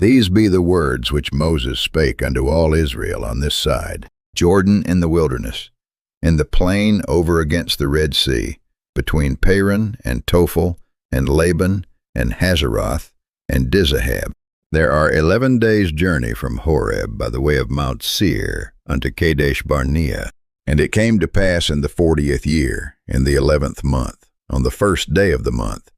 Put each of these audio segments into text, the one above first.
These be the words which Moses spake unto all Israel on this side, Jordan in the wilderness, in the plain over against the Red Sea, between Paran and Tophel, and Laban, and Hazeroth, and Dizahab. There are 11 days' journey from Horeb by the way of Mount Seir unto Kadesh Barnea. And it came to pass in the 40th year, in the 11th month, on the first day of the month,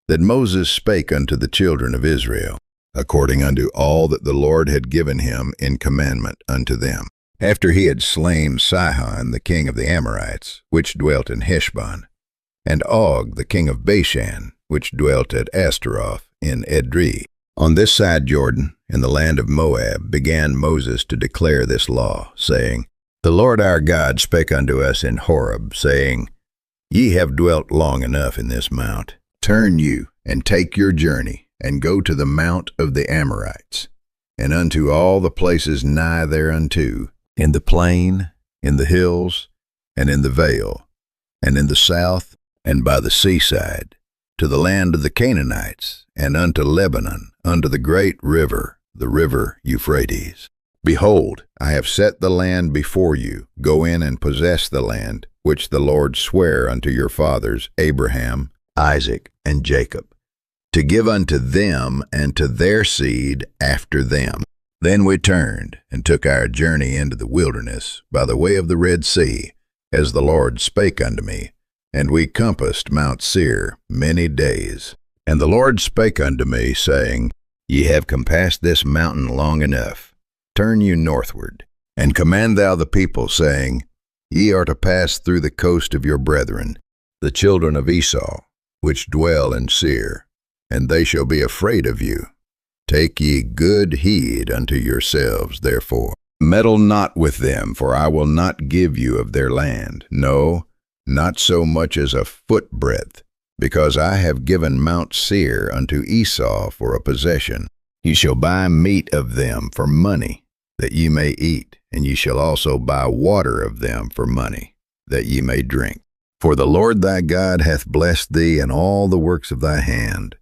that Moses spake unto the children of Israel, according unto all that the Lord had given him in commandment unto them, after he had slain Sihon the king of the Amorites, which dwelt in Heshbon, and Og the king of Bashan, which dwelt at Astaroth in Edrei. On this side Jordan, in the land of Moab, began Moses to declare this law, saying, The Lord our God spake unto us in Horeb, saying, Ye have dwelt long enough in this mount. Turn you, and take your journey, and go to the mount of the Amorites, and unto all the places nigh thereunto, in the plain, in the hills, and in the vale, and in the south, and by the seaside, to the land of the Canaanites, and unto Lebanon, unto the great river, the river Euphrates. Behold, I have set the land before you. Go in and possess the land, which the Lord sware unto your fathers, Abraham, Isaac, and Jacob, to give unto them and to their seed after them. Then we turned and took our journey into the wilderness by the way of the Red Sea, as the Lord spake unto me, and we compassed Mount Seir many days. And the Lord spake unto me, saying, Ye have compassed this mountain long enough. Turn you northward, and command thou the people, saying, Ye are to pass through the coast of your brethren, the children of Esau, which dwell in Seir, and they shall be afraid of you. Take ye good heed unto yourselves, therefore. Meddle not with them, for I will not give you of their land, no, not so much as a foot breadth, because I have given Mount Seir unto Esau for a possession. Ye shall buy meat of them for money, that ye may eat, and ye shall also buy water of them for money, that ye may drink. For the Lord thy God hath blessed thee in all the works of thy hand.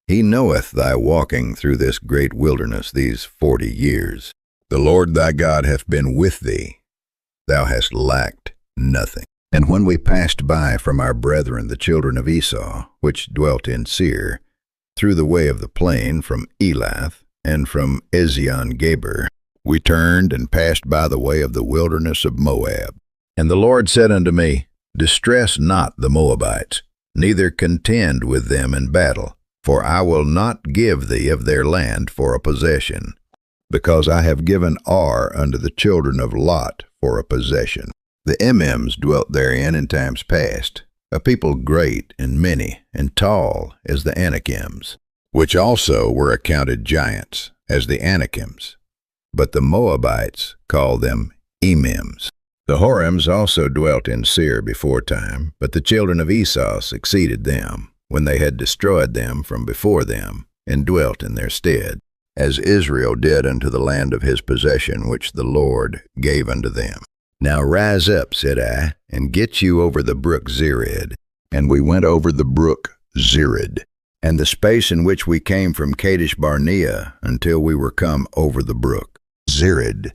He knoweth thy walking through this great wilderness these 40 years. The Lord thy God hath been with thee. Thou hast lacked nothing. And when we passed by from our brethren the children of Esau, which dwelt in Seir, through the way of the plain from Elath, and from Ezion-Geber, we turned and passed by the way of the wilderness of Moab. And the Lord said unto me, Distress not the Moabites, neither contend with them in battle, for I will not give thee of their land for a possession, because I have given Ar unto the children of Lot for a possession. The Emims dwelt therein in times past, a people great and many and tall as the Anakims, which also were accounted giants, as the Anakims. But the Moabites called them Emims. The Horims also dwelt in Seir before time, but the children of Esau succeeded them, when they had destroyed them from before them, and dwelt in their stead, as Israel did unto the land of his possession, which the Lord gave unto them. Now rise up, said I, and get you over the brook Zered. And we went over the brook Zered, and the space in which we came from Kadesh Barnea until we were come over the brook Zered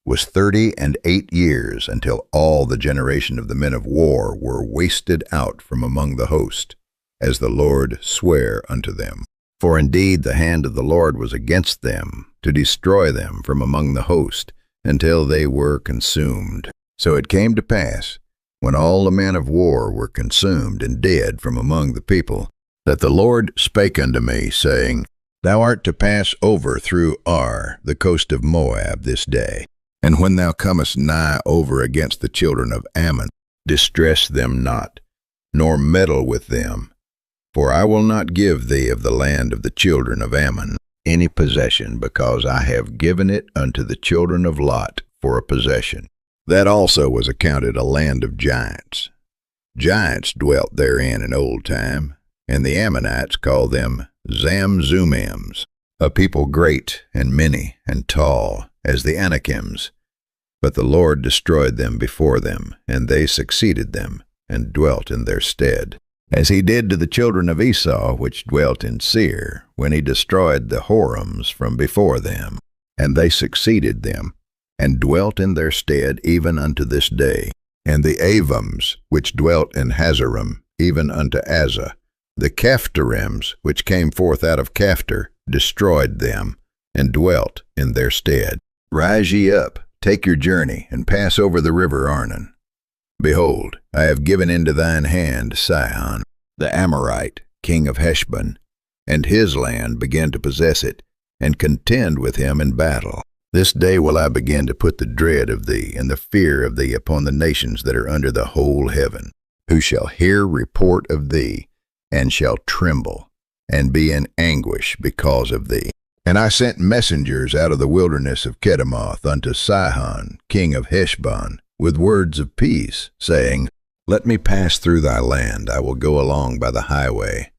was 38 years, until all the generation of the men of war were wasted out from among the host, as the Lord sware unto them. For indeed the hand of the Lord was against them, to destroy them from among the host, until they were consumed. So it came to pass, when all the men of war were consumed and dead from among the people, that the Lord spake unto me, saying, Thou art to pass over through Ar, the coast of Moab, this day. And when thou comest nigh over against the children of Ammon, distress them not, nor meddle with them. For I will not give thee of the land of the children of Ammon any possession, because I have given it unto the children of Lot for a possession. That also was accounted a land of giants. Giants dwelt therein in old time, and the Ammonites called them Zamzummims, a people great and many and tall, as the Anakims. But the Lord destroyed them before them, and they succeeded them, and dwelt in their stead. as he did to the children of Esau which dwelt in Seir, when he destroyed the Horims from before them. And they succeeded them, and dwelt in their stead even unto this day. And the Avims which dwelt in Hazarim, even unto Azza, the Caphtorims which came forth out of Caphtor, destroyed them, and dwelt in their stead. Rise ye up, take your journey, and pass over the river Arnon. Behold, I have given into thine hand Sihon, the Amorite, king of Heshbon, and his land begin to possess it, and contend with him in battle. This day will I begin to put the dread of thee and the fear of thee upon the nations that are under the whole heaven, who shall hear report of thee, and shall tremble, and be in anguish because of thee. And I sent messengers out of the wilderness of Kedemoth unto Sihon, king of Heshbon, with words of peace, saying, Let me pass through thy land, I will go along by the highway.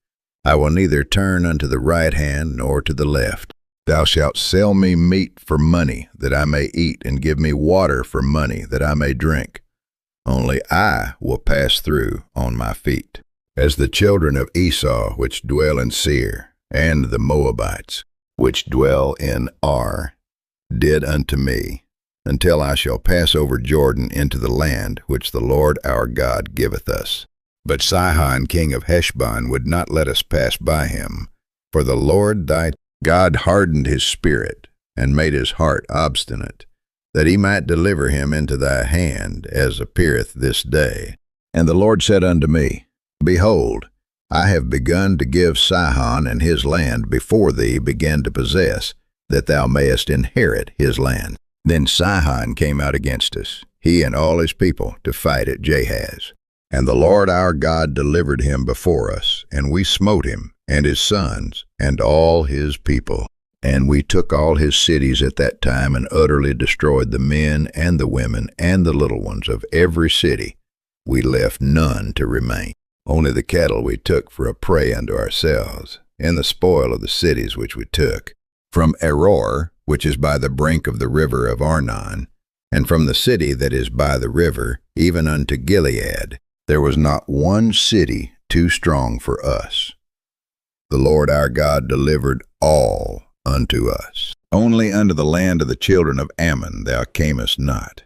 I will neither turn unto the right hand nor to the left. Thou shalt sell me meat for money, that I may eat, and give me water for money, that I may drink. Only I will pass through on my feet. As the children of Esau which dwell in Seir, and the Moabites which dwell in Ar, did unto me, until I shall pass over Jordan into the land which the Lord our God giveth us. But Sihon king of Heshbon would not let us pass by him, for the Lord thy God hardened his spirit, and made his heart obstinate, that he might deliver him into thy hand, as appeareth this day. And the Lord said unto me, Behold, I have begun to give Sihon and his land before thee begin to possess, that thou mayest inherit his land. Then Sihon came out against us, he and all his people, to fight at Jahaz. And the Lord our God delivered him before us, and we smote him, and his sons, and all his people. And we took all his cities at that time, and utterly destroyed the men and the women and the little ones of every city. We left none to remain. Only the cattle we took for a prey unto ourselves, and the spoil of the cities which we took. From Eror, which is by the brink of the river of Arnon, and from the city that is by the river, even unto Gilead, there was not one city too strong for us. The Lord our God delivered all unto us. Only unto the land of the children of Ammon thou camest not,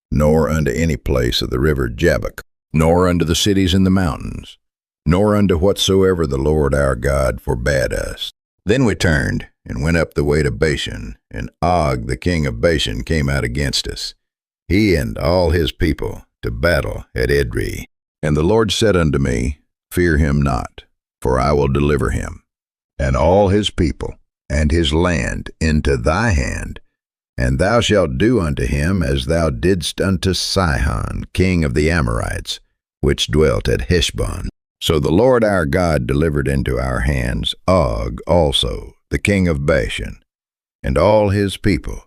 nor unto any place of the river Jabbok, nor unto the cities in the mountains, nor unto whatsoever the Lord our God forbade us. Then we turned, and went up the way to Bashan, and Og the king of Bashan came out against us, he and all his people, to battle at Edrei. And the Lord said unto me, Fear him not, for I will deliver him, and all his people, and his land into thy hand, and thou shalt do unto him as thou didst unto Sihon, king of the Amorites, which dwelt at Heshbon. So the Lord our God delivered into our hands Og also, the king of Bashan, and all his people,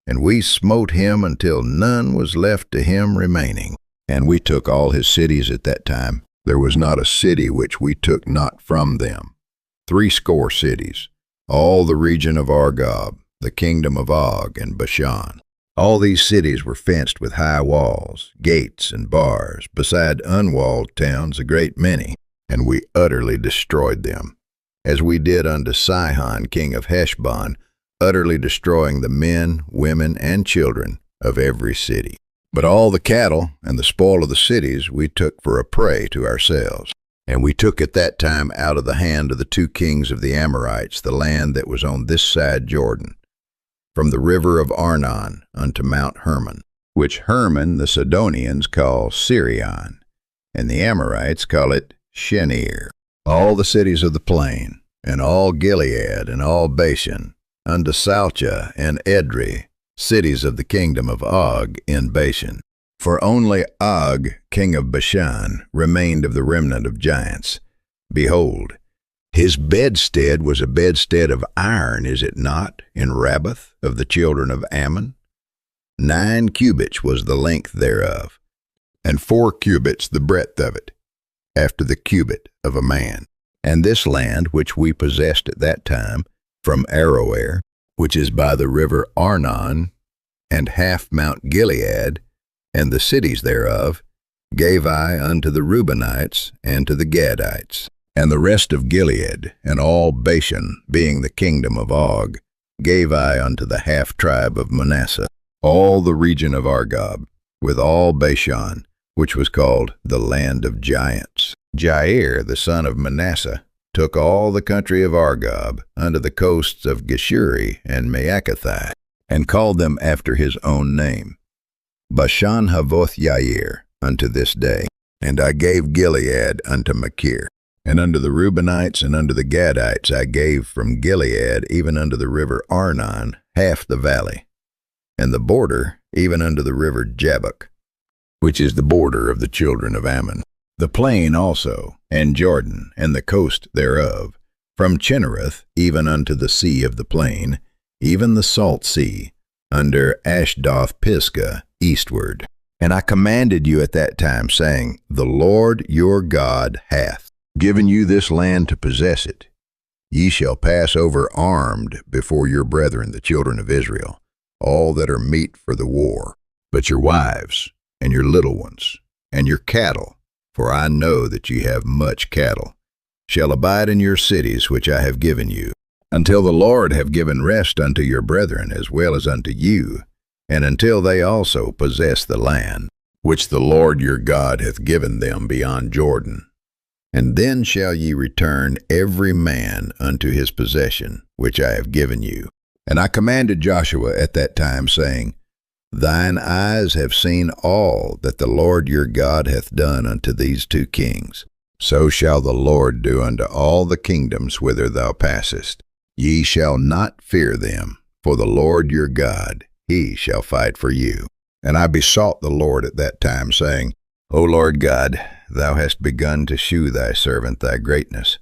and we smote him until none was left to him remaining. And we took all his cities at that time. There was not a city which we took not from them. 80 cities, all the region of Argob, the kingdom of Og and Bashan. All these cities were fenced with high walls, gates, and bars, beside unwalled towns a great many, and we utterly destroyed them, as we did unto Sihon king of Heshbon, utterly destroying the men, women, and children of every city. But all the cattle and the spoil of the cities we took for a prey to ourselves. And we took at that time out of the hand of the 2 kings of the Amorites the land that was on this side Jordan, from the river of Arnon unto Mount Hermon, which Hermon the Sidonians call Sirion, and the Amorites call it Shenir. All the cities of the plain, and all Gilead, and all Bashan, unto Salcha and Edrei, cities of the kingdom of Og in Bashan. For only Og, king of Bashan, remained of the remnant of giants. Behold, his bedstead was a bedstead of iron, is it not, in Rabbath of the children of Ammon? 9 cubits was the length thereof, and 4 cubits the breadth of it, after the cubit of a man. And this land which we possessed at that time, from Aroer, which is by the river Arnon, and half Mount Gilead, and the cities thereof, gave I unto the Reubenites and to the Gadites. And the rest of Gilead, and all Bashan, being the kingdom of Og, gave I unto the half-tribe of Manasseh. All the region of Argob, with all Bashan, which was called the land of giants. Jair, the son of Manasseh, took all the country of Argob unto the coasts of Geshuri and Maacathai, and called them after his own name, Bashan Havoth Yair, unto this day. And I gave Gilead unto Machir. And unto the Reubenites and unto the Gadites I gave from Gilead even unto the river Arnon half the valley, and the border even unto the river Jabbok, which is the border of the children of Ammon. The plain also, and Jordan, and the coast thereof, from Chinnereth even unto the sea of the plain, even the salt sea, under Ashdoth Pisgah eastward. And I commanded you at that time, saying, The Lord your God hath given you this land to possess it. Ye shall pass over armed before your brethren, the children of Israel, all that are meet for the war. But your wives, and your little ones, and your cattle, for I know that ye have much cattle, shall abide in your cities which I have given you, until the Lord have given rest unto your brethren as well as unto you, and until they also possess the land, which the Lord your God hath given them beyond Jordan. And then shall ye return every man unto his possession, which I have given you. And I commanded Joshua at that time, saying, Thine eyes have seen all that the Lord your God hath done unto these two kings. So shall the Lord do unto all the kingdoms whither thou passest. Ye shall not fear them, for the Lord your God, he shall fight for you. And I besought the Lord at that time, saying, O Lord God, thou hast begun to shew thy servant thy greatness,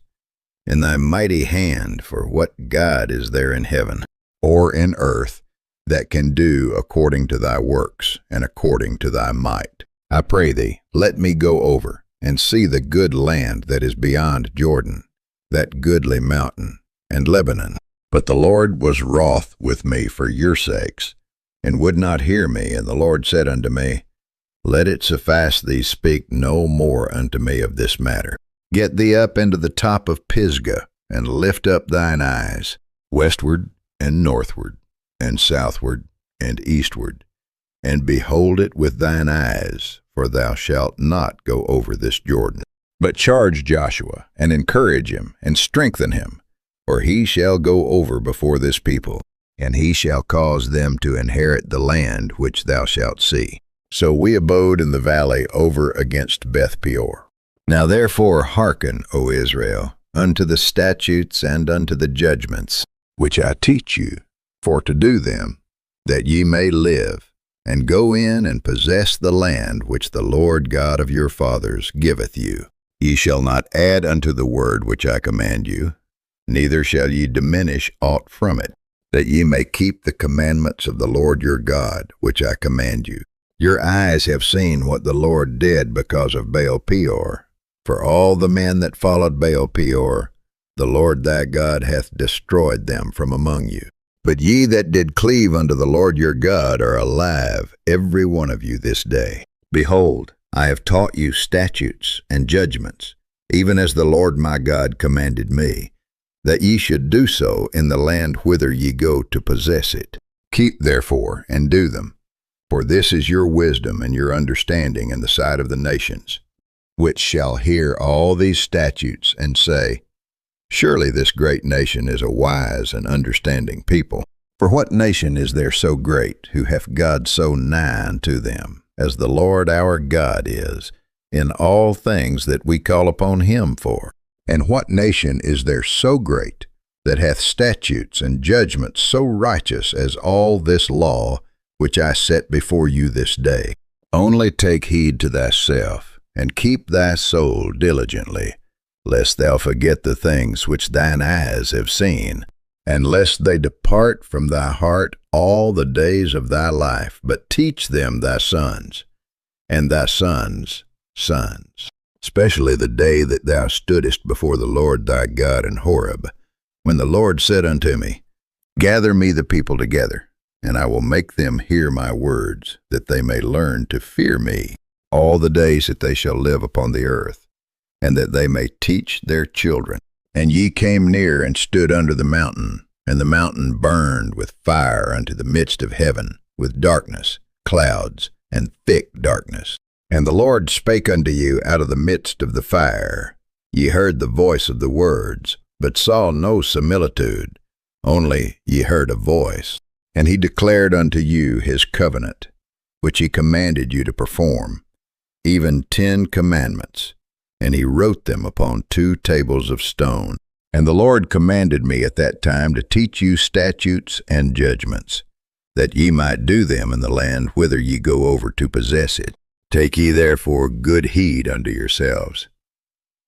in thy mighty hand, for what God is there in heaven, or in earth, that can do according to thy works, and according to thy might? I pray thee, let me go over, and see the good land that is beyond Jordan, that goodly mountain, and Lebanon. But the Lord was wroth with me for your sakes, and would not hear me. And the Lord said unto me, Let it suffice thee, speak no more unto me of this matter. Get thee up into the top of Pisgah, and lift up thine eyes, westward and northward, and southward and eastward, and behold it with thine eyes, for thou shalt not go over this Jordan. But charge Joshua, and encourage him, and strengthen him, for he shall go over before this people, and he shall cause them to inherit the land which thou shalt see. So we abode in the valley over against Beth Peor. Now therefore hearken, O Israel, unto the statutes and unto the judgments, which I teach you, for to do them, that ye may live, and go in and possess the land which the Lord God of your fathers giveth you. Ye shall not add unto the word which I command you, neither shall ye diminish aught from it, that ye may keep the commandments of the Lord your God, which I command you. Your eyes have seen what the Lord did because of Baal Peor. For all the men that followed Baal Peor, the Lord thy God hath destroyed them from among you. But ye that did cleave unto the Lord your God are alive, every one of you this day. Behold, I have taught you statutes and judgments, even as the Lord my God commanded me, that ye should do so in the land whither ye go to possess it. Keep therefore and do them, for this is your wisdom and your understanding in the sight of the nations, which shall hear all these statutes and say, Surely this great nation is a wise and understanding people. For what nation is there so great, who hath God so nigh unto them, as the Lord our God is, in all things that we call upon him for? And what nation is there so great, that hath statutes and judgments so righteous as all this law, which I set before you this day? Only take heed to thyself, and keep thy soul diligently, lest thou forget the things which thine eyes have seen, and lest they depart from thy heart all the days of thy life, but teach them thy sons, and thy sons' sons, especially the day that thou stoodest before the Lord thy God in Horeb, when the Lord said unto me, Gather me the people together, and I will make them hear my words, that they may learn to fear me, all the days that they shall live upon the earth, and that they may teach their children. And ye came near and stood under the mountain, and the mountain burned with fire unto the midst of heaven, with darkness, clouds, and thick darkness. And the Lord spake unto you out of the midst of the fire. Ye heard the voice of the words, but saw no similitude, only ye heard a voice. And he declared unto you his covenant, which he commanded you to perform, even 10 commandments, and he wrote them upon 2 tables of stone. And the Lord commanded me at that time to teach you statutes and judgments, that ye might do them in the land whither ye go over to possess it. Take ye therefore good heed unto yourselves,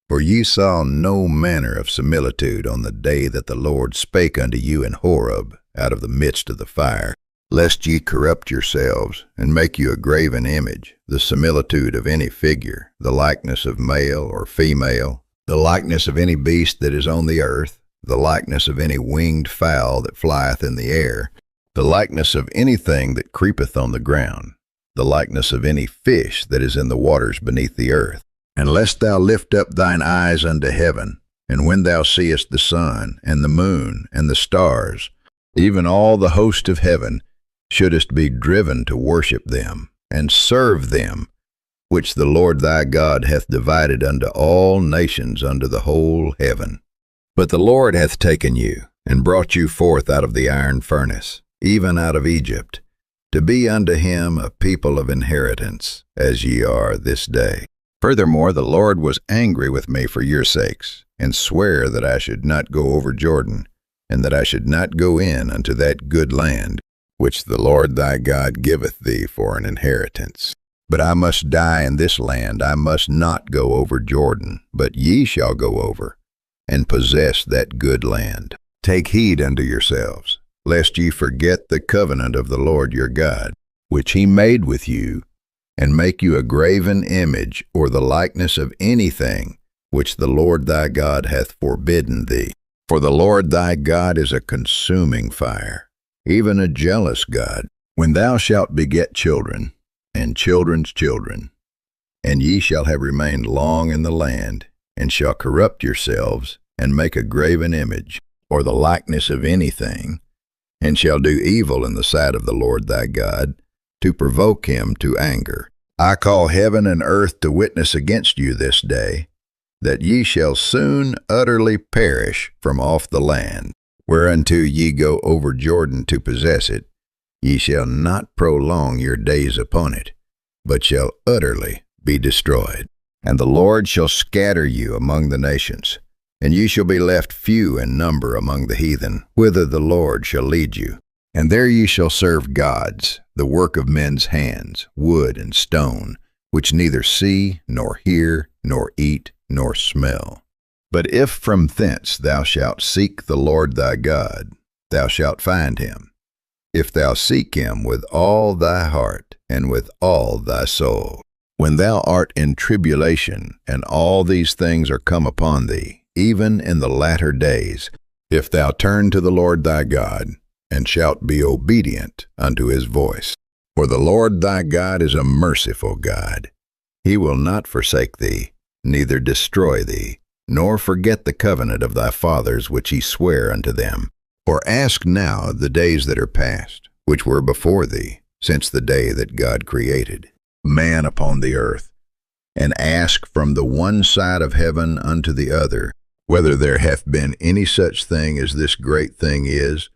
for ye saw no manner of similitude on the day that the Lord spake unto you in Horeb out of the midst of the fire, lest ye corrupt yourselves, and make you a graven image, the similitude of any figure, the likeness of male or female, the likeness of any beast that is on the earth, the likeness of any winged fowl that flieth in the air, the likeness of anything that creepeth on the ground, the likeness of any fish that is in the waters beneath the earth. And lest thou lift up thine eyes unto heaven, and when thou seest the sun, and the moon, and the stars, even all the host of heaven, shouldest be driven to worship them, and serve them, which the Lord thy God hath divided unto all nations under the whole heaven. But the Lord hath taken you, and brought you forth out of the iron furnace, even out of Egypt, to be unto him a people of inheritance, as ye are this day. Furthermore, the Lord was angry with me for your sakes, and sware that I should not go over Jordan, and that I should not go in unto that good land, which the Lord thy God giveth thee for an inheritance. But I must die in this land, I must not go over Jordan, but ye shall go over, and possess that good land. Take heed unto yourselves, lest ye forget the covenant of the Lord your God, which he made with you, and make you a graven image, or the likeness of anything which the Lord thy God hath forbidden thee. For the Lord thy God is a consuming fire, even a jealous God. When thou shalt beget children, and children's children, and ye shall have remained long in the land, and shall corrupt yourselves, and make a graven image, or the likeness of anything, and shall do evil in the sight of the Lord thy God, to provoke him to anger. I call heaven and earth to witness against you this day, that ye shall soon utterly perish from off the land, whereunto ye go over Jordan to possess it. Ye shall not prolong your days upon it, but shall utterly be destroyed. And the Lord shall scatter you among the nations, and ye shall be left few in number among the heathen, whither the Lord shall lead you. And there ye shall serve gods, the work of men's hands, wood and stone, which neither see, nor hear, nor eat, nor smell. But if from thence thou shalt seek the Lord thy God, thou shalt find him, if thou seek him with all thy heart and with all thy soul. When thou art in tribulation, and all these things are come upon thee, even in the latter days, if thou turn to the Lord thy God, and shalt be obedient unto his voice. For the Lord thy God is a merciful God. He will not forsake thee, neither destroy thee, nor forget the covenant of thy fathers which he sware unto them. For ask now the days that are past, which were before thee, since the day that God created man upon the earth, and ask from the one side of heaven unto the other, whether there hath been any such thing as this great thing is,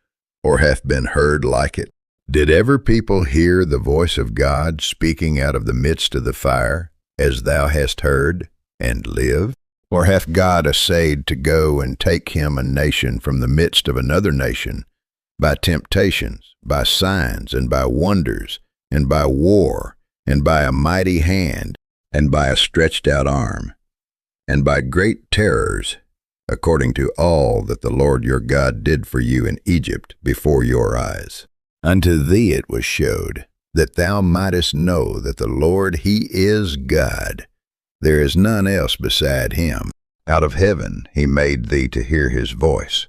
or hath been heard like it? Did ever people hear the voice of God speaking out of the midst of the fire, as thou hast heard, and live? Or hath God essayed to go and take him a nation from the midst of another nation, by temptations, by signs, and by wonders, and by war, and by a mighty hand, and by a stretched out arm, and by great terrors, according to all that the Lord your God did for you in Egypt before your eyes? Unto thee it was showed, that thou mightest know that the Lord he is God. There is none else beside him. Out of heaven he made thee to hear his voice,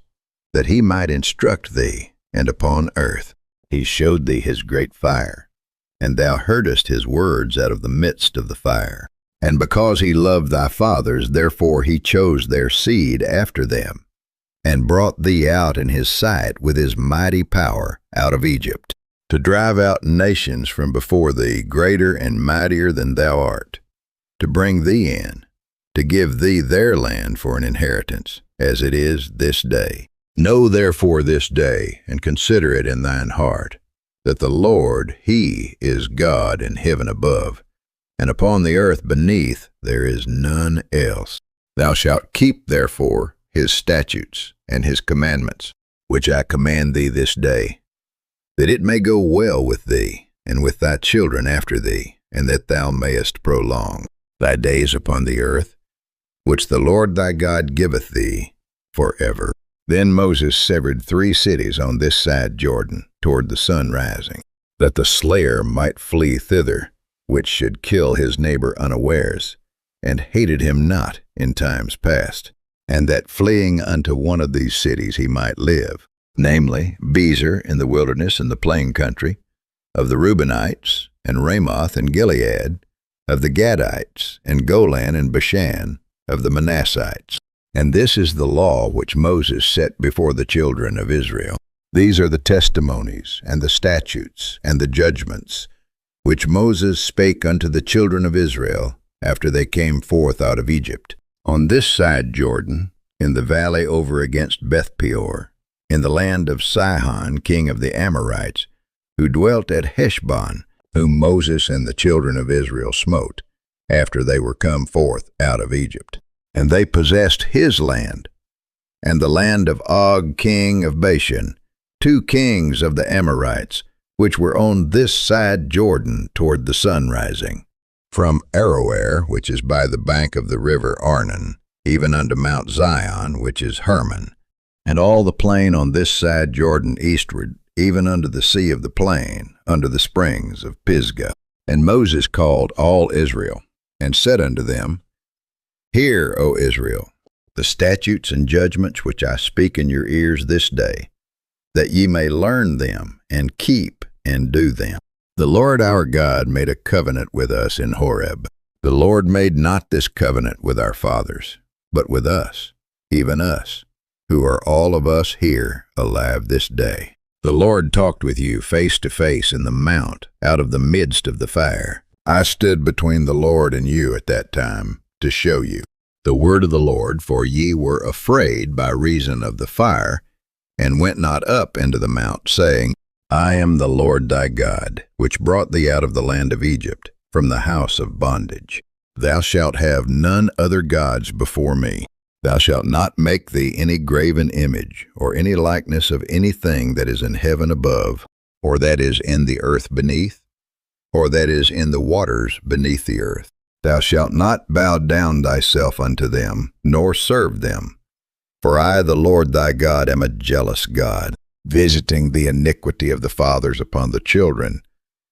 that he might instruct thee, and upon earth he showed thee his great fire, and thou heardest his words out of the midst of the fire. And because he loved thy fathers, therefore he chose their seed after them, and brought thee out in his sight with his mighty power out of Egypt, to drive out nations from before thee, greater and mightier than thou art, to bring thee in, to give thee their land for an inheritance, as it is this day. Know therefore this day, and consider it in thine heart, that the Lord, he is God in heaven above, and upon the earth beneath there is none else. Thou shalt keep therefore his statutes and his commandments, which I command thee this day, that it may go well with thee, and with thy children after thee, and that thou mayest prolong thy days upon the earth, which the Lord thy God giveth thee forever. Then Moses severed 3 cities on this side Jordan, toward the sun rising, that the slayer might flee thither, which should kill his neighbor unawares, and hated him not in times past, and that fleeing unto one of these cities he might live, namely Bezer in the wilderness and the plain country, of the Reubenites, and Ramoth and Gilead, of the Gadites, and Golan and Bashan, of the Manassites. And this is the law which Moses set before the children of Israel. These are the testimonies, and the statutes, and the judgments, which Moses spake unto the children of Israel after they came forth out of Egypt, on this side Jordan, in the valley over against Beth-peor, in the land of Sihon, king of the Amorites, who dwelt at Heshbon, whom Moses and the children of Israel smote, after they were come forth out of Egypt. And they possessed his land, and the land of Og king of Bashan, 2 kings of the Amorites, which were on this side Jordan toward the sun rising, from Aroer, which is by the bank of the river Arnon, even unto Mount Zion, which is Hermon, and all the plain on this side Jordan eastward, even unto the sea of the plain, under the springs of Pisgah. And Moses called all Israel, and said unto them, Hear, O Israel, the statutes and judgments which I speak in your ears this day, that ye may learn them, and keep and do them. The Lord our God made a covenant with us in Horeb. The Lord made not this covenant with our fathers, but with us, even us, who are all of us here alive this day. The Lord talked with you face to face in the mount, out of the midst of the fire. I stood between the Lord and you at that time, to show you the word of the Lord, for ye were afraid by reason of the fire, and went not up into the mount, saying, I am the Lord thy God, which brought thee out of the land of Egypt, from the house of bondage. Thou shalt have none other gods before me. Thou shalt not make thee any graven image, or any likeness of anything that is in heaven above, or that is in the earth beneath, or that is in the waters beneath the earth. Thou shalt not bow down thyself unto them, nor serve them. For I, the Lord thy God, am a jealous God, visiting the iniquity of the fathers upon the children,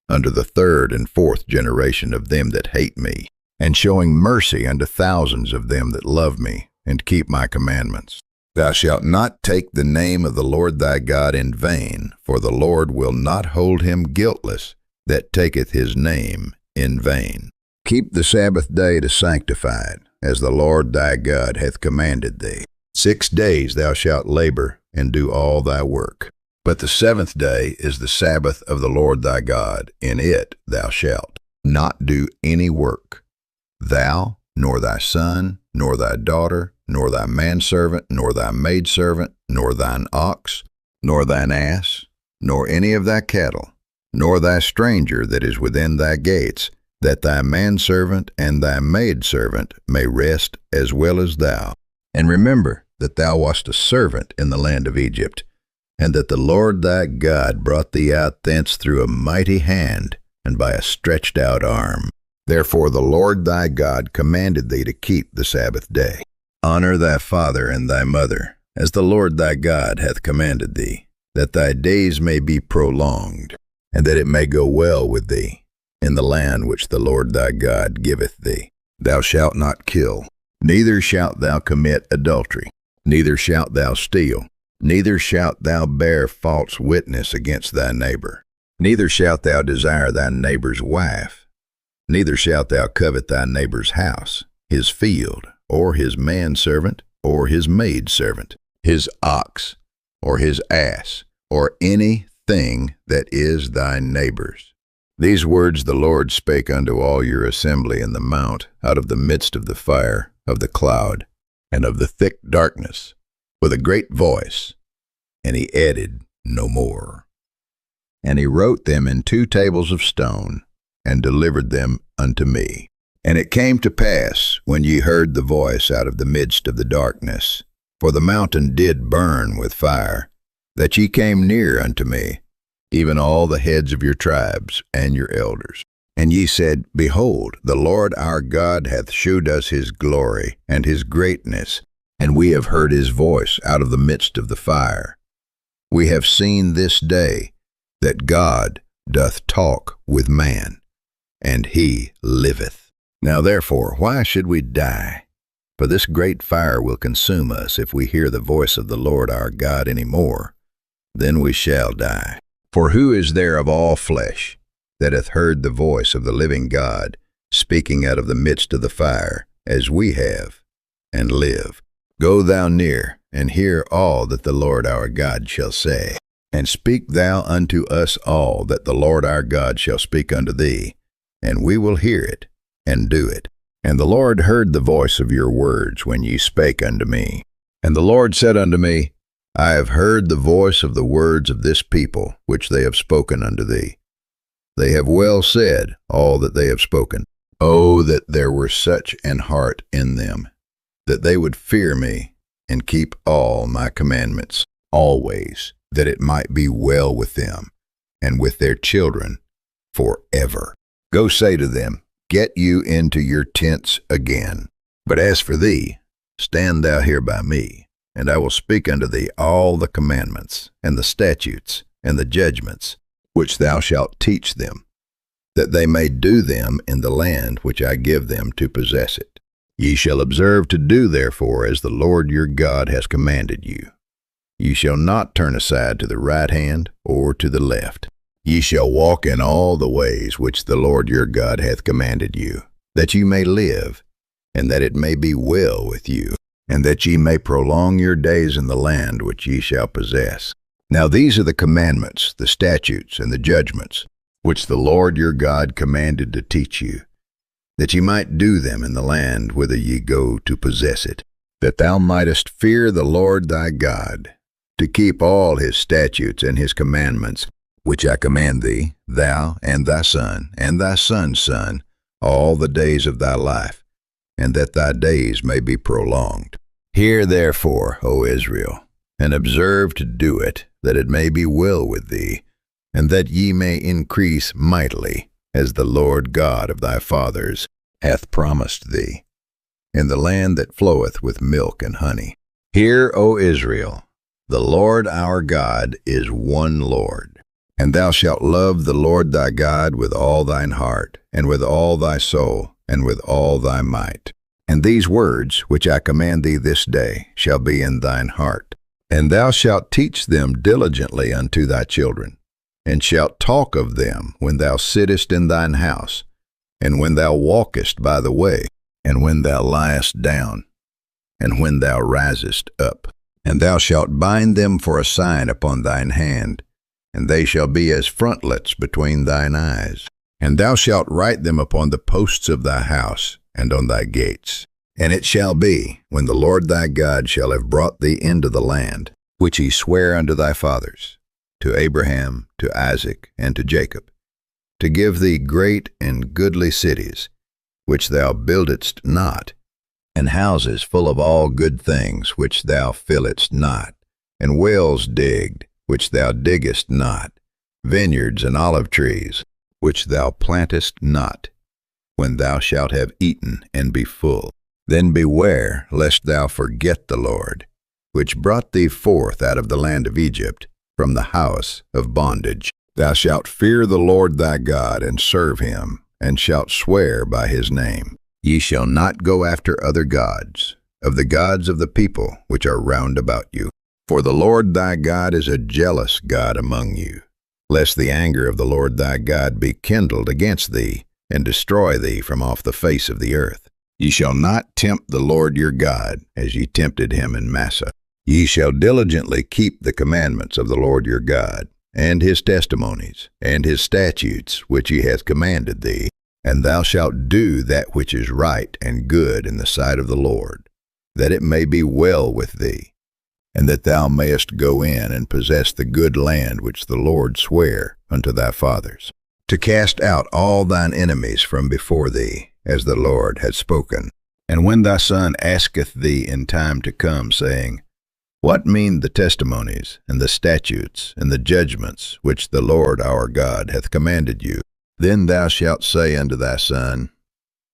unto the 3rd and 4th generation of them that hate me, and showing mercy unto thousands of them that love me, and keep my commandments. Thou shalt not take the name of the Lord thy God in vain, for the Lord will not hold him guiltless that taketh his name in vain. Keep the Sabbath day to sanctify it, as the Lord thy God hath commanded thee. 6 days thou shalt labor, and do all thy work. But the 7th day is the Sabbath of the Lord thy God. In it thou shalt not do any work, thou, nor thy son, nor thy daughter, nor thy manservant, nor thy maidservant, nor thine ox, nor thine ass, nor any of thy cattle, nor thy stranger that is within thy gates, that thy manservant and thy maidservant may rest as well as thou. And remember that thou wast a servant in the land of Egypt, and that the Lord thy God brought thee out thence through a mighty hand, and by a stretched out arm. Therefore the Lord thy God commanded thee to keep the Sabbath day. Honor thy father and thy mother, as the Lord thy God hath commanded thee, that thy days may be prolonged, and that it may go well with thee, in the land which the Lord thy God giveth thee. Thou shalt not kill, neither shalt thou commit adultery, neither shalt thou steal, neither shalt thou bear false witness against thy neighbor. Neither shalt thou desire thy neighbor's wife, neither shalt thou covet thy neighbor's house, his field, or his manservant, or his maidservant, his ox, or his ass, or anything that is thy neighbor's. These words the Lord spake unto all your assembly in the mount, out of the midst of the fire, of the cloud, and of the thick darkness, with a great voice. And he added no more. And he wrote them in 2 tables of stone, and delivered them unto me. And it came to pass, when ye heard the voice out of the midst of the darkness, for the mountain did burn with fire, that ye came near unto me, even all the heads of your tribes and your elders. And ye said, Behold, the Lord our God hath shewed us his glory and his greatness, and we have heard his voice out of the midst of the fire. We have seen this day that God doth talk with man, and he liveth. Now therefore, why should we die? For this great fire will consume us if we hear the voice of the Lord our God any more. Then we shall die. For who is there of all flesh that hath heard the voice of the living God speaking out of the midst of the fire, as we have, and live? Go thou near, and hear all that the Lord our God shall say. And speak thou unto us all that the Lord our God shall speak unto thee, and we will hear it, and do it. And the Lord heard the voice of your words when ye spake unto me. And the Lord said unto me, I have heard the voice of the words of this people, which they have spoken unto thee. They have well said all that they have spoken. Oh, that there were such an heart in them, that they would fear me, and keep all my commandments always, that it might be well with them, and with their children forever. Go say to them, Get you into your tents again. But as for thee, stand thou here by me, and I will speak unto thee all the commandments, and the statutes, and the judgments, which thou shalt teach them, that they may do them in the land which I give them to possess it. Ye shall observe to do therefore as the Lord your God has commanded you. Ye shall not turn aside to the right hand or to the left. Ye shall walk in all the ways which the Lord your God hath commanded you, that ye may live, and that it may be well with you, and that ye may prolong your days in the land which ye shall possess. Now these are the commandments, the statutes, and the judgments, which the Lord your God commanded to teach you, that ye might do them in the land whither ye go to possess it, that thou mightest fear the Lord thy God, to keep all his statutes and his commandments, which I command thee, thou and thy son, and thy son's son, all the days of thy life, and that thy days may be prolonged. Hear therefore, O Israel, and observe to do it, that it may be well with thee, and that ye may increase mightily, as the Lord God of thy fathers hath promised thee, in the land that floweth with milk and honey. Hear, O Israel, the Lord our God is one Lord. And thou shalt love the Lord thy God with all thine heart, and with all thy soul, and with all thy might. And these words, which I command thee this day, shall be in thine heart. And thou shalt teach them diligently unto thy children, and shalt talk of them when thou sittest in thine house, and when thou walkest by the way, and when thou liest down, and when thou risest up. And thou shalt bind them for a sign upon thine hand, and they shall be as frontlets between thine eyes. And thou shalt write them upon the posts of thy house, and on thy gates. And it shall be, when the Lord thy God shall have brought thee into the land, which he sware unto thy fathers, to Abraham, to Isaac, and to Jacob, to give thee great and goodly cities, which thou buildedst not, and houses full of all good things, which thou filledst not, and wells digged, which thou diggest not, vineyards and olive trees, which thou plantest not, when thou shalt have eaten and be full. Then beware lest thou forget the Lord, which brought thee forth out of the land of Egypt, from the house of bondage. Thou shalt fear the Lord thy God, and serve him, and shalt swear by his name. Ye shall not go after other gods, of the gods of the people which are round about you. For the Lord thy God is a jealous God among you, lest the anger of the Lord thy God be kindled against thee, and destroy thee from off the face of the earth. Ye shall not tempt the Lord your God, as ye tempted him in Massah. Ye shall diligently keep the commandments of the Lord your God, and his testimonies, and his statutes, which he hath commanded thee, and thou shalt do that which is right and good in the sight of the Lord, that it may be well with thee, and that thou mayest go in and possess the good land which the Lord sware unto thy fathers, to cast out all thine enemies from before thee, as the Lord hath spoken. And when thy son asketh thee in time to come, saying, What mean the testimonies, and the statutes, and the judgments, which the Lord our God hath commanded you? Then thou shalt say unto thy son,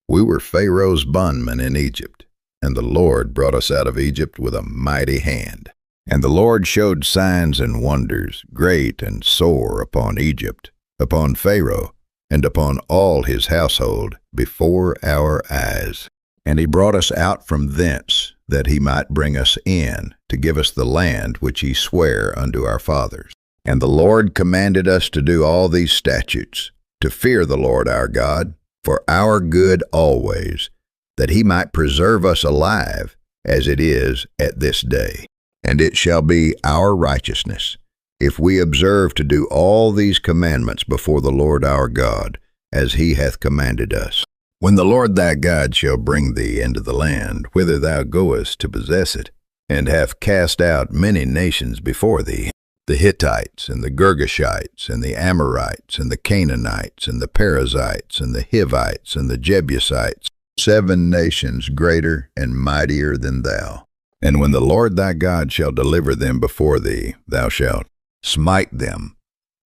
We were Pharaoh's bondmen in Egypt, and the Lord brought us out of Egypt with a mighty hand. And the Lord showed signs and wonders, great and sore, upon Egypt, upon Pharaoh, and upon all his household, before our eyes. And he brought us out from thence, that he might bring us in, to give us the land which he sware unto our fathers. And the Lord commanded us to do all these statutes, to fear the Lord our God, for our good always, that he might preserve us alive, as it is at this day. And it shall be our righteousness, if we observe to do all these commandments before the Lord our God, as he hath commanded us. When the Lord thy God shall bring thee into the land, whither thou goest to possess it, and hath cast out many nations before thee, the Hittites, and the Girgashites, and the Amorites, and the Canaanites, and the Perizzites, and the Hivites, and the Jebusites, 7 nations greater and mightier than thou. And when the Lord thy God shall deliver them before thee, thou shalt smite them,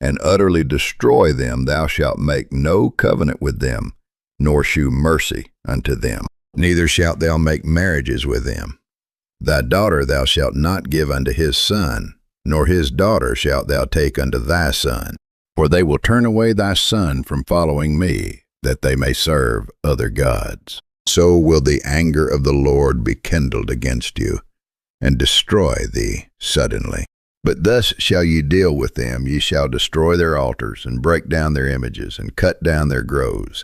and utterly destroy them. Thou shalt make no covenant with them, nor shew mercy unto them. Neither shalt thou make marriages with them. Thy daughter thou shalt not give unto his son, nor his daughter shalt thou take unto thy son. For they will turn away thy son from following me, that they may serve other gods. So will the anger of the Lord be kindled against you, and destroy thee suddenly. But thus shall ye deal with them. Ye shall destroy their altars, and break down their images, and cut down their groves,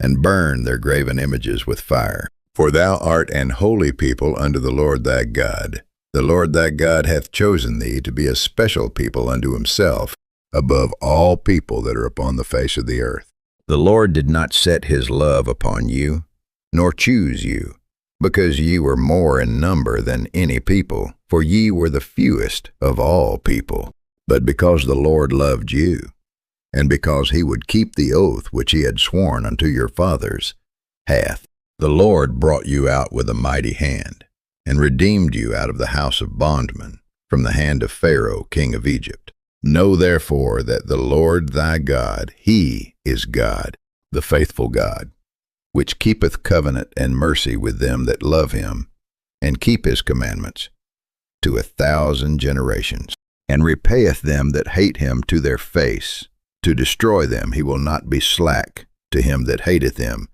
and burn their graven images with fire. For thou art an holy people unto the Lord thy God. The Lord thy God hath chosen thee to be a special people unto himself, above all people that are upon the face of the earth. The Lord did not set his love upon you, nor choose you, because ye were more in number than any people, for ye were the fewest of all people, but because the Lord loved you, and because he would keep the oath which he had sworn unto your fathers, hath the Lord brought you out with a mighty hand, and redeemed you out of the house of bondmen, from the hand of Pharaoh king of Egypt. Know therefore that the Lord thy God, he is God, the faithful God, which keepeth covenant and mercy with them that love him, and keep his commandments, to 1,000 generations, and repayeth them that hate him to their face. To destroy them he will not be slack to him that hateth him.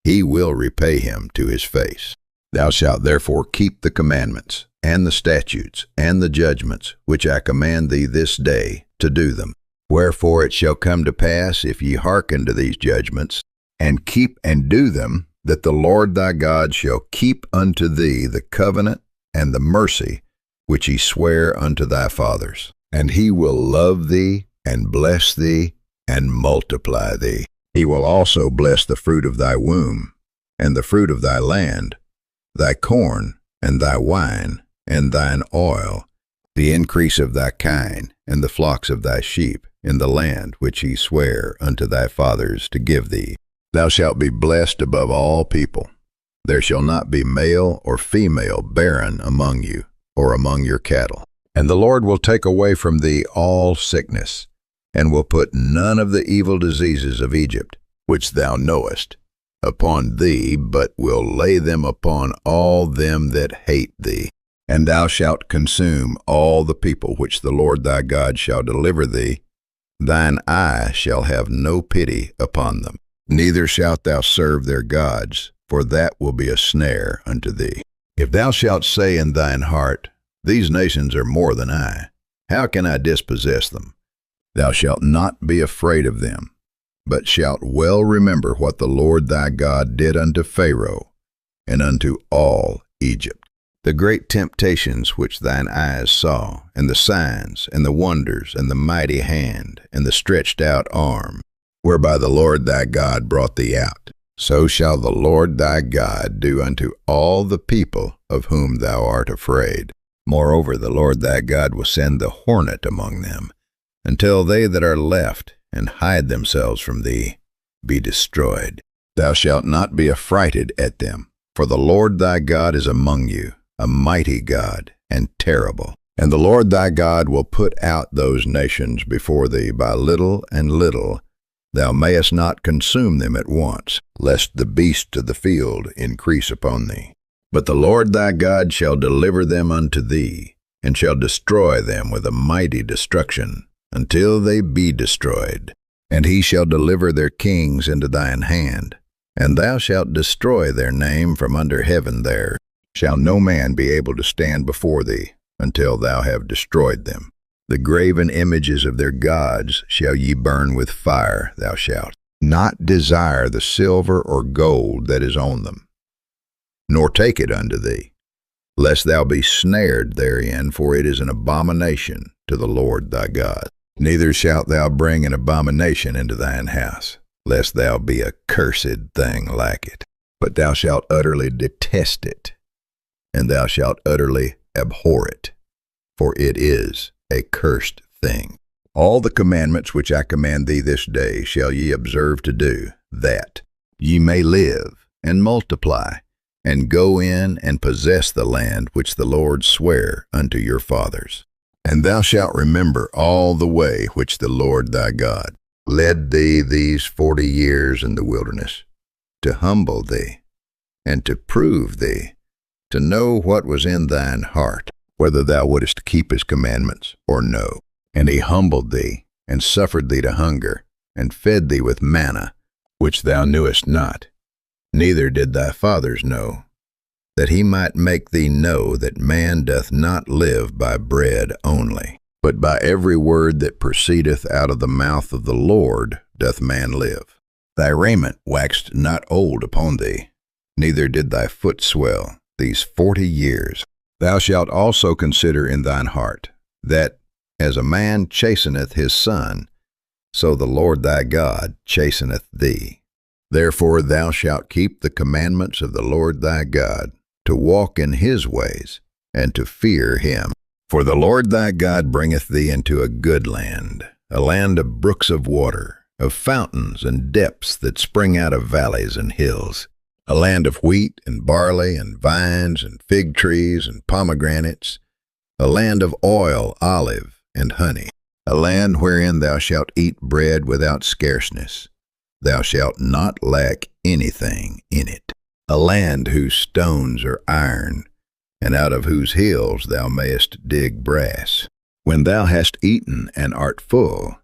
He will repay him to his face. Thou shalt therefore keep the commandments, and the statutes, and the judgments, which I command thee this day, to do them. Wherefore it shall come to pass, if ye hearken to these judgments, and keep and do them, that the Lord thy God shall keep unto thee the covenant and the mercy which he sware unto thy fathers. And he will love thee, and bless thee, and multiply thee. He will also bless the fruit of thy womb, and the fruit of thy land, thy corn, and thy wine, and thine oil, the increase of thy kine, and the flocks of thy sheep, in the land which he sware unto thy fathers to give thee. Thou shalt be blessed above all people. There shall not be male or female barren among you, or among your cattle. And the Lord will take away from thee all sickness, and will put none of the evil diseases of Egypt, which thou knowest, upon thee, but will lay them upon all them that hate thee. And thou shalt consume all the people which the Lord thy God shall deliver thee. Thine eye shall have no pity upon them. Neither shalt thou serve their gods, for that will be a snare unto thee. If thou shalt say in thine heart, These nations are more than I, how can I dispossess them? Thou shalt not be afraid of them, but shalt well remember what the Lord thy God did unto Pharaoh and unto all Egypt. The great temptations which thine eyes saw, and the signs, and the wonders, and the mighty hand, and the stretched out arm, whereby the Lord thy God brought thee out. So shall the Lord thy God do unto all the people of whom thou art afraid. Moreover, the Lord thy God will send the hornet among them, until they that are left and hide themselves from thee be destroyed. Thou shalt not be affrighted at them, for the Lord thy God is among you, a mighty God and terrible. And the Lord thy God will put out those nations before thee by little and little. Thou mayest not consume them at once, lest the beasts of the field increase upon thee. But the Lord thy God shall deliver them unto thee, and shall destroy them with a mighty destruction, until they be destroyed. And he shall deliver their kings into thine hand, and thou shalt destroy their name from under heaven. There shall no man be able to stand before thee, until thou have destroyed them. The graven images of their gods shall ye burn with fire. Thou shalt not desire the silver or gold that is on them, nor take it unto thee, lest thou be snared therein, for it is an abomination to the Lord thy God. Neither shalt thou bring an abomination into thine house, lest thou be a cursed thing like it. But thou shalt utterly detest it, and thou shalt utterly abhor it, for it is a cursed thing. All the commandments which I command thee this day shall ye observe to do, that ye may live and multiply, and go in and possess the land which the Lord sware unto your fathers. And thou shalt remember all the way which the Lord thy God led thee these 40 years in the wilderness, to humble thee, and to prove thee, to know what was in thine heart, whether thou wouldest keep his commandments or no. And he humbled thee, and suffered thee to hunger, and fed thee with manna, which thou knewest not, neither did thy fathers know, that he might make thee know that man doth not live by bread only, but by every word that proceedeth out of the mouth of the Lord doth man live. Thy raiment waxed not old upon thee, neither did thy foot swell these 40 years. Thou shalt also consider in thine heart, that as a man chasteneth his son, so the Lord thy God chasteneth thee. Therefore thou shalt keep the commandments of the Lord thy God, to walk in his ways, and to fear him. For the Lord thy God bringeth thee into a good land, a land of brooks of water, of fountains and depths that spring out of valleys and hills, a land of wheat and barley and vines and fig trees and pomegranates, a land of oil, olive, and honey, a land wherein thou shalt eat bread without scarceness. Thou shalt not lack anything in it, a land whose stones are iron, and out of whose hills thou mayest dig brass. When thou hast eaten and art full,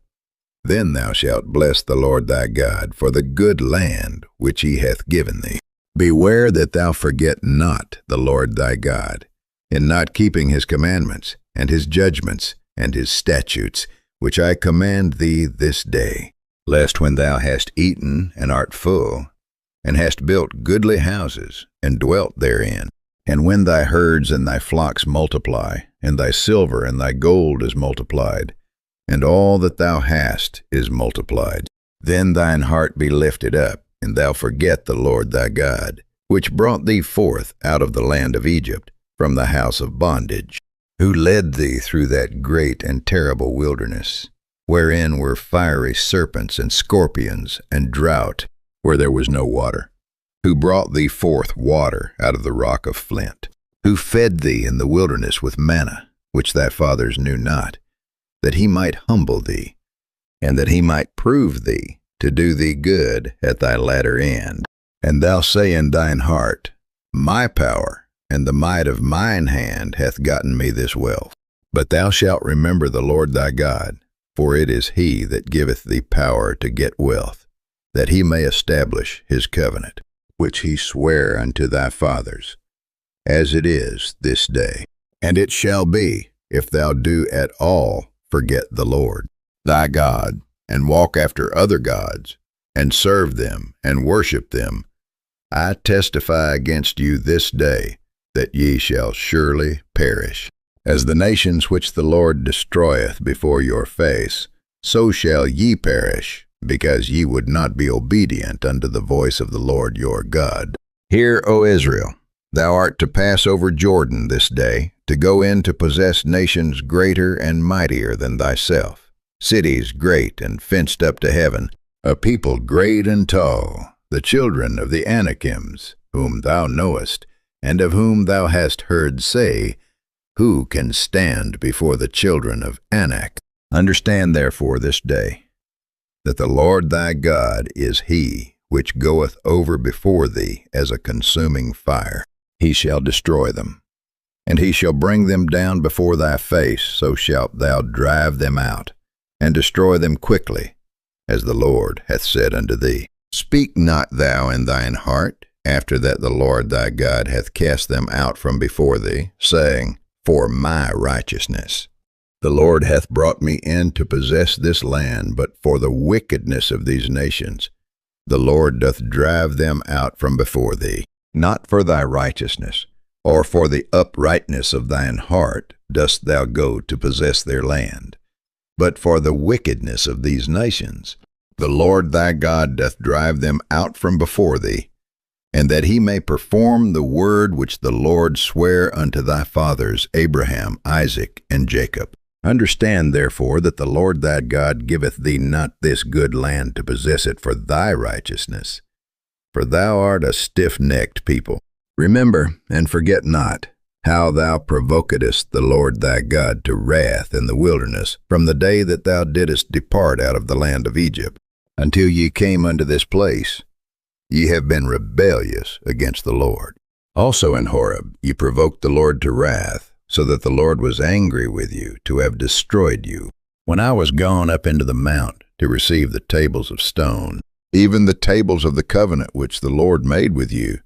then thou shalt bless the Lord thy God for the good land which he hath given thee. Beware that thou forget not the Lord thy God, in not keeping his commandments, and his judgments, and his statutes, which I command thee this day, lest when thou hast eaten and art full, and hast built goodly houses, and dwelt therein, and when thy herds and thy flocks multiply, and thy silver and thy gold is multiplied, and all that thou hast is multiplied, then thine heart be lifted up, and thou forget the Lord thy God, which brought thee forth out of the land of Egypt, from the house of bondage, who led thee through that great and terrible wilderness, wherein were fiery serpents and scorpions, and drought, where there was no water, who brought thee forth water out of the rock of flint, who fed thee in the wilderness with manna, which thy fathers knew not, that he might humble thee, and that he might prove thee, to do thee good at thy latter end. And thou say in thine heart, My power and the might of mine hand hath gotten me this wealth. But thou shalt remember the Lord thy God, for it is he that giveth thee power to get wealth, that he may establish his covenant, which he sware unto thy fathers, as it is this day. And it shall be, if thou do at all forget the Lord, thy God, and walk after other gods, and serve them, and worship them, I testify against you this day that ye shall surely perish. As the nations which the Lord destroyeth before your face, so shall ye perish, because ye would not be obedient unto the voice of the Lord your God. Hear, O Israel, thou art to pass over Jordan this day, to go in to possess nations greater and mightier than thyself, cities great and fenced up to heaven, a people great and tall, the children of the Anakims, whom thou knowest, and of whom thou hast heard say, who can stand before the children of Anak? Understand therefore this day, that the Lord thy God is he which goeth over before thee as a consuming fire. He shall destroy them, and he shall bring them down before thy face, so shalt thou drive them out, and destroy them quickly, as the Lord hath said unto thee. Speak not thou in thine heart, after that the Lord thy God hath cast them out from before thee, saying, for my righteousness. The Lord hath brought me in to possess this land, but for the wickedness of these nations, the Lord doth drive them out from before thee. Not for thy righteousness, or for the uprightness of thine heart, dost thou go to possess their land, but for the wickedness of these nations. The Lord thy God doth drive them out from before thee, and that he may perform the word which the Lord sware unto thy fathers Abraham, Isaac, and Jacob. Understand therefore that the Lord thy God giveth thee not this good land to possess it for thy righteousness, for thou art a stiff-necked people. Remember, and forget not, how thou provokedst the Lord thy God to wrath in the wilderness, from the day that thou didst depart out of the land of Egypt, until ye came unto this place. Ye have been rebellious against the Lord. Also in Horeb ye provoked the Lord to wrath, so that the Lord was angry with you to have destroyed you. When I was gone up into the mount to receive the tables of stone, even the tables of the covenant which the Lord made with you,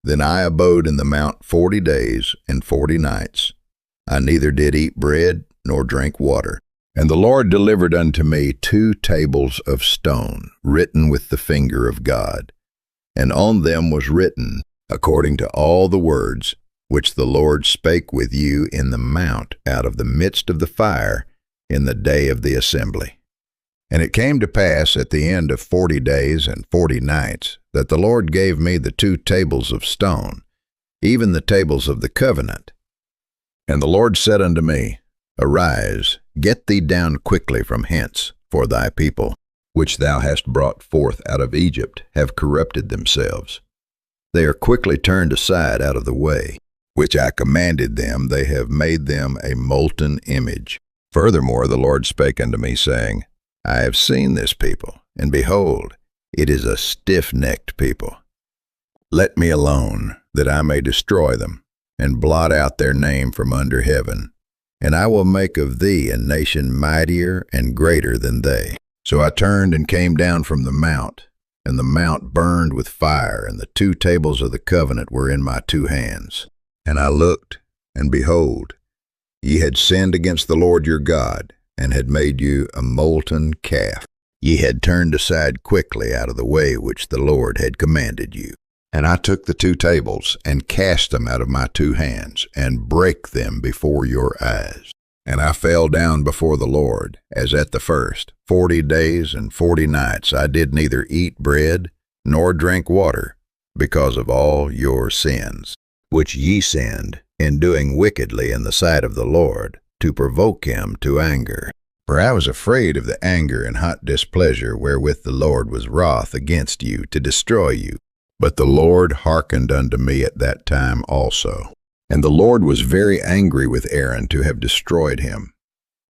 then I abode in the mount 40 days and 40 nights. I neither did eat bread nor drank water. And the Lord delivered unto me 2 tables of stone, written with the finger of God, and on them was written, according to all the words which the Lord spake with you in the mount out of the midst of the fire in the day of the assembly. And it came to pass at the end of 40 days and 40 nights that the Lord gave me the 2 tables of stone, even the tables of the covenant. And the Lord said unto me, Arise, get thee down quickly from hence, for thy people, which thou hast brought forth out of Egypt, have corrupted themselves. They are quickly turned aside out of the way, which I commanded them. They have made them a molten image. Furthermore, the Lord spake unto me, saying, I have seen this people, and behold, it is a stiff-necked people. Let me alone, that I may destroy them, and blot out their name from under heaven. And I will make of thee a nation mightier and greater than they. So I turned and came down from the mount, and the mount burned with fire, and the 2 tables of the covenant were in my 2 hands. And I looked, and behold, ye had sinned against the Lord your God, and had made you a molten calf. Ye had turned aside quickly out of the way which the Lord had commanded you. And I took the 2 tables, and cast them out of my 2 hands, and brake them before your eyes. And I fell down before the Lord, as at the first. 40 days and 40 nights I did neither eat bread, nor drink water, because of all your sins, which ye sinned, in doing wickedly in the sight of the Lord, to provoke him to anger. For I was afraid of the anger and hot displeasure wherewith the Lord was wroth against you, to destroy you. But the Lord hearkened unto me at that time also. And the Lord was very angry with Aaron to have destroyed him.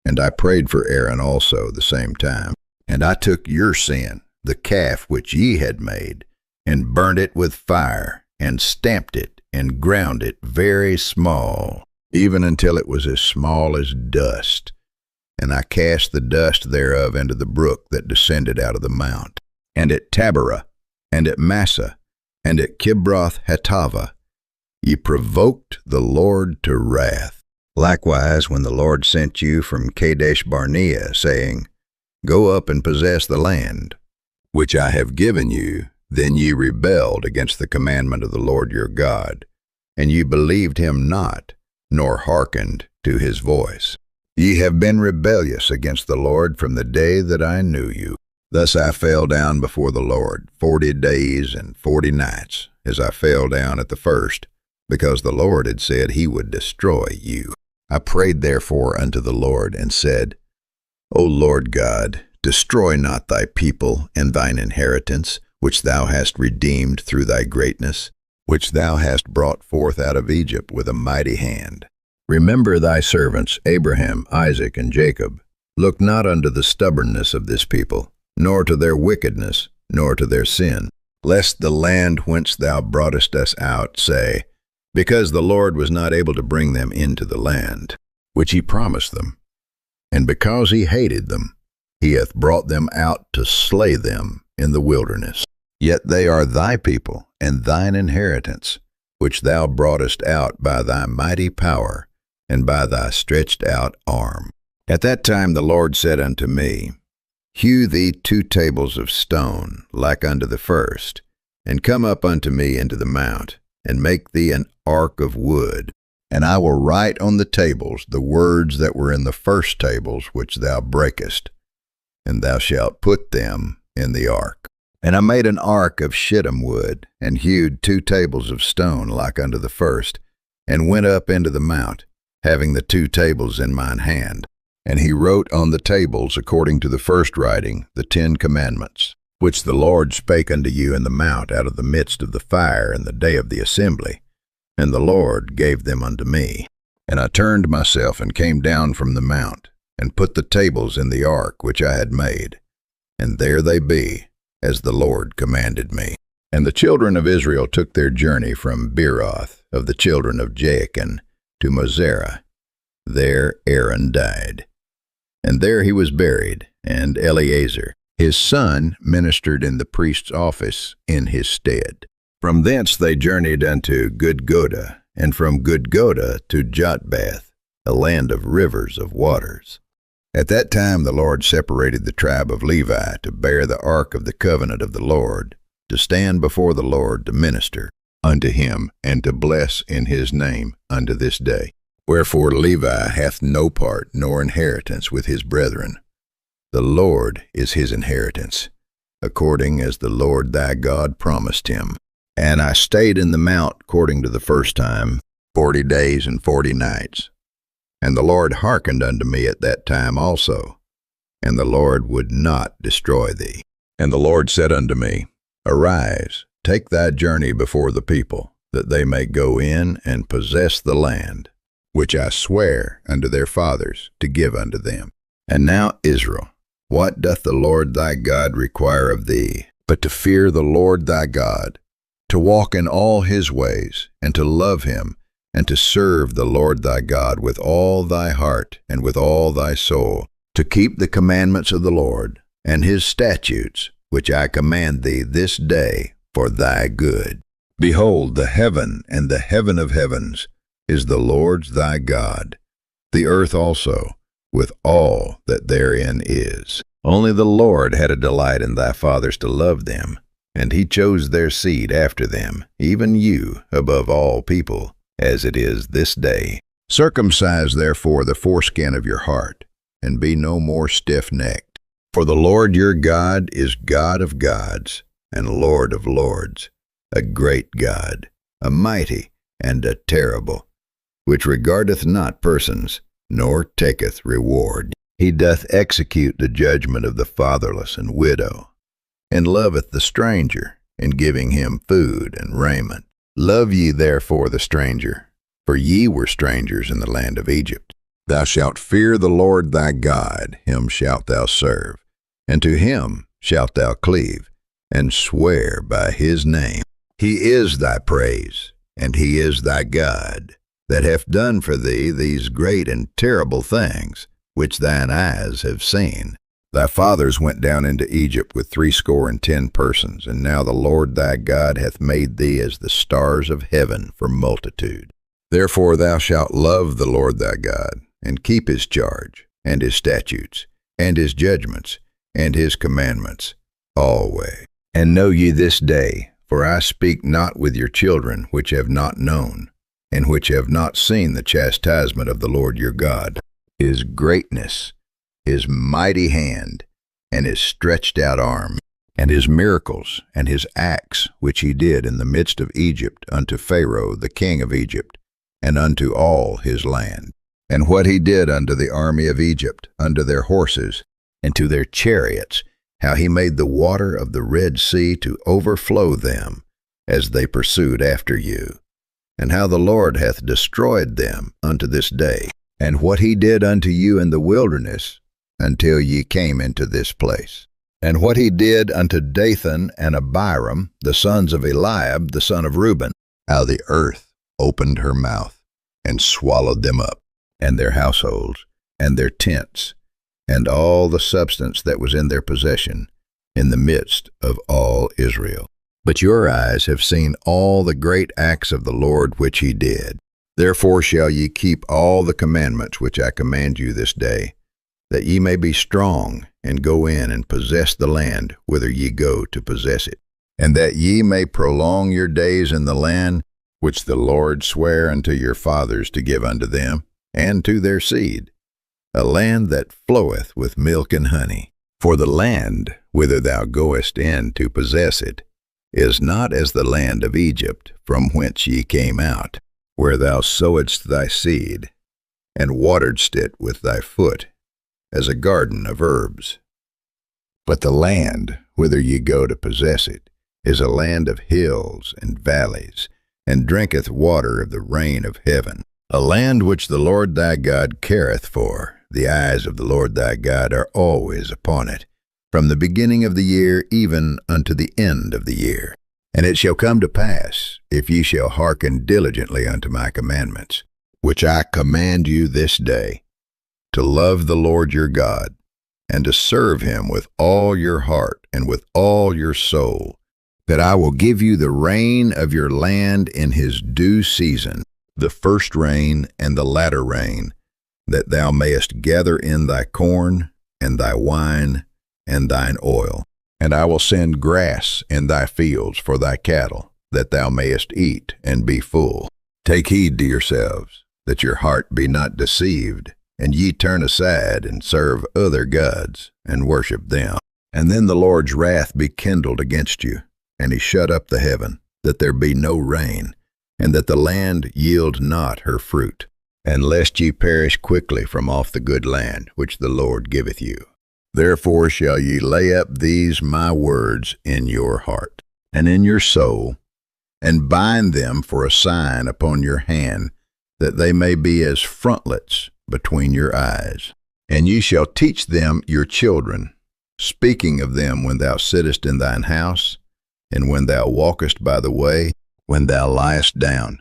And I prayed for Aaron also the same time. And I took your sin, the calf which ye had made, and burnt it with fire, and stamped it, and ground it very small, even until it was as small as dust. And I cast the dust thereof into the brook that descended out of the mount. And at Taberah, and at Massah, and at Kibroth Hattaavah, ye provoked the Lord to wrath. Likewise, when the Lord sent you from Kadesh Barnea, saying, Go up and possess the land, which I have given you. Then ye rebelled against the commandment of the Lord your God, and ye believed him not, nor hearkened to his voice. Ye have been rebellious against the Lord from the day that I knew you. Thus I fell down before the Lord 40 days and 40 nights, as I fell down at the first, because the Lord had said he would destroy you. I prayed therefore unto the Lord, and said, O Lord God, destroy not thy people and thine inheritance, which thou hast redeemed through thy greatness, which thou hast brought forth out of Egypt with a mighty hand. Remember thy servants Abraham, Isaac, and Jacob. Look not unto the stubbornness of this people, nor to their wickedness, nor to their sin, lest the land whence thou broughtest us out say, because the Lord was not able to bring them into the land which he promised them, and because he hated them, he hath brought them out to slay them in the wilderness. Yet they are thy people and thine inheritance, which thou broughtest out by thy mighty power and by thy stretched out arm. At that time the Lord said unto me, Hew thee 2 tables of stone, like unto the first, and come up unto me into the mount, and make thee an ark of wood. And I will write on the tables the words that were in the first tables which thou breakest, and thou shalt put them in the ark. And I made an ark of shittim wood, and hewed 2 tables of stone like unto the first, and went up into the mount, having the 2 tables in mine hand. And he wrote on the tables, according to the first writing, the 10 commandments, which the Lord spake unto you in the mount out of the midst of the fire in the day of the assembly. And the Lord gave them unto me. And I turned myself and came down from the mount, and put the tables in the ark which I had made. And there they be, as the Lord commanded me. And the children of Israel took their journey from Beeroth of the children of Jaachan to Mosera. There Aaron died. And there he was buried, and Eleazar, his son, ministered in the priest's office in his stead. From thence they journeyed unto Gudgoda, and from Gudgoda to Jotbath, a land of rivers of waters. At that time the Lord separated the tribe of Levi to bear the ark of the covenant of the Lord, to stand before the Lord to minister unto him, and to bless in his name unto this day. Wherefore Levi hath no part nor inheritance with his brethren. The Lord is his inheritance, according as the Lord thy God promised him. And I stayed in the mount according to the first time 40 days and 40 nights. And the Lord hearkened unto me at that time also, and the Lord would not destroy thee. And the Lord said unto me, Arise, take thy journey before the people, that they may go in and possess the land, which I swear unto their fathers to give unto them. And now, Israel, what doth the Lord thy God require of thee, but to fear the Lord thy God, to walk in all his ways, and to love him, and to serve the Lord thy God with all thy heart and with all thy soul, to keep the commandments of the Lord and his statutes, which I command thee this day for thy good. Behold, the heaven and the heaven of heavens is the Lord's thy God, the earth also, with all that therein is. Only the Lord had a delight in thy fathers to love them, and he chose their seed after them, even you, above all people, as it is this day. Circumcise therefore the foreskin of your heart, and be no more stiff-necked. For the Lord your God is God of gods, and Lord of lords, a great God, a mighty and a terrible, which regardeth not persons, nor taketh reward. He doth execute the judgment of the fatherless and widow, and loveth the stranger, in giving him food and raiment. Love ye therefore the stranger, for ye were strangers in the land of Egypt. Thou shalt fear the Lord thy God, him shalt thou serve, and to him shalt thou cleave, and swear by his name. He is thy praise, and he is thy God, that hath done for thee these great and terrible things, which thine eyes have seen. Thy fathers went down into Egypt with 70 persons, and now the Lord thy God hath made thee as the stars of heaven for multitude. Therefore thou shalt love the Lord thy God, and keep his charge, and his statutes, and his judgments, and his commandments always. And know ye this day, for I speak not with your children which have not known, and which have not seen the chastisement of the Lord your God, his greatness, his mighty hand, and his stretched out arm, and his miracles, and his acts which he did in the midst of Egypt unto Pharaoh the king of Egypt, and unto all his land. And what he did unto the army of Egypt, unto their horses, and to their chariots, how he made the water of the Red Sea to overflow them, as they pursued after you, and how the Lord hath destroyed them unto this day, and what he did unto you in the wilderness, until ye came into this place. And what he did unto Dathan and Abiram, the sons of Eliab, the son of Reuben, how the earth opened her mouth, and swallowed them up, and their households, and their tents, and all the substance that was in their possession, in the midst of all Israel. But your eyes have seen all the great acts of the Lord which he did. Therefore shall ye keep all the commandments which I command you this day, that ye may be strong, and go in and possess the land whither ye go to possess it, and that ye may prolong your days in the land which the Lord sware unto your fathers to give unto them, and to their seed, a land that floweth with milk and honey. For the land whither thou goest in to possess it is not as the land of Egypt, from whence ye came out, where thou sowedst thy seed, and wateredst it with thy foot, as a garden of herbs. But the land whither ye go to possess it is a land of hills and valleys, and drinketh water of the rain of heaven, a land which the Lord thy God careth for. The eyes of the Lord thy God are always upon it, from the beginning of the year even unto the end of the year. And it shall come to pass, if ye shall hearken diligently unto my commandments, which I command you this day, to love the Lord your God, and to serve him with all your heart and with all your soul, that I will give you the rain of your land in his due season, the first rain and the latter rain, that thou mayest gather in thy corn, and thy wine, and thine oil. And I will send grass in thy fields for thy cattle, that thou mayest eat and be full. Take heed to yourselves, that your heart be not deceived, and ye turn aside and serve other gods, and worship them. And then the Lord's wrath be kindled against you, and he shut up the heaven, that there be no rain, and that the land yield not her fruit, and lest ye perish quickly from off the good land which the Lord giveth you. Therefore shall ye lay up these my words in your heart, and in your soul, and bind them for a sign upon your hand, that they may be as frontlets between your eyes. And ye shall teach them your children, speaking of them when thou sittest in thine house, and when thou walkest by the way, when thou liest down,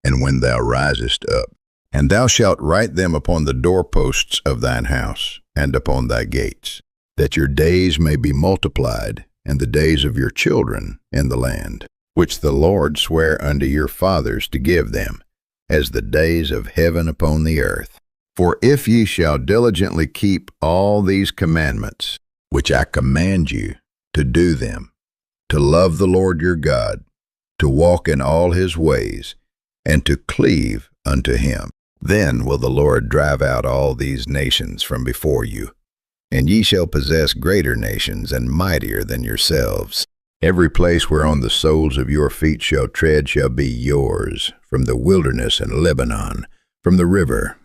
and when thou risest up. And thou shalt write them upon the doorposts of thine house, and upon thy gates, that your days may be multiplied, and the days of your children in the land, which the Lord sware unto your fathers to give them, as the days of heaven upon the earth. For if ye shall diligently keep all these commandments, which I command you, to do them, to love the Lord your God, to walk in all his ways, and to cleave unto him, then will the Lord drive out all these nations from before you, and ye shall possess greater nations and mightier than yourselves. Every place whereon the soles of your feet shall tread shall be yours, from the wilderness and Lebanon, from the river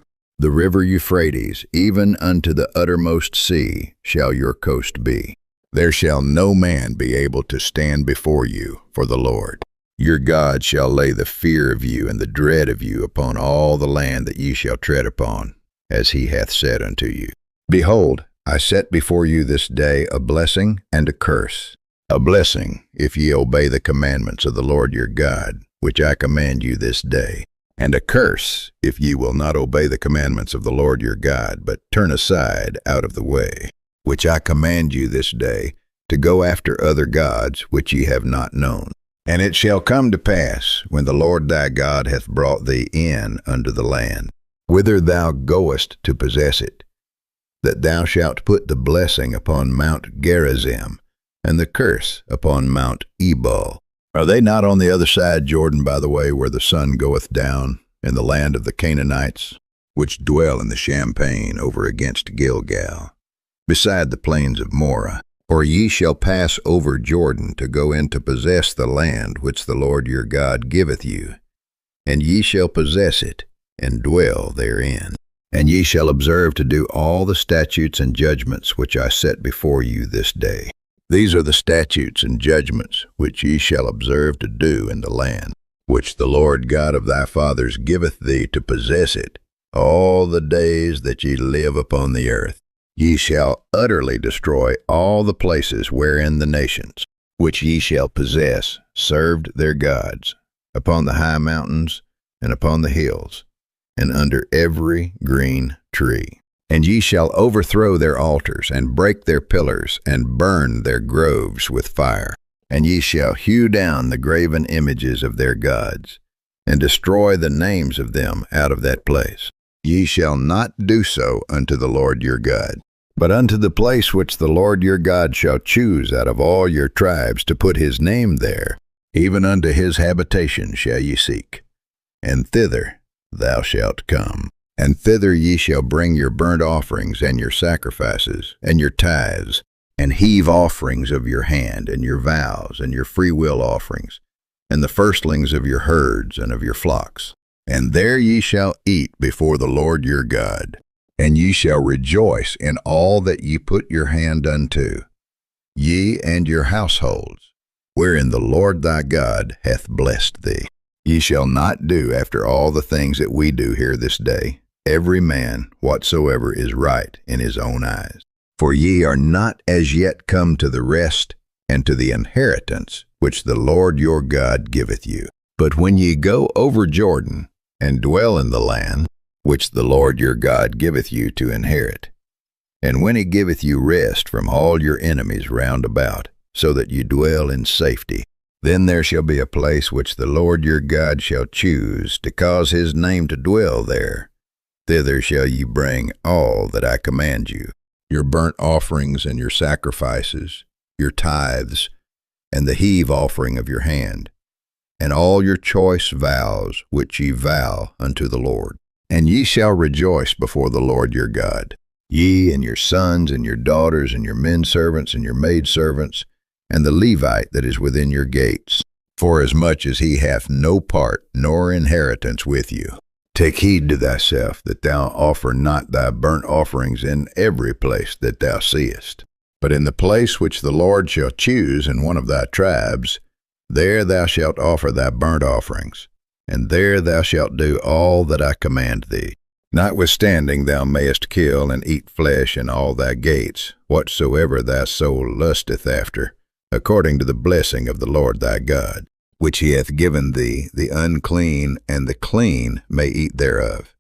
Euphrates, even unto the uttermost sea shall your coast be. There shall no man be able to stand before you, for the Lord your God shall lay the fear of you and the dread of you upon all the land that ye shall tread upon, as he hath said unto you. Behold, I set before you this day a blessing and a curse. A blessing, if ye obey the commandments of the Lord your God, which I command you this day, and a curse, if ye will not obey the commandments of the Lord your God, but turn aside out of the way, which I command you this day, to go after other gods which ye have not known. And it shall come to pass, when the Lord thy God hath brought thee in unto the land, whither thou goest to possess it, that thou shalt put the blessing upon Mount Gerizim, and the curse upon Mount Ebal. Are they not on the other side Jordan, by the way, where the sun goeth down, in the land of the Canaanites, which dwell in the champaign over against Gilgal, beside the plains of Morah? Or ye shall pass over Jordan to go in to possess the land which the Lord your God giveth you, and ye shall possess it, and dwell therein. And ye shall observe to do all the statutes and judgments which I set before you this day. These are the statutes and judgments which ye shall observe to do in the land, which the Lord God of thy fathers giveth thee to possess it, all the days that ye live upon the earth. Ye shall utterly destroy all the places wherein the nations, which ye shall possess, served their gods, upon the high mountains, and upon the hills, and under every green tree. And ye shall overthrow their altars, and break their pillars, and burn their groves with fire. And ye shall hew down the graven images of their gods, and destroy the names of them out of that place. Ye shall not do so unto the Lord your God, but unto the place which the Lord your God shall choose out of all your tribes to put his name there, even unto his habitation shall ye seek, and thither thou shalt come. And thither ye shall bring your burnt offerings, and your sacrifices, and your tithes, and heave offerings of your hand, and your vows, and your freewill offerings, and the firstlings of your herds and of your flocks. And there ye shall eat before the Lord your God, and ye shall rejoice in all that ye put your hand unto, ye and your households, wherein the Lord thy God hath blessed thee. Ye shall not do after all the things that we do here this day, every man whatsoever is right in his own eyes. For ye are not as yet come to the rest and to the inheritance which the Lord your God giveth you. But when ye go over Jordan, and dwell in the land which the Lord your God giveth you to inherit, and when he giveth you rest from all your enemies round about, so that you dwell in safety, then there shall be a place which the Lord your God shall choose to cause his name to dwell there. Thither shall ye bring all that I command you, your burnt offerings and your sacrifices, your tithes, and the heave offering of your hand, and all your choice vows which ye vow unto the Lord. And ye shall rejoice before the Lord your God, ye and your sons and your daughters and your menservants and your maidservants, and the Levite that is within your gates, forasmuch as he hath no part nor inheritance with you. Take heed to thyself that thou offer not thy burnt offerings in every place that thou seest, but in the place which the Lord shall choose in one of thy tribes, there thou shalt offer thy burnt offerings, and there thou shalt do all that I command thee. Notwithstanding thou mayest kill and eat flesh in all thy gates, whatsoever thy soul lusteth after, according to the blessing of the Lord thy God, which he hath given thee. The unclean and the clean may eat thereof,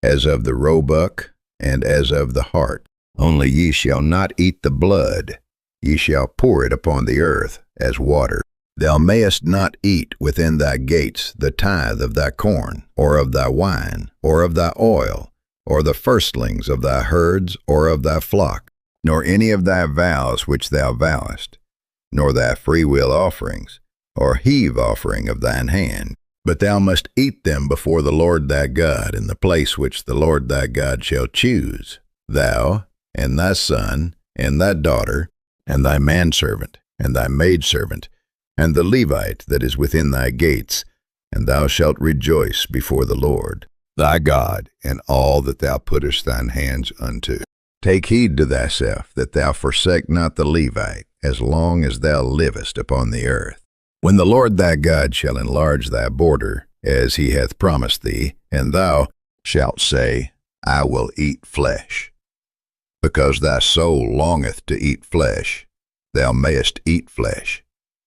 as of the roebuck and as of the hart. Only ye shall not eat the blood, ye shall pour it upon the earth as water. Thou mayest not eat within thy gates the tithe of thy corn, or of thy wine, or of thy oil, or the firstlings of thy herds, or of thy flock, nor any of thy vows which thou vowest, nor thy freewill offerings, or heave offering of thine hand. But thou must eat them before the Lord thy God in the place which the Lord thy God shall choose, thou, and thy son, and thy daughter, and thy manservant, and thy maidservant, and the Levite that is within thy gates, and thou shalt rejoice before the Lord thy God in all that thou puttest thine hands unto. Take heed to thyself that thou forsake not the Levite as long as thou livest upon the earth. When the Lord thy God shall enlarge thy border, as he hath promised thee, and thou shalt say, I will eat flesh, because thy soul longeth to eat flesh, thou mayest eat flesh,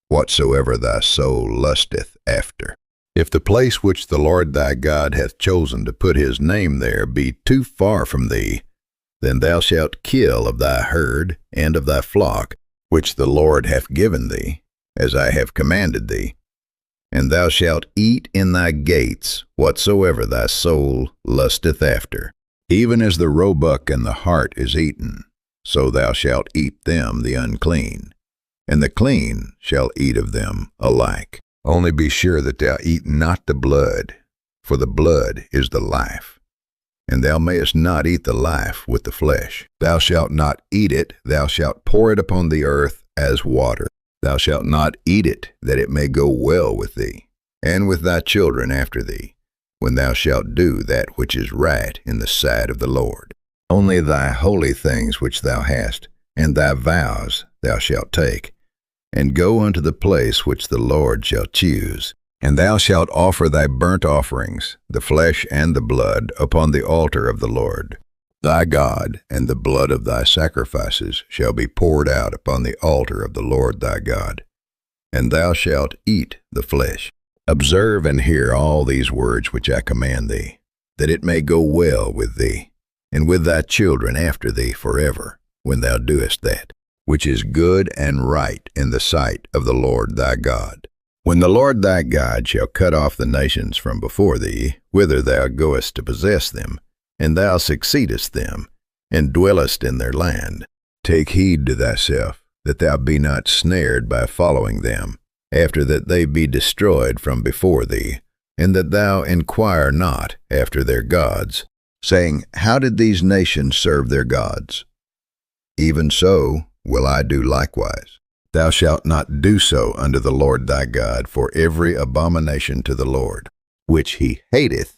whatsoever thy soul lusteth after. If the place which the Lord thy God hath chosen to put his name there be too far from thee, then thou shalt kill of thy herd and of thy flock, which the Lord hath given thee, as I have commanded thee, and thou shalt eat in thy gates whatsoever thy soul lusteth after. Even as the roebuck and the hart is eaten, so thou shalt eat them the unclean, and the clean shall eat of them alike. Only be sure that thou eat not the blood, for the blood is the life. And thou mayest not eat the life with the flesh. Thou shalt not eat it, thou shalt pour it upon the earth as water. Thou shalt not eat it, that it may go well with thee, and with thy children after thee, when thou shalt do that which is right in the sight of the Lord. Only thy holy things which thou hast, and thy vows thou shalt take, and go unto the place which the Lord shall choose. And thou shalt offer thy burnt offerings, the flesh and the blood, upon the altar of the Lord thy God, and the blood of thy sacrifices shall be poured out upon the altar of the Lord thy God. And thou shalt eat the flesh. Observe and hear all these words which I command thee, that it may go well with thee, and with thy children after thee forever, when thou doest that which is good and right in the sight of the Lord thy God. When the Lord thy God shall cut off the nations from before thee, whither thou goest to possess them, and thou succeedest them, and dwellest in their land, take heed to thyself, that thou be not snared by following them, after that they be destroyed from before thee, and that thou inquire not after their gods, saying, How did these nations serve their gods? Even so will I do likewise. Thou shalt not do so unto the Lord thy God, for every abomination to the Lord, which he hateth,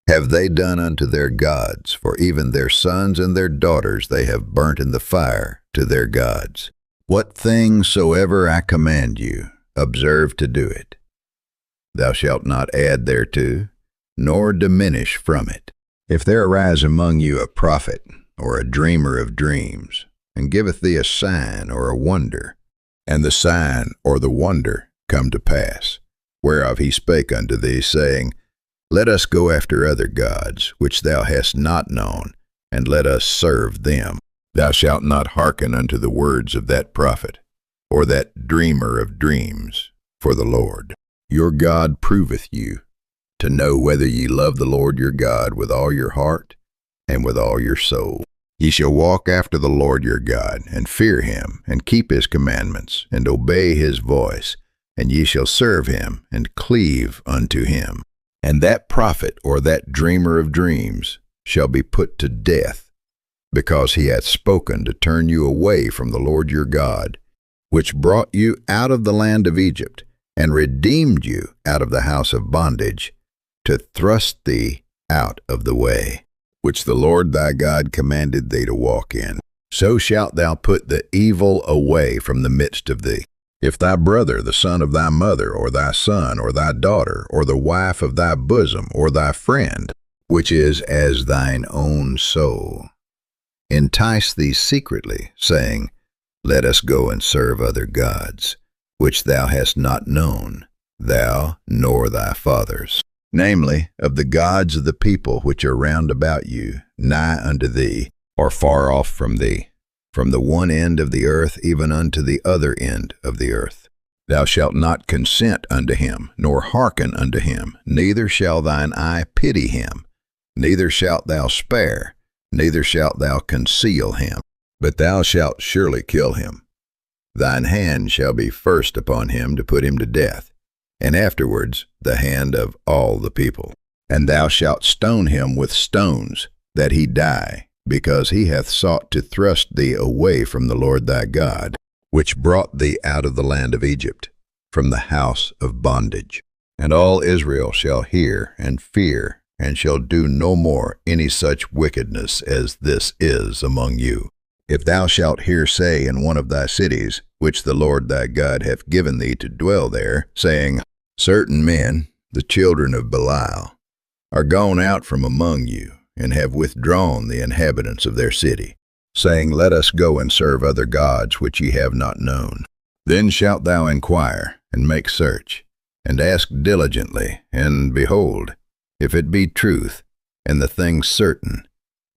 have they done unto their gods, for even their sons and their daughters they have burnt in the fire to their gods. What things soever I command you, observe to do it. Thou shalt not add thereto, nor diminish from it. If there arise among you a prophet, or a dreamer of dreams, and giveth thee a sign or a wonder, and the sign or the wonder come to pass, whereof he spake unto thee, saying, Let us go after other gods, which thou hast not known, and let us serve them. Thou shalt not hearken unto the words of that prophet, or that dreamer of dreams, for the Lord your God proveth you, to know whether ye love the Lord your God with all your heart and with all your soul. Ye shall walk after the Lord your God, and fear him, and keep his commandments, and obey his voice, and ye shall serve him, and cleave unto him. And that prophet or that dreamer of dreams shall be put to death, because he hath spoken to turn you away from the Lord your God, which brought you out of the land of Egypt, and redeemed you out of the house of bondage, to thrust thee out of the way, which the Lord thy God commanded thee to walk in. So shalt thou put the evil away from the midst of thee. If thy brother, the son of thy mother, or thy son, or thy daughter, or the wife of thy bosom, or thy friend, which is as thine own soul, entice thee secretly, saying, Let us go and serve other gods, which thou hast not known, thou nor thy fathers, namely, of the gods of the people which are round about you, nigh unto thee, or far off from thee, from the one end of the earth even unto the other end of the earth. Thou shalt not consent unto him, nor hearken unto him, neither shall thine eye pity him, neither shalt thou spare, neither shalt thou conceal him, but thou shalt surely kill him. Thine hand shall be first upon him to put him to death, and afterwards the hand of all the people. And thou shalt stone him with stones, that he die, because he hath sought to thrust thee away from the Lord thy God, which brought thee out of the land of Egypt, from the house of bondage. And all Israel shall hear and fear, and shall do no more any such wickedness as this is among you. If thou shalt hear say in one of thy cities, which the Lord thy God hath given thee to dwell there, saying, Certain men, the children of Belial, are gone out from among you, and have withdrawn the inhabitants of their city, saying, Let us go and serve other gods which ye have not known. Then shalt thou inquire, and make search, and ask diligently, and behold, if it be truth, and the thing certain,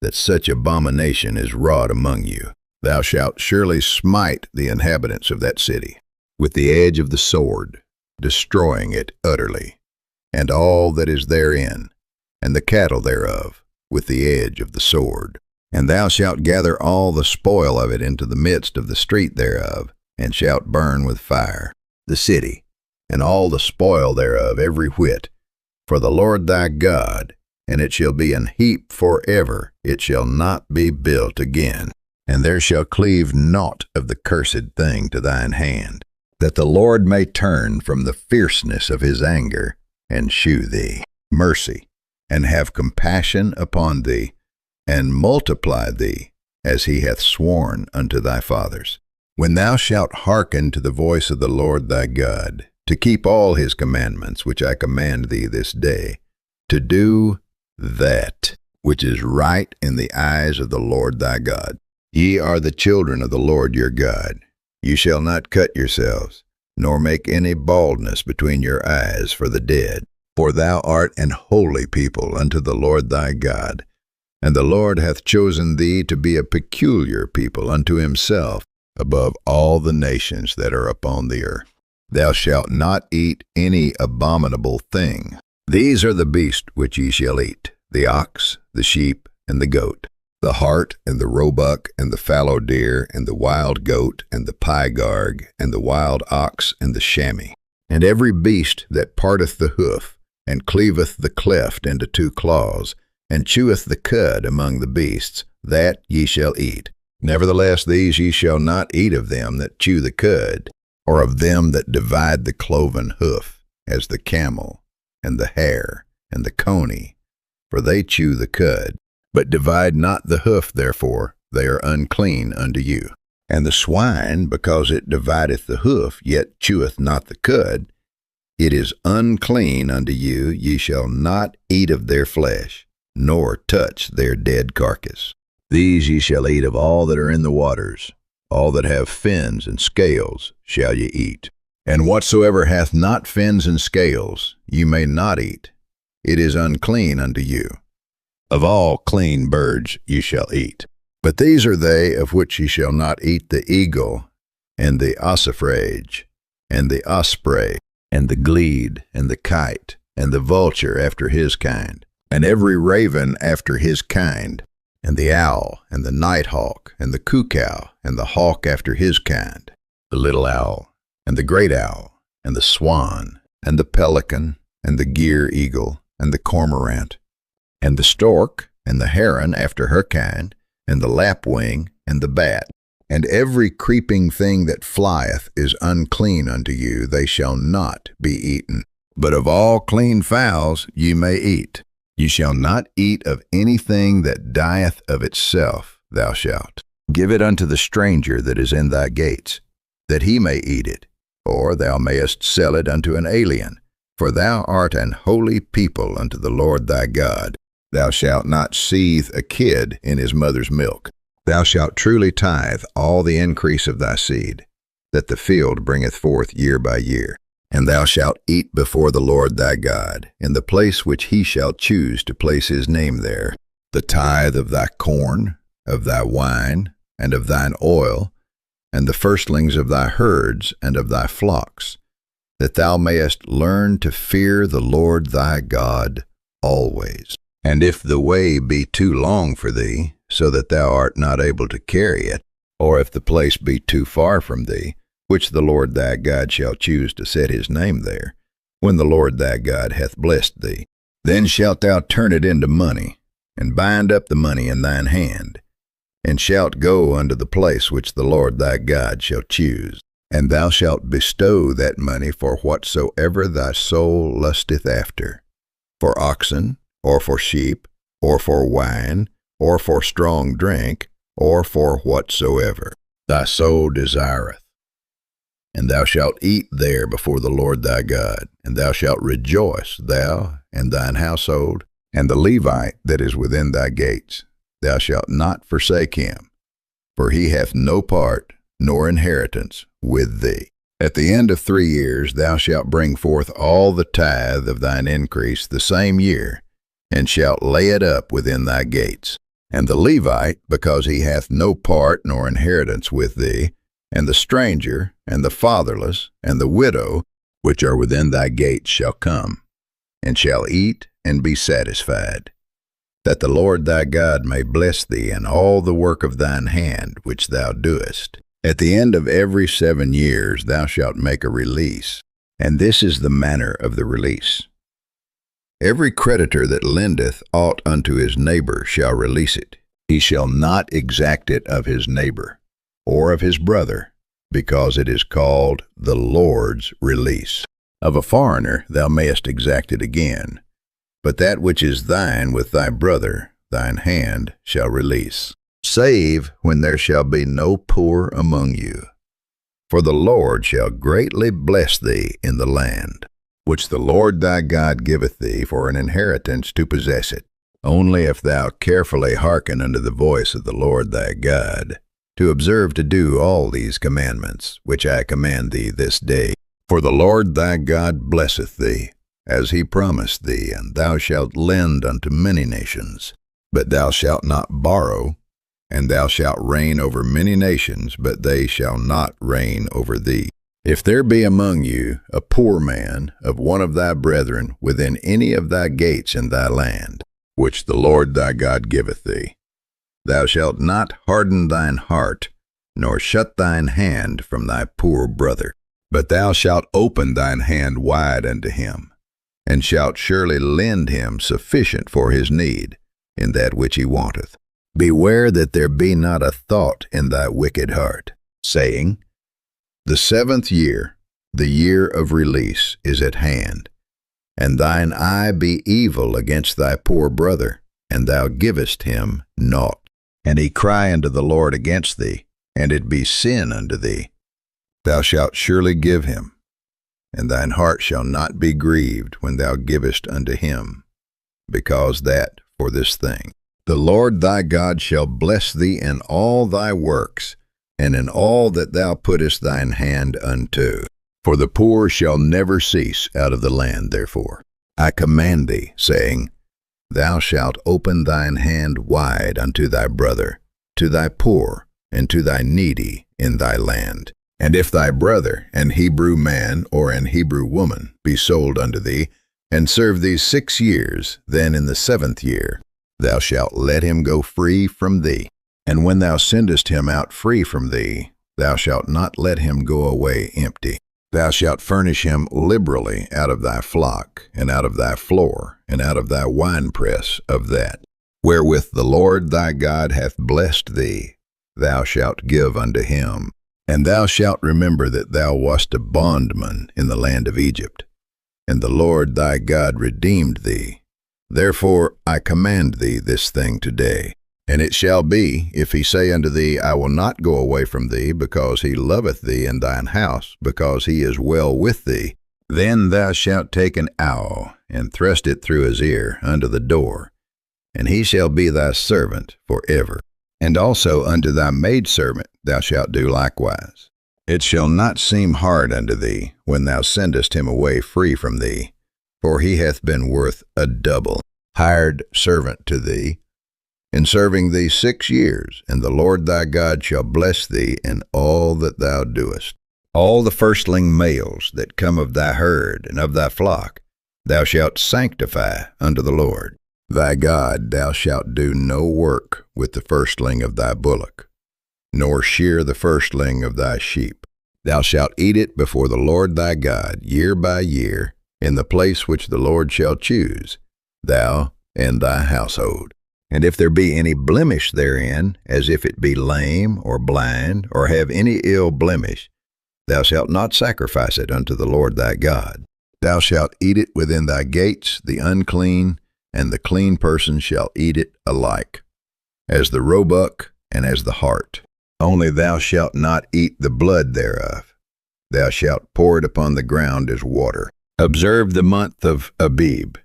that such abomination is wrought among you, thou shalt surely smite the inhabitants of that city with the edge of the sword, destroying it utterly, and all that is therein, and the cattle thereof, with the edge of the sword. And thou shalt gather all the spoil of it into the midst of the street thereof, and shalt burn with fire the city, and all the spoil thereof every whit, for the Lord thy God, and it shall be an heap forever, it shall not be built again. And there shall cleave naught of the cursed thing to thine hand, that the Lord may turn from the fierceness of his anger, and shew thee mercy, and have compassion upon thee, and multiply thee, as he hath sworn unto thy fathers. When thou shalt hearken to the voice of the Lord thy God, to keep all his commandments which I command thee this day, to do that which is right in the eyes of the Lord thy God. Ye are the children of the Lord your God. You shall not cut yourselves, nor make any baldness between your eyes for the dead. For thou art an holy people unto the Lord thy God, and the Lord hath chosen thee to be a peculiar people unto himself above all the nations that are upon the earth. Thou shalt not eat any abominable thing. These are the beasts which ye shall eat, the ox, the sheep, and the goat, the hart, and the roebuck, and the fallow deer, and the wild goat, and the pygarg, and the wild ox, and the chamois, and every beast that parteth the hoof, and cleaveth the cleft into two claws, and cheweth the cud among the beasts, that ye shall eat. Nevertheless these ye shall not eat of them that chew the cud, or of them that divide the cloven hoof, as the camel, and the hare, and the coney, for they chew the cud. But divide not the hoof therefore, they are unclean unto you. And the swine, because it divideth the hoof, yet cheweth not the cud, it is unclean unto you, ye shall not eat of their flesh, nor touch their dead carcass. These ye shall eat of all that are in the waters, all that have fins and scales shall ye eat. And whatsoever hath not fins and scales, ye may not eat. It is unclean unto you. Of all clean birds ye shall eat. But these are they of which ye shall not eat: the eagle, and the ossifrage, and the osprey, and the glede, and the kite, and the vulture after his kind, and every raven after his kind, and the owl, and the nighthawk, and the cuckoo, and the hawk after his kind, the little owl, and the great owl, and the swan, and the pelican, and the gyre eagle, and the cormorant, and the stork, and the heron after her kind, and the lapwing, and the bat. And every creeping thing that flieth is unclean unto you, they shall not be eaten. But of all clean fowls ye may eat. Ye shall not eat of anything that dieth of itself, thou shalt. Give it unto the stranger that is in thy gates, that he may eat it, or thou mayest sell it unto an alien. For thou art an holy people unto the Lord thy God. Thou shalt not seethe a kid in his mother's milk. Thou shalt truly tithe all the increase of thy seed, that the field bringeth forth year by year. And thou shalt eat before the Lord thy God, in the place which he shall choose to place his name there, the tithe of thy corn, of thy wine, and of thine oil, and the firstlings of thy herds and of thy flocks, that thou mayest learn to fear the Lord thy God always. And if the way be too long for thee, so that thou art not able to carry it, or if the place be too far from thee, which the Lord thy God shall choose to set his name there, when the Lord thy God hath blessed thee, then shalt thou turn it into money, and bind up the money in thine hand, and shalt go unto the place which the Lord thy God shall choose. And thou shalt bestow that money for whatsoever thy soul lusteth after, for oxen, or for sheep, or for wine, or for strong drink, or for whatsoever thy soul desireth. And thou shalt eat there before the Lord thy God, and thou shalt rejoice, thou and thine household, and the Levite that is within thy gates. Thou shalt not forsake him, for he hath no part nor inheritance with thee. At the end of 3 years thou shalt bring forth all the tithe of thine increase the same year, and shalt lay it up within thy gates. And the Levite, because he hath no part nor inheritance with thee, and the stranger, and the fatherless, and the widow, which are within thy gates, shall come, and shall eat and be satisfied. that the Lord thy God may bless thee in all the work of thine hand which thou doest. At the end of every 7 years thou shalt make a release, and this is the manner of the release. Every creditor that lendeth aught unto his neighbor shall release it. He shall not exact it of his neighbor, or of his brother, because it is called the Lord's release. Of a foreigner thou mayest exact it again, but that which is thine with thy brother, thine hand shall release, save when there shall be no poor among you. For the Lord shall greatly bless thee in the land, which the Lord thy God giveth thee for an inheritance to possess it. Only if thou carefully hearken unto the voice of the Lord thy God, to observe to do all these commandments, which I command thee this day. For the Lord thy God blesseth thee, as he promised thee, and thou shalt lend unto many nations. But thou shalt not borrow, and thou shalt reign over many nations, but they shall not reign over thee. If there be among you a poor man of one of thy brethren within any of thy gates in thy land, which the Lord thy God giveth thee, thou shalt not harden thine heart, nor shut thine hand from thy poor brother, but thou shalt open thine hand wide unto him, and shalt surely lend him sufficient for his need, in that which he wanteth. Beware that there be not a thought in thy wicked heart, saying, The 7th year, the year of release, is at hand, and thine eye be evil against thy poor brother, and thou givest him naught. And he cry unto the Lord against thee, and it be sin unto thee. Thou shalt surely give him, and thine heart shall not be grieved when thou givest unto him, because that for this thing the Lord thy God shall bless thee in all thy works, and in all that thou puttest thine hand unto. For the poor shall never cease out of the land, therefore I command thee, saying, Thou shalt open thine hand wide unto thy brother, to thy poor, and to thy needy in thy land. And if thy brother, an Hebrew man or an Hebrew woman, be sold unto thee, and serve thee 6 years, then in the 7th year thou shalt let him go free from thee. And when thou sendest him out free from thee, thou shalt not let him go away empty. Thou shalt furnish him liberally out of thy flock, and out of thy floor, and out of thy winepress of that, wherewith the Lord thy God hath blessed thee, thou shalt give unto him. And thou shalt remember that thou wast a bondman in the land of Egypt, and the Lord thy God redeemed thee. Therefore I command thee this thing today. And it shall be, if he say unto thee, I will not go away from thee, because he loveth thee in thine house, because he is well with thee, then thou shalt take an awl, and thrust it through his ear unto the door, and he shall be thy servant for ever. And also unto thy maidservant thou shalt do likewise. It shall not seem hard unto thee, when thou sendest him away free from thee, for he hath been worth a double hired servant to thee, in serving thee 6 years, and the Lord thy God shall bless thee in all that thou doest. All the firstling males that come of thy herd and of thy flock thou shalt sanctify unto the Lord thy God. Thou shalt do no work with the firstling of thy bullock, nor shear the firstling of thy sheep. Thou shalt eat it before the Lord thy God year by year, in the place which the Lord shall choose, thou and thy household. And if there be any blemish therein, as if it be lame, or blind, or have any ill blemish, thou shalt not sacrifice it unto the Lord thy God. Thou shalt eat it within thy gates, the unclean, and the clean person shall eat it alike, as the roebuck and as the hart. Only thou shalt not eat the blood thereof. Thou shalt pour it upon the ground as water. Observe the month of Abib,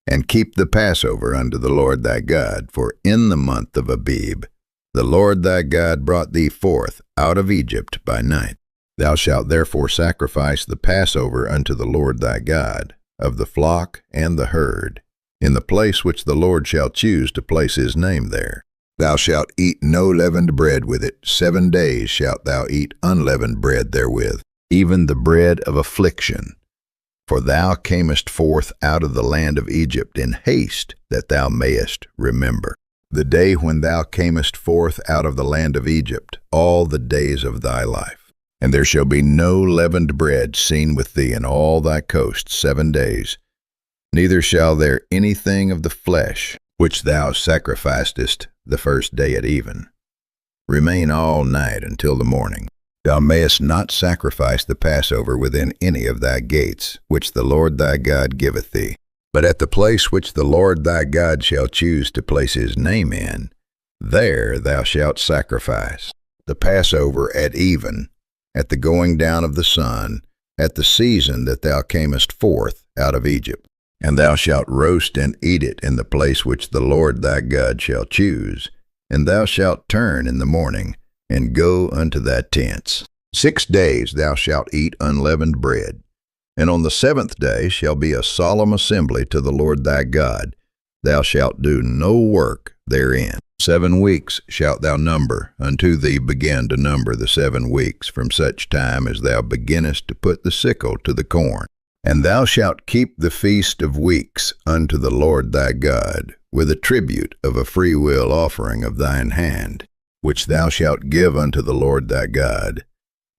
and keep the Passover unto the Lord thy God, for in the month of Abib the Lord thy God brought thee forth out of Egypt by night. Thou shalt therefore sacrifice the Passover unto the Lord thy God, of the flock and the herd, in the place which the Lord shall choose to place his name there. Thou shalt eat no leavened bread with it. 7 days shalt thou eat unleavened bread therewith, even the bread of affliction, For thou camest forth out of the land of Egypt in haste, that thou mayest remember the day when thou camest forth out of the land of Egypt, all the days of thy life. And there shall be no leavened bread seen with thee in all thy coast 7 days, neither shall there anything of the flesh, which thou sacrificedest the first day at even, remain all night until the morning. Thou mayest not sacrifice the Passover within any of thy gates, which the Lord thy God giveth thee. But at the place which the Lord thy God shall choose to place his name in, there thou shalt sacrifice the Passover at even, at the going down of the sun, at the season that thou camest forth out of Egypt. And thou shalt roast and eat it in the place which the Lord thy God shall choose, and thou shalt turn in the morning, and go unto thy tents. 6 days thou shalt eat unleavened bread, and on the 7th day shall be a solemn assembly to the Lord thy God. Thou shalt do no work therein. 7 weeks shalt thou number, unto thee begin to number the 7 weeks, from such time as thou beginnest to put the sickle to the corn. And thou shalt keep the feast of weeks unto the Lord thy God, with a tribute of a freewill offering of thine hand, which thou shalt give unto the Lord thy God,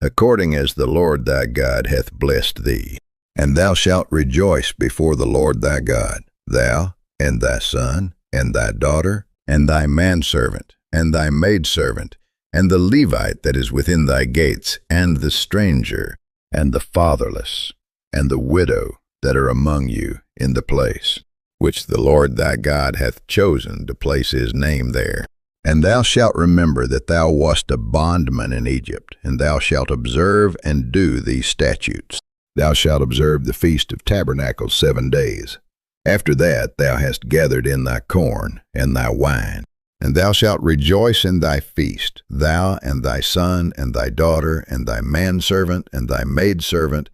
according as the Lord thy God hath blessed thee. And thou shalt rejoice before the Lord thy God, thou, and thy son, and thy daughter, and thy manservant, and thy maidservant, and the Levite that is within thy gates, and the stranger, and the fatherless, and the widow that are among you in the place, which the Lord thy God hath chosen to place his name there. And thou shalt remember that thou wast a bondman in Egypt, and thou shalt observe and do these statutes. Thou shalt observe the Feast of Tabernacles 7 days. After that thou hast gathered in thy corn and thy wine. And thou shalt rejoice in thy feast, thou and thy son and thy daughter and thy manservant and thy maidservant,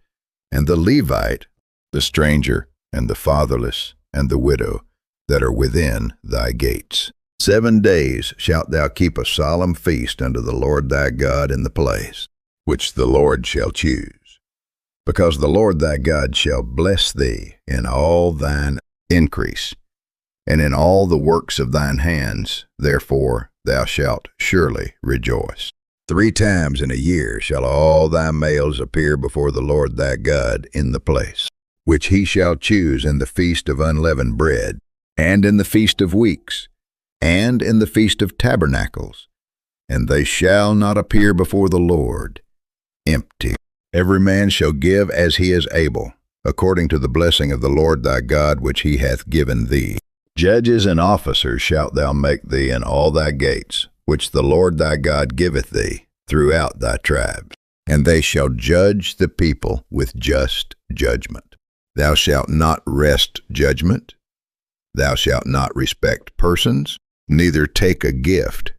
and the Levite, the stranger, and the fatherless, and the widow that are within thy gates. 7 days shalt thou keep a solemn feast unto the Lord thy God in the place which the Lord shall choose, because the Lord thy God shall bless thee in all thine increase, and in all the works of thine hands. Therefore thou shalt surely rejoice. 3 times in a year shall all thy males appear before the Lord thy God in the place which he shall choose, in the feast of unleavened bread, and in the feast of weeks, and in the Feast of Tabernacles, and they shall not appear before the Lord empty. Every man shall give as he is able, according to the blessing of the Lord thy God which he hath given thee. Judges and officers shalt thou make thee in all thy gates, which the Lord thy God giveth thee throughout thy tribes, and they shall judge the people with just judgment. Thou shalt not wrest judgment, thou shalt not respect persons, neither take a gift,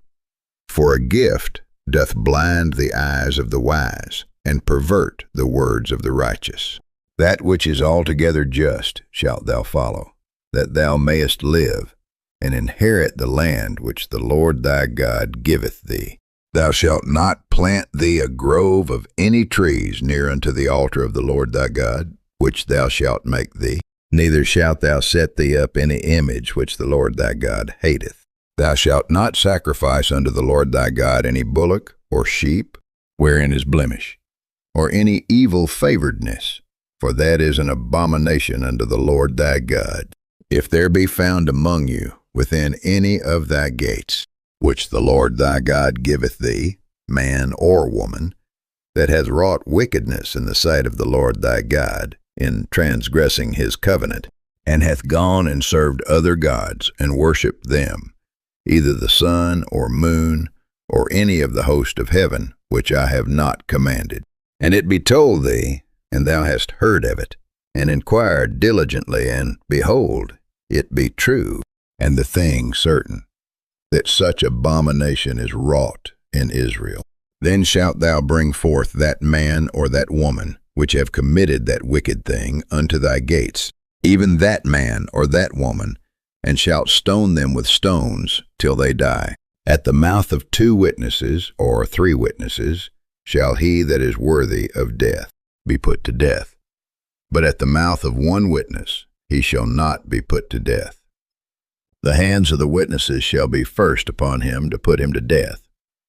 for a gift doth blind the eyes of the wise, and pervert the words of the righteous. That which is altogether just shalt thou follow, that thou mayest live, and inherit the land which the Lord thy God giveth thee. Thou shalt not plant thee a grove of any trees near unto the altar of the Lord thy God, which thou shalt make thee, neither shalt thou set thee up any image which the Lord thy God hateth. Thou shalt not sacrifice unto the Lord thy God any bullock or sheep, wherein is blemish, or any evil favoredness, for that is an abomination unto the Lord thy God. If there be found among you within any of thy gates, which the Lord thy God giveth thee, man or woman, that hath wrought wickedness in the sight of the Lord thy God, in transgressing his covenant, and hath gone and served other gods, and worshipped them, either the sun or moon, or any of the host of heaven, which I have not commanded. And it be told thee, and thou hast heard of it, and inquired diligently, and behold, it be true, and the thing certain, that such abomination is wrought in Israel. Then shalt thou bring forth that man or that woman, which have committed that wicked thing, unto thy gates, even that man or that woman, and shalt stone them with stones till they die. At the mouth of 2 witnesses, or 3 witnesses, shall he that is worthy of death be put to death. but at the mouth of one witness he shall not be put to death. The hands of the witnesses shall be first upon him to put him to death,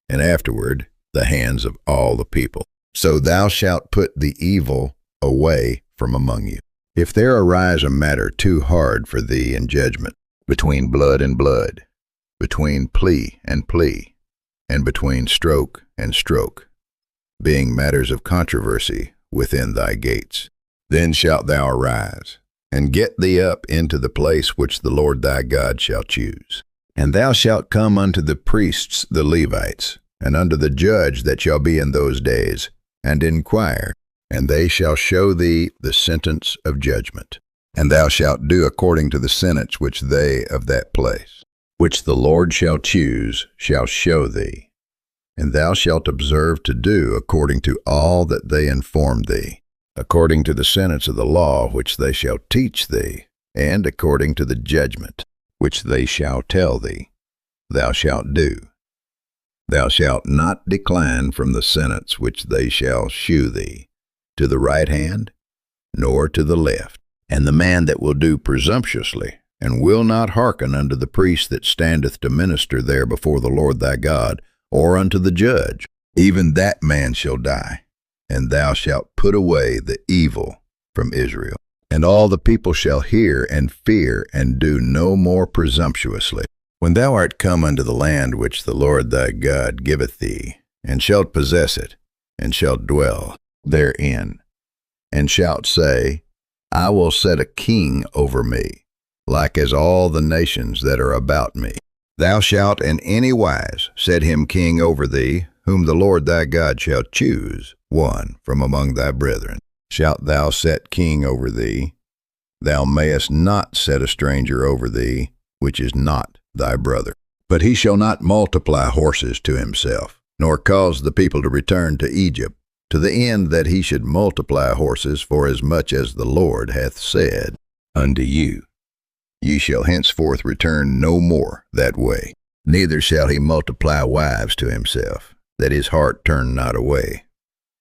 and afterward the hands of all the people. So thou shalt put the evil away from among you. If there arise a matter too hard for thee in judgment, between blood and blood, between plea, and between stroke and stroke, being matters of controversy within thy gates, then shalt thou arise, and get thee up into the place which the Lord thy God shall choose. And thou shalt come unto the priests the Levites, and unto the judge that shall be in those days, and inquire, and they shall show thee the sentence of judgment. And thou shalt do according to the sentence which they of that place, which the Lord shall choose, shall show thee. And thou shalt observe to do according to all that they inform thee, according to the sentence of the law which they shall teach thee, and according to the judgment which they shall tell thee, thou shalt do. Thou shalt not decline from the sentence which they shall shew thee, to the right hand, nor to the left. And the man that will do presumptuously, and will not hearken unto the priest that standeth to minister there before the Lord thy God, or unto the judge, even that man shall die. And thou shalt put away the evil from Israel. And all the people shall hear and fear, and do no more presumptuously. When thou art come unto the land which the Lord thy God giveth thee, and shalt possess it, and shalt dwell therein, and shalt say, I will set a king over me, like as all the nations that are about me. Thou shalt in any wise set him king over thee, whom the Lord thy God shall choose, one from among thy brethren. Shalt thou set king over thee? Thou mayest not set a stranger over thee, which is not thy brother. But he shall not multiply horses to himself, nor cause the people to return to Egypt, to the end that he should multiply horses for as much as the Lord hath said unto you. Ye shall henceforth return no more that way. Neither shall he multiply wives to himself, that his heart turn not away.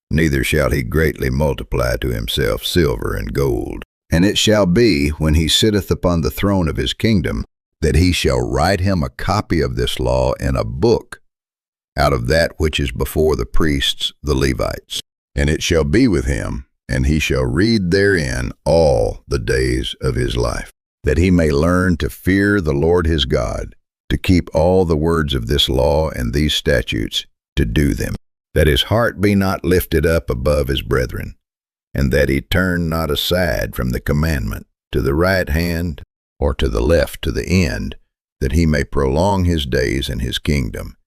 Neither shall he greatly multiply to himself silver and gold. And it shall be, when he sitteth upon the throne of his kingdom, that he shall write him a copy of this law in a book, out of that which is before the priests the Levites. And it shall be with him, and he shall read therein all the days of his life, that he may learn to fear the Lord his God, to keep all the words of this law and these statutes, to do them, that his heart be not lifted up above his brethren, and that he turn not aside from the commandment to the right hand or to the left to the end, that he may prolong his days in his kingdom,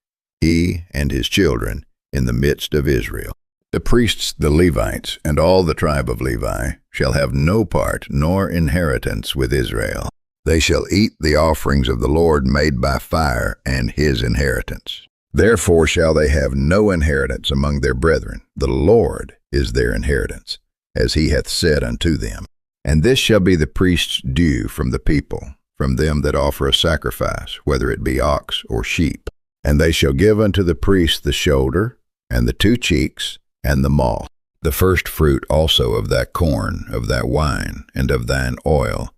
he and his children in the midst of Israel. The priests, the Levites, and all the tribe of Levi shall have no part nor inheritance with Israel. They shall eat the offerings of the Lord made by fire and his inheritance. Therefore shall they have no inheritance among their brethren. The Lord is their inheritance, as he hath said unto them. And this shall be the priest's due from the people, from them that offer a sacrifice, whether it be ox or sheep. And they shall give unto the priest the shoulder, and the 2 cheeks, and the maw, the first fruit also of thy corn, of thy wine, and of thine oil,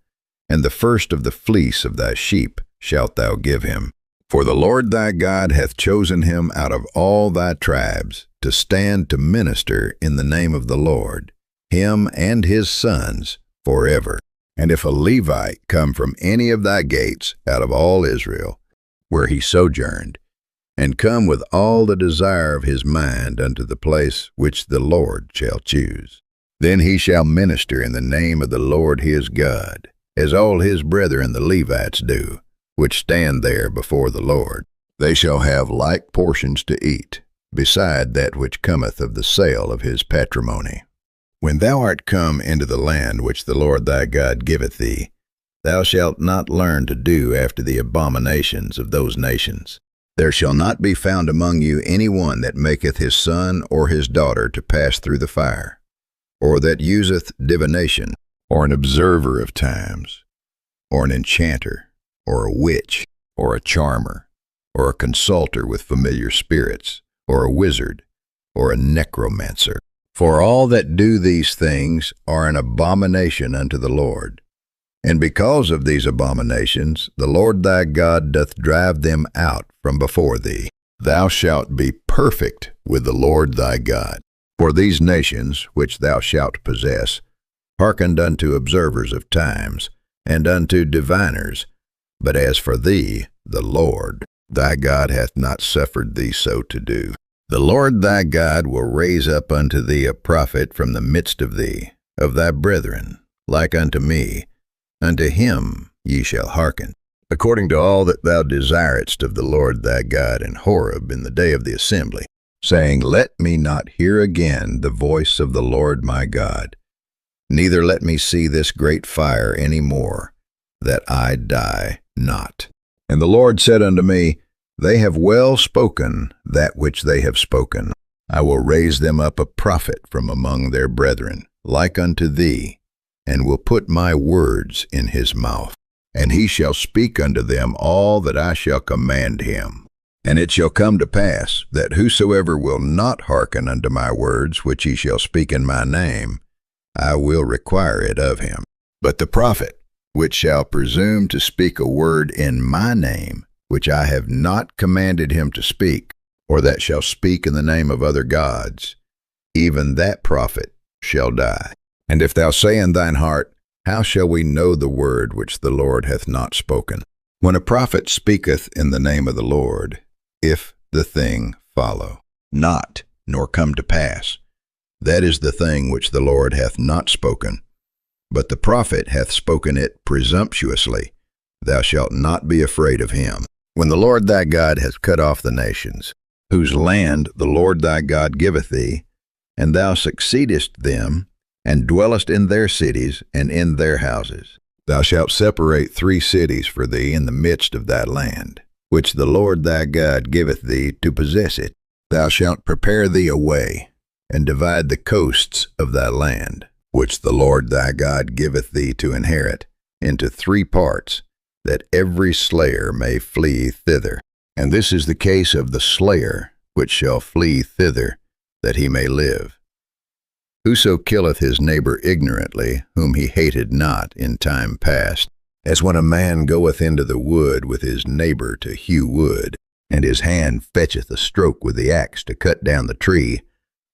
and the first of the fleece of thy sheep shalt thou give him. For the Lord thy God hath chosen him out of all thy tribes, to stand to minister in the name of the Lord, him and his sons forever. And if a Levite come from any of thy gates out of all Israel, where he sojourned, and come with all the desire of his mind unto the place which the Lord shall choose, then he shall minister in the name of the Lord his God, as all his brethren the Levites do, which stand there before the Lord. They shall have like portions to eat, beside that which cometh of the sale of his patrimony. When thou art come into the land which the Lord thy God giveth thee, thou shalt not learn to do after the abominations of those nations. There shall not be found among you any one that maketh his son or his daughter to pass through the fire, or that useth divination, or an observer of times, or an enchanter, or a witch, or a charmer, or a consulter with familiar spirits, or a wizard, or a necromancer. For all that do these things are an abomination unto the Lord. And because of these abominations, the Lord thy God doth drive them out from before thee. Thou shalt be perfect with the Lord thy God. For these nations, which thou shalt possess, hearkened unto observers of times, and unto diviners. But as for thee, the Lord thy God hath not suffered thee so to do. The Lord thy God will raise up unto thee a prophet from the midst of thee, of thy brethren, like unto me. Unto him ye shall hearken, according to all that thou desiredst of the Lord thy God in Horeb in the day of the assembly, saying, Let me not hear again the voice of the Lord my God, neither let me see this great fire any more, that I die not. And the Lord said unto me, They have well spoken that which they have spoken. I will raise them up a prophet from among their brethren, like unto thee, and will put my words in his mouth. And he shall speak unto them all that I shall command him. And it shall come to pass, that whosoever will not hearken unto my words, which he shall speak in my name, I will require it of him. But the prophet, which shall presume to speak a word in my name, which I have not commanded him to speak, or that shall speak in the name of other gods, even that prophet shall die. And if thou say in thine heart, How shall we know the word which the Lord hath not spoken? When a prophet speaketh in the name of the Lord, if the thing follow not, nor come to pass, that is the thing which the Lord hath not spoken. But the prophet hath spoken it presumptuously. Thou shalt not be afraid of him. When the Lord thy God hath cut off the nations, whose land the Lord thy God giveth thee, and thou succeedest them, and dwellest in their cities and in their houses, thou shalt separate 3 cities for thee in the midst of that land, which the Lord thy God giveth thee to possess it. Thou shalt prepare thee a way, and divide the coasts of thy land, which the Lord thy God giveth thee to inherit, into 3 parts, that every slayer may flee thither. And this is the case of the slayer, which shall flee thither, that he may live. Whoso killeth his neighbor ignorantly, whom he hated not in time past, as when a man goeth into the wood with his neighbor to hew wood, and his hand fetcheth a stroke with the axe to cut down the tree,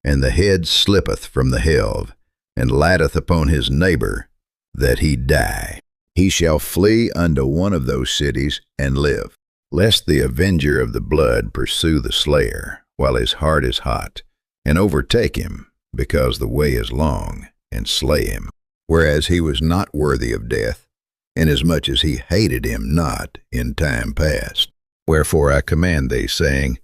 and the head slippeth from the helve, and lighteth upon his neighbor, that he die. He shall flee unto one of those cities and live, lest the avenger of the blood pursue the slayer, while his heart is hot, and overtake him, because the way is long, and slay him, whereas he was not worthy of death, inasmuch as he hated him not in time past. Wherefore I command thee, saying,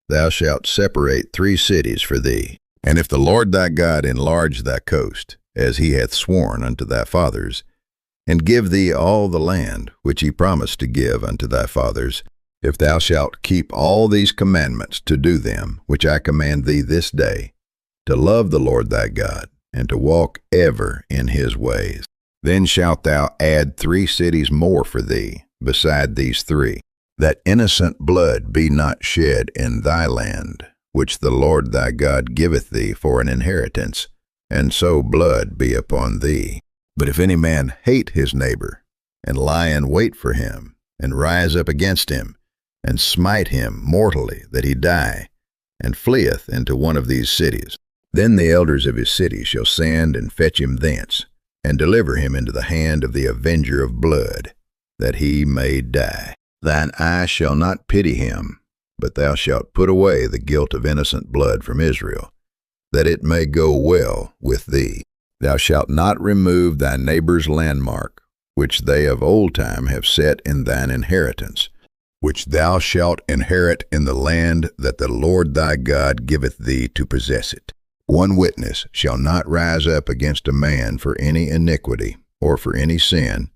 Thou shalt separate 3 cities for thee. And if the Lord thy God enlarge thy coast, as he hath sworn unto thy fathers, and give thee all the land which he promised to give unto thy fathers, if thou shalt keep all these commandments to do them, which I command thee this day, to love the Lord thy God, and to walk ever in his ways, then shalt thou add 3 cities more for thee, beside these 3, that innocent blood be not shed in thy land, which the Lord thy God giveth thee for an inheritance, and so blood be upon thee. But if any man hate his neighbor, and lie in wait for him, and rise up against him, and smite him mortally that he die, and fleeth into one of these cities, then the elders of his city shall send and fetch him thence, and deliver him into the hand of the avenger of blood, that he may die. Thine eye shall not pity him, but thou shalt put away the guilt of innocent blood from Israel, that it may go well with thee. Thou shalt not remove thy neighbor's landmark, which they of old time have set in thine inheritance, which thou shalt inherit in the land that the Lord thy God giveth thee to possess it. 1 witness shall not rise up against a man for any iniquity, or for any sin,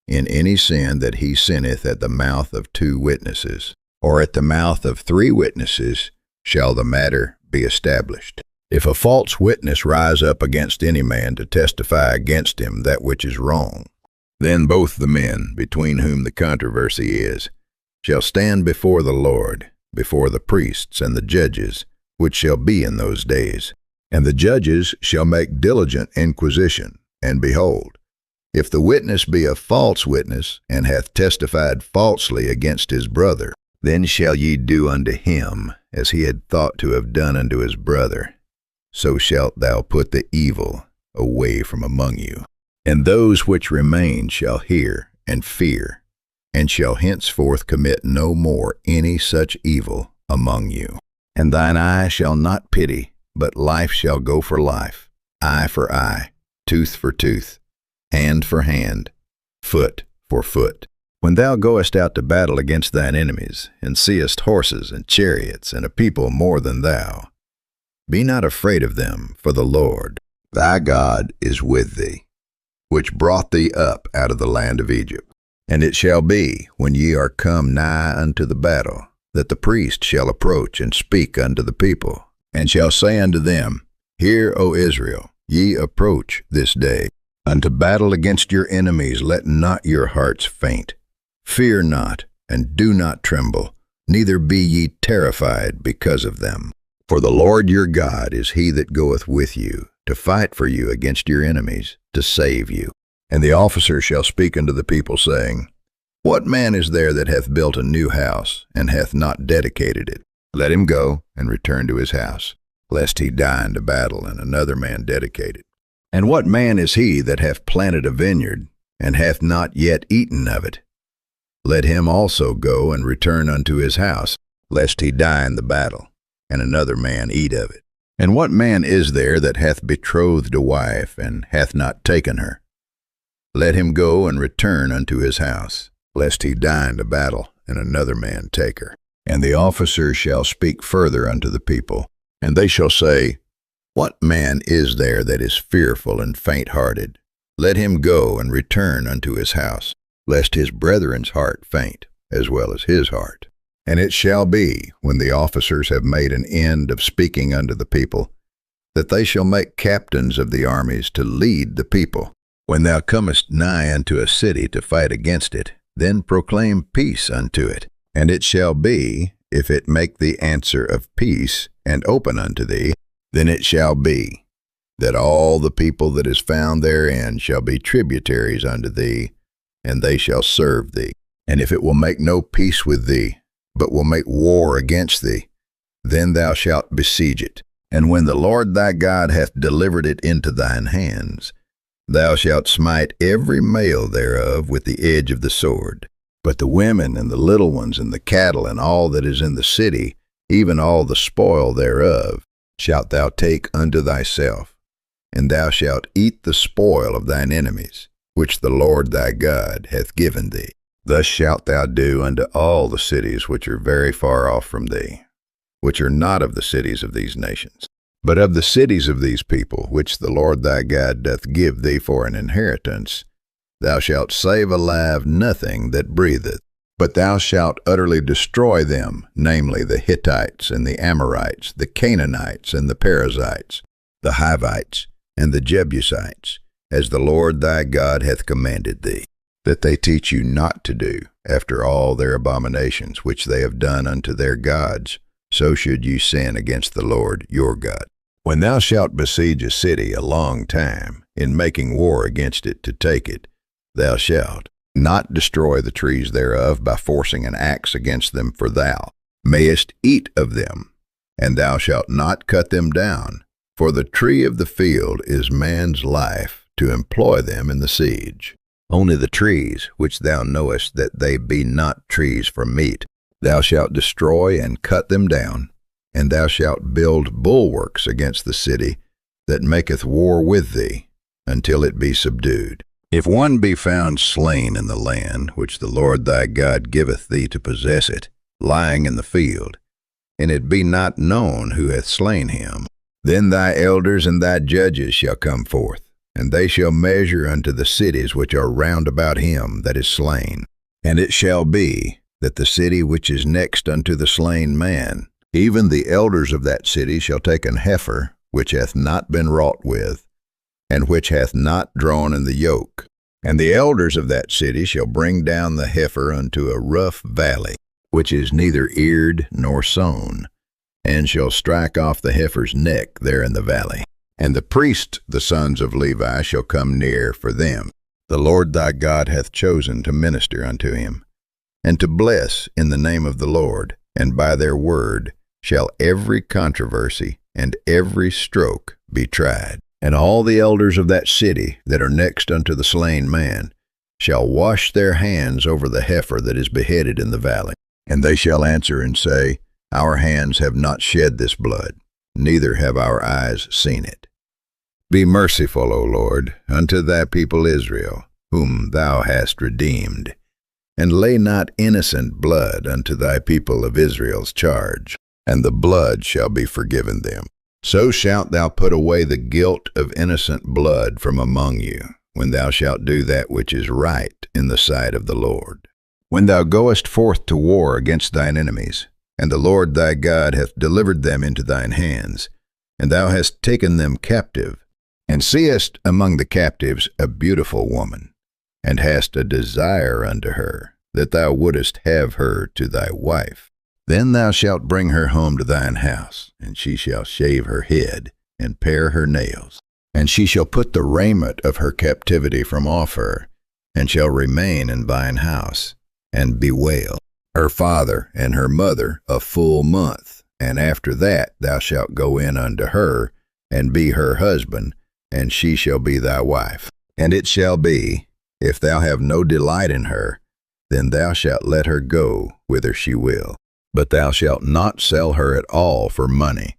in any sin that he sinneth at the mouth of 2 witnesses, or at the mouth of 3 witnesses shall the matter be established. If a false witness rise up against any man to testify against him that which is wrong, then both the men, between whom the controversy is, shall stand before the Lord, before the priests and the judges, which shall be in those days. And the judges shall make diligent inquisition, and behold, if the witness be a false witness, and hath testified falsely against his brother, then shall ye do unto him as he had thought to have done unto his brother. So shalt thou put the evil away from among you. And those which remain shall hear and fear, and shall henceforth commit no more any such evil among you. And thine eye shall not pity, but life shall go for life, eye for eye, tooth for tooth, hand for hand, foot for foot. When thou goest out to battle against thine enemies, and seest horses and chariots, and a people more than thou, be not afraid of them, for the Lord thy God is with thee, which brought thee up out of the land of Egypt. And it shall be, when ye are come nigh unto the battle, that the priest shall approach and speak unto the people, and shall say unto them, Hear, O Israel, ye approach this day unto battle against your enemies. Let not your hearts faint. Fear not, and do not tremble, neither be ye terrified because of them. For the Lord your God is he that goeth with you, to fight for you against your enemies, to save you. And the officer shall speak unto the people, saying, What man is there that hath built a new house, and hath not dedicated it? Let him go, and return to his house, lest he die in the battle, and another man dedicate it. And what man is he that hath planted a vineyard, and hath not yet eaten of it? Let him also go and return unto his house, lest he die in the battle, and another man eat of it. And what man is there that hath betrothed a wife, and hath not taken her? Let him go and return unto his house, lest he die in the battle, and another man take her. And the officer shall speak further unto the people, and they shall say, What man is there that is fearful and faint-hearted? Let him go and return unto his house, lest his brethren's heart faint, as well as his heart. And it shall be, when the officers have made an end of speaking unto the people, that they shall make captains of the armies to lead the people. When thou comest nigh unto a city to fight against it, then proclaim peace unto it. And it shall be, if it make thee answer of peace, and open unto thee, then it shall be, that all the people that is found therein shall be tributaries unto thee, and they shall serve thee. And if it will make no peace with thee, but will make war against thee, then thou shalt besiege it. And when the Lord thy God hath delivered it into thine hands, thou shalt smite every male thereof with the edge of the sword. But the women and the little ones and the cattle and all that is in the city, even all the spoil thereof, shalt thou take unto thyself, and thou shalt eat the spoil of thine enemies, which the Lord thy God hath given thee. Thus shalt thou do unto all the cities which are very far off from thee, which are not of the cities of these nations, but of the cities of these people, which the Lord thy God doth give thee for an inheritance. Thou shalt save alive nothing that breatheth, but thou shalt utterly destroy them, namely the Hittites and the Amorites, the Canaanites and the Perizzites, the Hivites and the Jebusites, as the Lord thy God hath commanded thee, that they teach you not to do after all their abominations which they have done unto their gods, so should you sin against the Lord your God. When thou shalt besiege a city a long time, in making war against it to take it, thou shalt not destroy the trees thereof by forcing an axe against them, for thou mayest eat of them, and thou shalt not cut them down, for the tree of the field is man's life to employ them in the siege. Only the trees, which thou knowest that they be not trees for meat, thou shalt destroy and cut them down, and thou shalt build bulwarks against the city that maketh war with thee, until it be subdued. If one be found slain in the land which the Lord thy God giveth thee to possess it, lying in the field, and it be not known who hath slain him, then thy elders and thy judges shall come forth, and they shall measure unto the cities which are round about him that is slain. And it shall be, that the city which is next unto the slain man, even the elders of that city shall take an heifer, which hath not been wrought with, and which hath not drawn in the yoke. And the elders of that city shall bring down the heifer unto a rough valley, which is neither eared nor sown, and shall strike off the heifer's neck there in the valley. And the priests, the sons of Levi, shall come near for them. The Lord thy God hath chosen to minister unto him, and to bless in the name of the Lord, and by their word shall every controversy and every stroke be tried. And all the elders of that city that are next unto the slain man shall wash their hands over the heifer that is beheaded in the valley. And they shall answer and say, Our hands have not shed this blood, neither have our eyes seen it. Be merciful, O Lord, unto thy people Israel, whom thou hast redeemed, and lay not innocent blood unto thy people of Israel's charge, and the blood shall be forgiven them. So shalt thou put away the guilt of innocent blood from among you, when thou shalt do that which is right in the sight of the Lord. When thou goest forth to war against thine enemies, and the Lord thy God hath delivered them into thine hands, and thou hast taken them captive, and seest among the captives a beautiful woman, and hast a desire unto her, that thou wouldest have her to thy wife, then thou shalt bring her home to thine house, and she shall shave her head, and pare her nails. And she shall put the raiment of her captivity from off her, and shall remain in thine house, and bewail her father and her mother a full month. And after that thou shalt go in unto her, and be her husband, and she shall be thy wife. And it shall be, if thou have no delight in her, then thou shalt let her go whither she will. But thou shalt not sell her at all for money.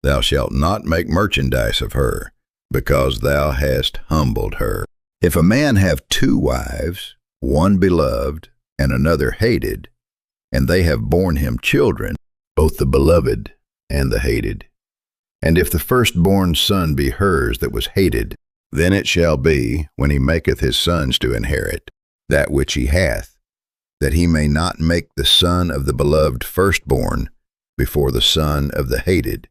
Thou shalt not make merchandise of her, because thou hast humbled her. If a man have 2 wives, one beloved, and another hated, and they have borne him children, both the beloved and the hated, and if the firstborn son be hers that was hated, then it shall be, when he maketh his sons to inherit that which he hath, that he may not make the son of the beloved firstborn before the son of the hated,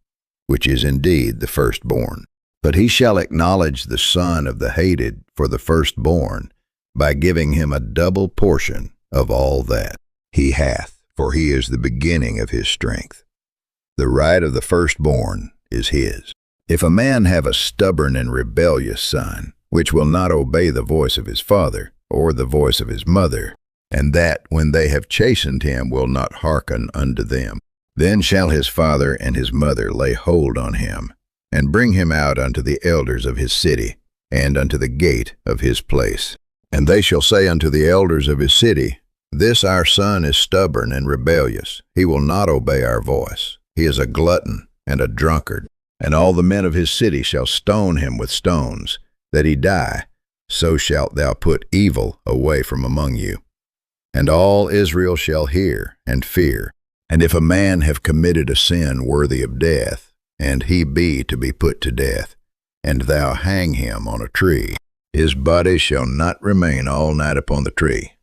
which is indeed the firstborn. But he shall acknowledge the son of the hated for the firstborn, by giving him a double portion of all that he hath, for he is the beginning of his strength. The right of the firstborn is his. If a man have a stubborn and rebellious son, which will not obey the voice of his father, or the voice of his mother, and that, when they have chastened him, will not hearken unto them, then shall his father and his mother lay hold on him, and bring him out unto the elders of his city, and unto the gate of his place. And they shall say unto the elders of his city, This our son is stubborn and rebellious. He will not obey our voice. He is a glutton and a drunkard. And all the men of his city shall stone him with stones, that he die. So shalt thou put evil away from among you. And all Israel shall hear and fear. And if a man have committed a sin worthy of death, and he be to be put to death, and thou hang him on a tree, his body shall not remain all night upon the tree,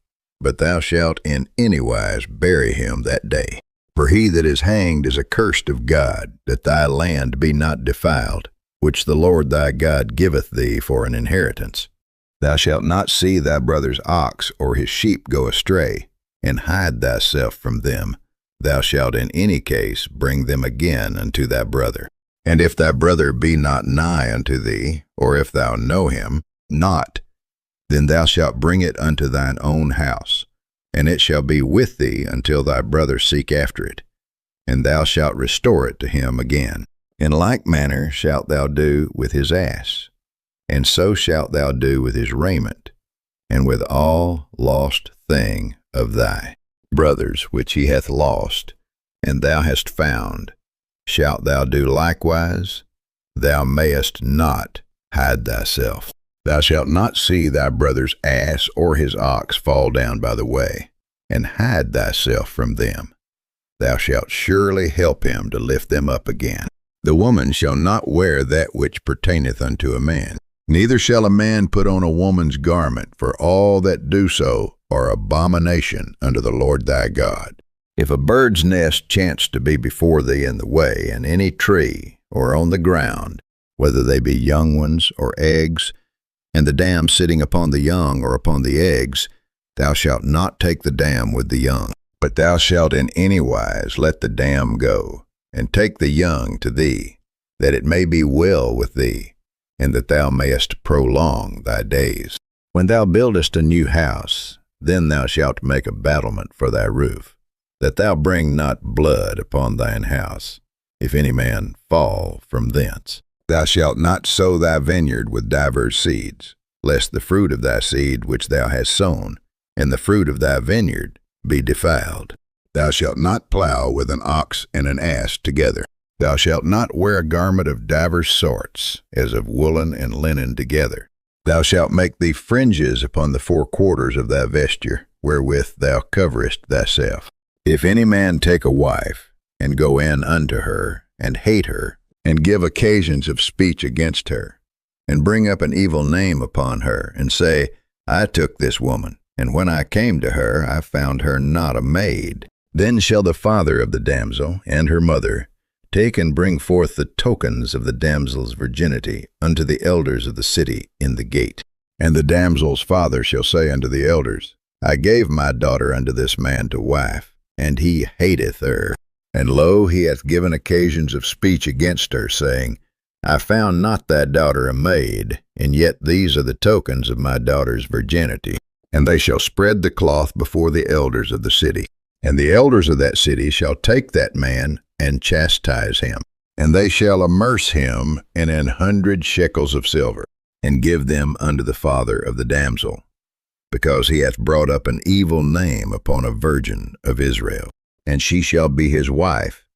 but thou shalt in any wise bury him that day. For he that is hanged is accursed of God, that thy land be not defiled, which the Lord thy God giveth thee for an inheritance. Thou shalt not see thy brother's ox or his sheep go astray, and hide thyself from them. Thou shalt in any case bring them again unto thy brother. And if thy brother be not nigh unto thee, or if thou know him not, then thou shalt bring it unto thine own house, and it shall be with thee until thy brother seek after it, and thou shalt restore it to him again. In like manner shalt thou do with his ass, and so shalt thou do with his raiment, and with all lost thing of thy brothers which he hath lost, and thou hast found, shalt thou do likewise. Thou mayest not hide thyself. Thou shalt not see thy brother's ass or his ox fall down by the way, and hide thyself from them. Thou shalt surely help him to lift them up again. The woman shall not wear that which pertaineth unto a man, neither shall a man put on a woman's garment, for all that do so are abomination unto the Lord thy God. If a bird's nest chance to be before thee in the way, in any tree, or on the ground, whether they be young ones or eggs, and the dam sitting upon the young or upon the eggs, thou shalt not take the dam with the young, but thou shalt in any wise let the dam go, and take the young to thee, that it may be well with thee, and that thou mayest prolong thy days. When thou buildest a new house, then thou shalt make a battlement for thy roof, that thou bring not blood upon thine house, if any man fall from thence. Thou shalt not sow thy vineyard with divers seeds, lest the fruit of thy seed which thou hast sown, and the fruit of thy vineyard, be defiled. Thou shalt not plow with an ox and an ass together. Thou shalt not wear a garment of divers sorts, as of woolen and linen together. Thou shalt make thee fringes upon the four quarters of thy vesture, wherewith thou coverest thyself. If any man take a wife, and go in unto her, and hate her, and give occasions of speech against her, and bring up an evil name upon her, and say, I took this woman, and when I came to her, I found her not a maid. Then shall the father of the damsel and her mother take and bring forth the tokens of the damsel's virginity unto the elders of the city in the gate. And the damsel's father shall say unto the elders, I gave my daughter unto this man to wife, and he hateth her. And lo, he hath given occasions of speech against her, saying, I found not thy daughter a maid, and yet these are the tokens of my daughter's virginity. And they shall spread the cloth before the elders of the city. And the elders of that city shall take that man and chastise him. And they shall amerce him in 100 shekels of silver, and give them unto the father of the damsel, because he hath brought up an evil name upon a virgin of Israel. And she shall be his wife.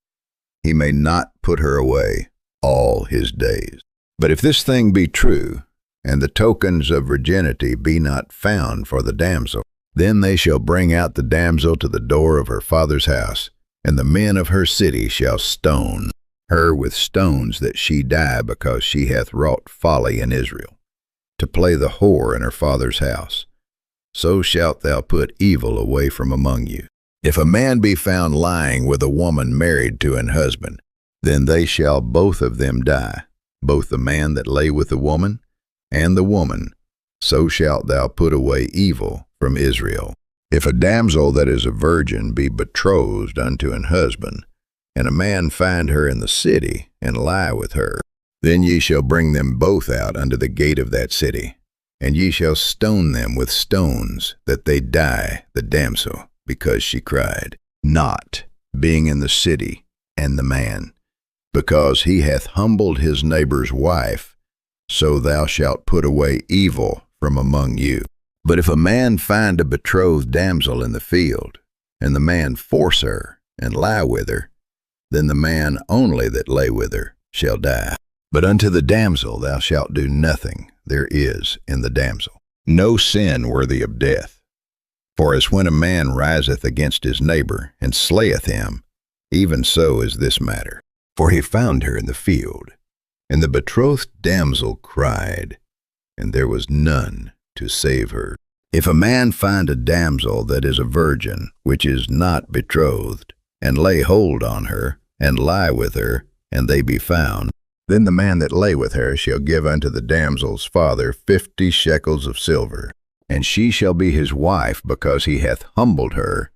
He may not put her away all his days. But if this thing be true, and the tokens of virginity be not found for the damsel, then they shall bring out the damsel to the door of her father's house, and the men of her city shall stone her with stones, that she die, because she hath wrought folly in Israel, to play the whore in her father's house. So shalt thou put evil away from among you. If a man be found lying with a woman married to an husband, then they shall both of them die, both the man that lay with the woman, and the woman. So shalt thou put away evil from Israel. If a damsel that is a virgin be betrothed unto an husband, and a man find her in the city, and lie with her, then ye shall bring them both out unto the gate of that city, and ye shall stone them with stones, that they die, the damsel, because she cried, not being in the city, and the man, because he hath humbled his neighbor's wife, so thou shalt put away evil from among you. But if a man find a betrothed damsel in the field, and the man force her, and lie with her, then the man only that lay with her shall die. But unto the damsel thou shalt do nothing there is in the damsel, no sin worthy of death. For as when a man riseth against his neighbor, and slayeth him, even so is this matter. For he found her in the field, and the betrothed damsel cried, and there was none to save her. If a man find a damsel that is a virgin, which is not betrothed, and lay hold on her, and lie with her, and they be found, then the man that lay with her shall give unto the damsel's father 50 shekels of silver, and she shall be his wife, because he hath humbled her.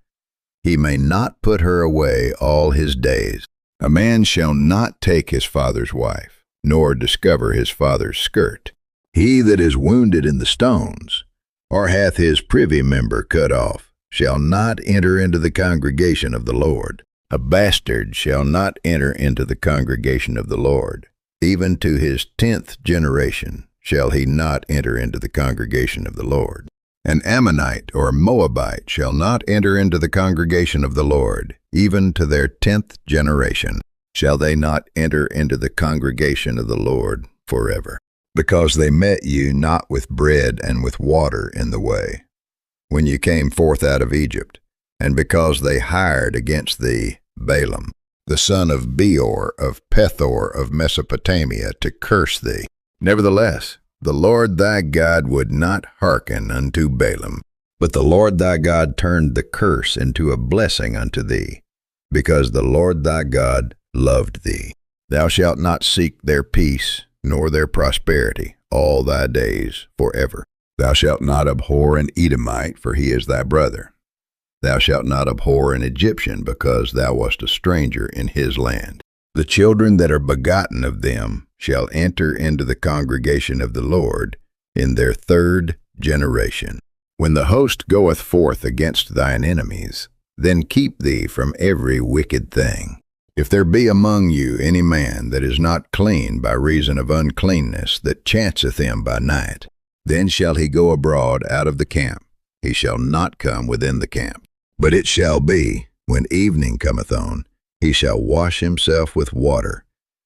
He may not put her away all his days. A man shall not take his father's wife, nor discover his father's skirt. He that is wounded in the stones, or hath his privy member cut off, shall not enter into the congregation of the Lord. A bastard shall not enter into the congregation of the Lord. Even to his 10th generation shall he not enter into the congregation of the Lord. An Ammonite or Moabite shall not enter into the congregation of the Lord. Even to their 10th generation shall they not enter into the congregation of the Lord forever. Because they met you not with bread and with water in the way, when you came forth out of Egypt, and because they hired against thee Balaam, the son of Beor of Pethor of Mesopotamia, to curse thee. Nevertheless, the Lord thy God would not hearken unto Balaam, but the Lord thy God turned the curse into a blessing unto thee, because the Lord thy God loved thee. Thou shalt not seek their peace, nor their prosperity all thy days forever. Thou shalt not abhor an Edomite, for he is thy brother. Thou shalt not abhor an Egyptian, because thou wast a stranger in his land. The children that are begotten of them shall enter into the congregation of the Lord in their third generation. When the host goeth forth against thine enemies, then keep thee from every wicked thing. If there be among you any man that is not clean by reason of uncleanness that chanceth him by night, then shall he go abroad out of the camp. He shall not come within the camp. But it shall be, when evening cometh on, he shall wash himself with water,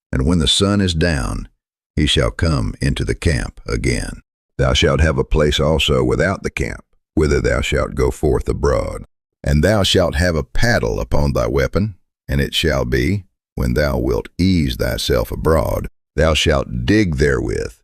and when the sun is down, he shall come into the camp again. Thou shalt have a place also without the camp, whither thou shalt go forth abroad. And thou shalt have a paddle upon thy weapon, and it shall be, when thou wilt ease thyself abroad, thou shalt dig therewith,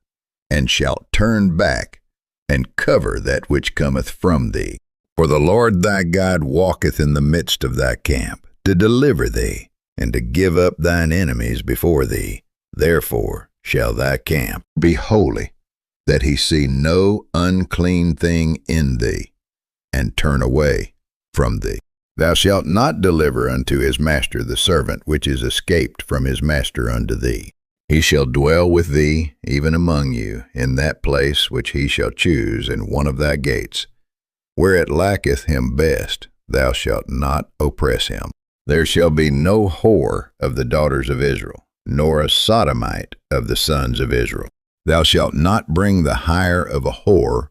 and shalt turn back, and cover that which cometh from thee. For the Lord thy God walketh in the midst of thy camp, to deliver thee, and to give up thine enemies before thee. Therefore shall thy camp be holy, that he see no unclean thing in thee, and turn away from thee. Thou shalt not deliver unto his master the servant which is escaped from his master unto thee. He shall dwell with thee, even among you, in that place which he shall choose in one of thy gates. Where it lacketh him best, thou shalt not oppress him. There shall be no whore of the daughters of Israel, nor a sodomite of the sons of Israel. Thou shalt not bring the hire of a whore,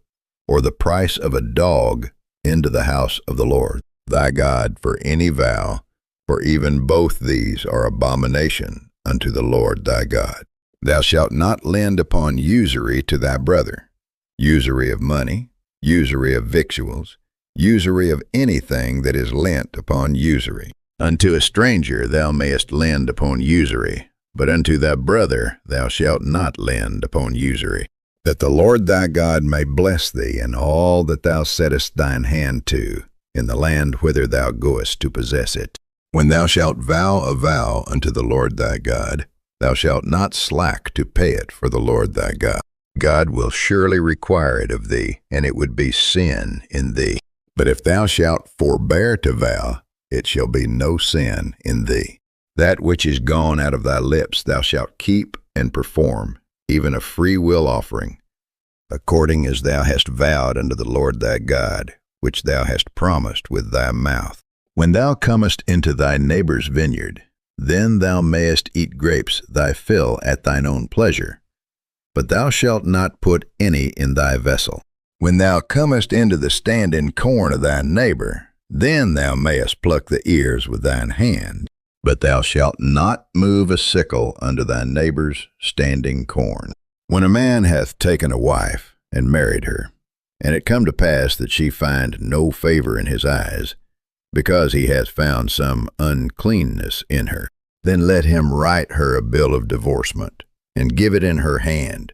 or the price of a dog, into the house of the Lord thy God for any vow, for even both these are abomination unto the Lord thy God. Thou shalt not lend upon usury to thy brother, usury of money, usury of victuals, usury of anything that is lent upon usury. Unto a stranger thou mayest lend upon usury, but unto thy brother thou shalt not lend upon usury, that the Lord thy God may bless thee in all that thou settest thine hand to, in the land whither thou goest to possess it. When thou shalt vow a vow unto the Lord thy God, thou shalt not slack to pay it for the Lord thy God. God will surely require it of thee, and it would be sin in thee. But if thou shalt forbear to vow, it shall be no sin in thee. That which is gone out of thy lips thou shalt keep and perform, even a free will offering, according as thou hast vowed unto the Lord thy God, which thou hast promised with thy mouth. When thou comest into thy neighbor's vineyard, then thou mayest eat grapes thy fill at thine own pleasure, but thou shalt not put any in thy vessel. When thou comest into the standing corn of thy neighbor, then thou mayest pluck the ears with thine hand, but thou shalt not move a sickle unto thy neighbor's standing corn. When a man hath taken a wife, and married her, and it come to pass that she find no favor in his eyes, because he hath found some uncleanness in her, then let him write her a bill of divorcement, and give it in her hand,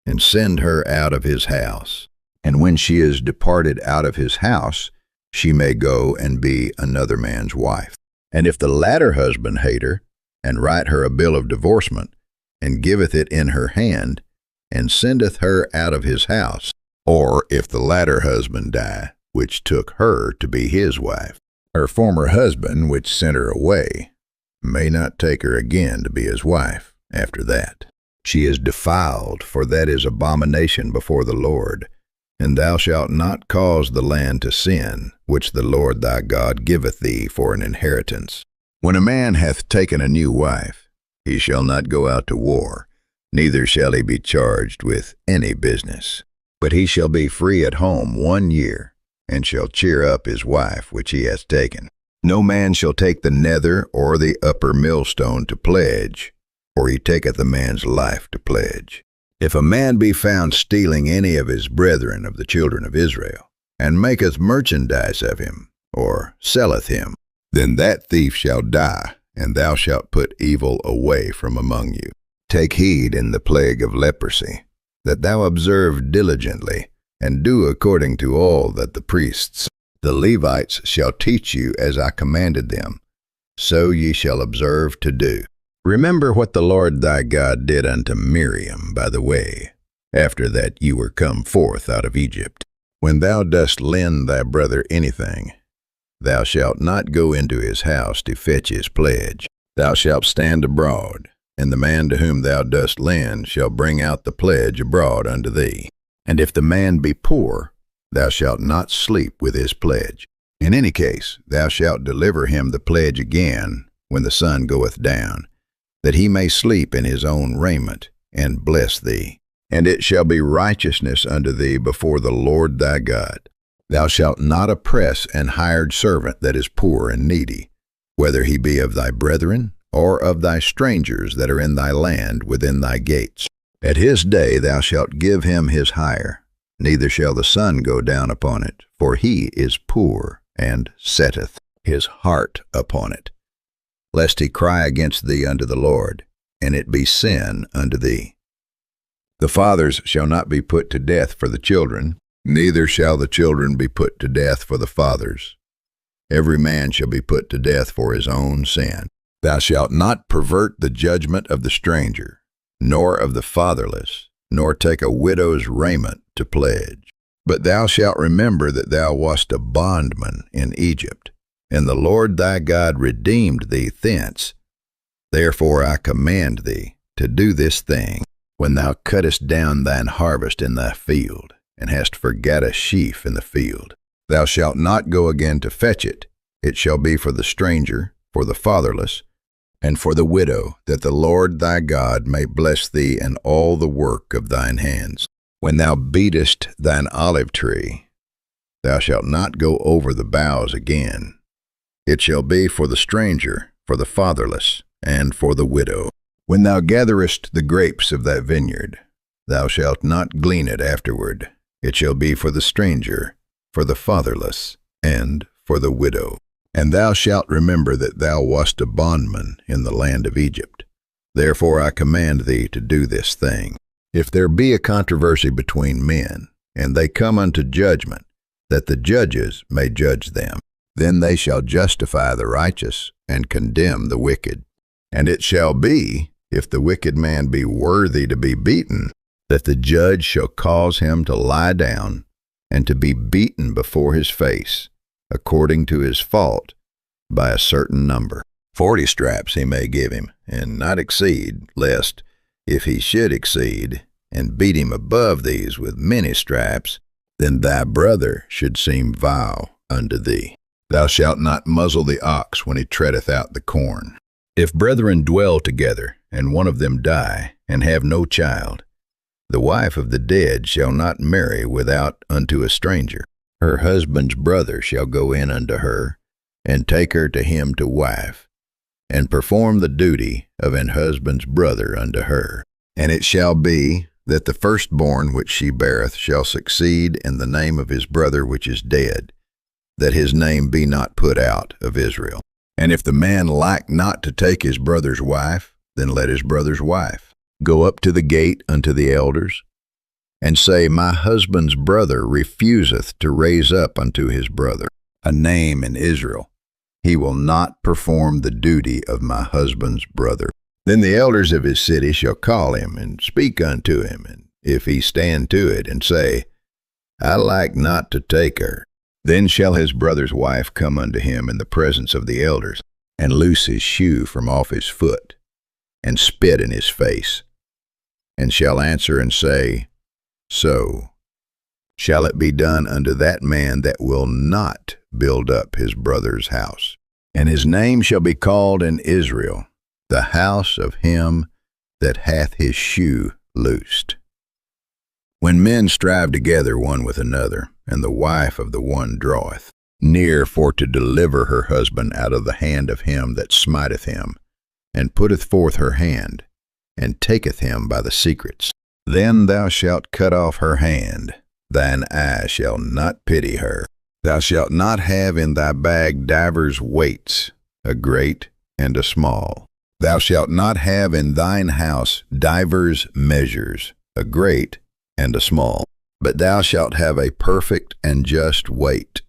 and send her out of his house. And when she is departed out of his house, she may go and be another man's wife. And if the latter husband hate her, and write her a bill of divorcement, and giveth it in her hand, and sendeth her out of his house, or if the latter husband die, which took her to be his wife, her former husband, which sent her away, may not take her again to be his wife after that. She is defiled, for that is abomination before the Lord. And thou shalt not cause the land to sin, which the Lord thy God giveth thee for an inheritance. When a man hath taken a new wife, he shall not go out to war, neither shall he be charged with any business. But he shall be free at home 1 year, and shall cheer up his wife which he hath taken. No man shall take the nether or the upper millstone to pledge, for he taketh a man's life to pledge. If a man be found stealing any of his brethren of the children of Israel, and maketh merchandise of him, or selleth him, then that thief shall die, and thou shalt put evil away from among you. Take heed in the plague of leprosy, that thou observe diligently, and do according to all that the priests, the Levites, shall teach you as I commanded them, so ye shall observe to do. Remember what the Lord thy God did unto Miriam by the way, after that you were come forth out of Egypt. When thou dost lend thy brother anything, thou shalt not go into his house to fetch his pledge. Thou shalt stand abroad, and the man to whom thou dost lend shall bring out the pledge abroad unto thee. And if the man be poor, thou shalt not sleep with his pledge. In any case, thou shalt deliver him the pledge again when the sun goeth down, that he may sleep in his own raiment, and bless thee. And it shall be righteousness unto thee before the Lord thy God. Thou shalt not oppress an hired servant that is poor and needy, whether he be of thy brethren, or of thy strangers that are in thy land within thy gates. At his day thou shalt give him his hire, neither shall the sun go down upon it, for he is poor, and setteth his heart upon it, lest he cry against thee unto the Lord, and it be sin unto thee. The fathers shall not be put to death for the children, neither shall the children be put to death for the fathers. Every man shall be put to death for his own sin. Thou shalt not pervert the judgment of the stranger, nor of the fatherless, nor take a widow's raiment to pledge. But thou shalt remember that thou wast a bondman in Egypt, and the Lord thy God redeemed thee thence. Therefore I command thee to do this thing, when thou cuttest down thine harvest in thy field, and hast forgot a sheaf in the field. Thou shalt not go again to fetch it. It shall be for the stranger, for the fatherless, and for the widow, that the Lord thy God may bless thee in all the work of thine hands. When thou beatest thine olive tree, thou shalt not go over the boughs again. It shall be for the stranger, for the fatherless, and for the widow. When thou gatherest the grapes of thy vineyard, thou shalt not glean it afterward. It shall be for the stranger, for the fatherless, and for the widow. And thou shalt remember that thou wast a bondman in the land of Egypt. Therefore I command thee to do this thing. If there be a controversy between men, and they come unto judgment, that the judges may judge them, then they shall justify the righteous, and condemn the wicked. And it shall be, if the wicked man be worthy to be beaten, that the judge shall cause him to lie down, and to be beaten before his face, according to his fault, by a certain number. 40 straps he may give him, and not exceed, lest, if he should exceed, and beat him above these with many straps, then thy brother should seem vile unto thee. Thou shalt not muzzle the ox when he treadeth out the corn. If brethren dwell together, and one of them die, and have no child, the wife of the dead shall not marry without unto a stranger. Her husband's brother shall go in unto her, and take her to him to wife, and perform the duty of an husband's brother unto her. And it shall be that the firstborn which she beareth shall succeed in the name of his brother which is dead, that his name be not put out of Israel. And if the man like not to take his brother's wife, then let his brother's wife go up to the gate unto the elders, and say, My husband's brother refuseth to raise up unto his brother a name in Israel. He will not perform the duty of my husband's brother. Then the elders of his city shall call him, and speak unto him, and if he stand to it, and say, I like not to take her, then shall his brother's wife come unto him in the presence of the elders, and loose his shoe from off his foot, and spit in his face, and shall answer and say, So shall it be done unto that man that will not build up his brother's house. And his name shall be called in Israel, the house of him that hath his shoe loosed. When men strive together one with another, and the wife of the one draweth near for to deliver her husband out of the hand of him that smiteth him, and putteth forth her hand, and taketh him by the secrets, then thou shalt cut off her hand, thine eye shall not pity her. Thou shalt not have in thy bag divers weights, a great and a small. Thou shalt not have in thine house divers measures, a great and a small. But thou shalt have a perfect and just weight,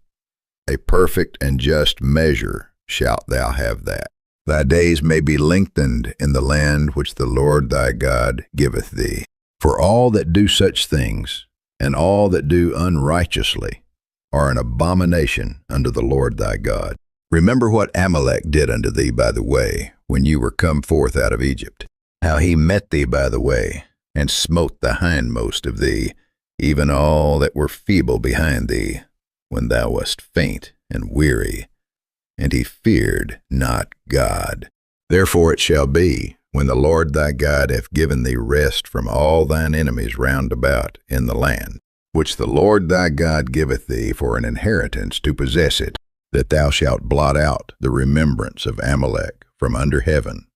a perfect and just measure shalt thou have that. Thy days may be lengthened in the land which the Lord thy God giveth thee. For all that do such things, and all that do unrighteously, are an abomination unto the Lord thy God. Remember what Amalek did unto thee by the way, when you were come forth out of Egypt, how he met thee by the way, and smote the hindmost of thee, even all that were feeble behind thee, when thou wast faint and weary, and he feared not God. Therefore it shall be, when the Lord thy God hath given thee rest from all thine enemies round about in the land, which the Lord thy God giveth thee for an inheritance to possess it, that thou shalt blot out the remembrance of Amalek from under heaven.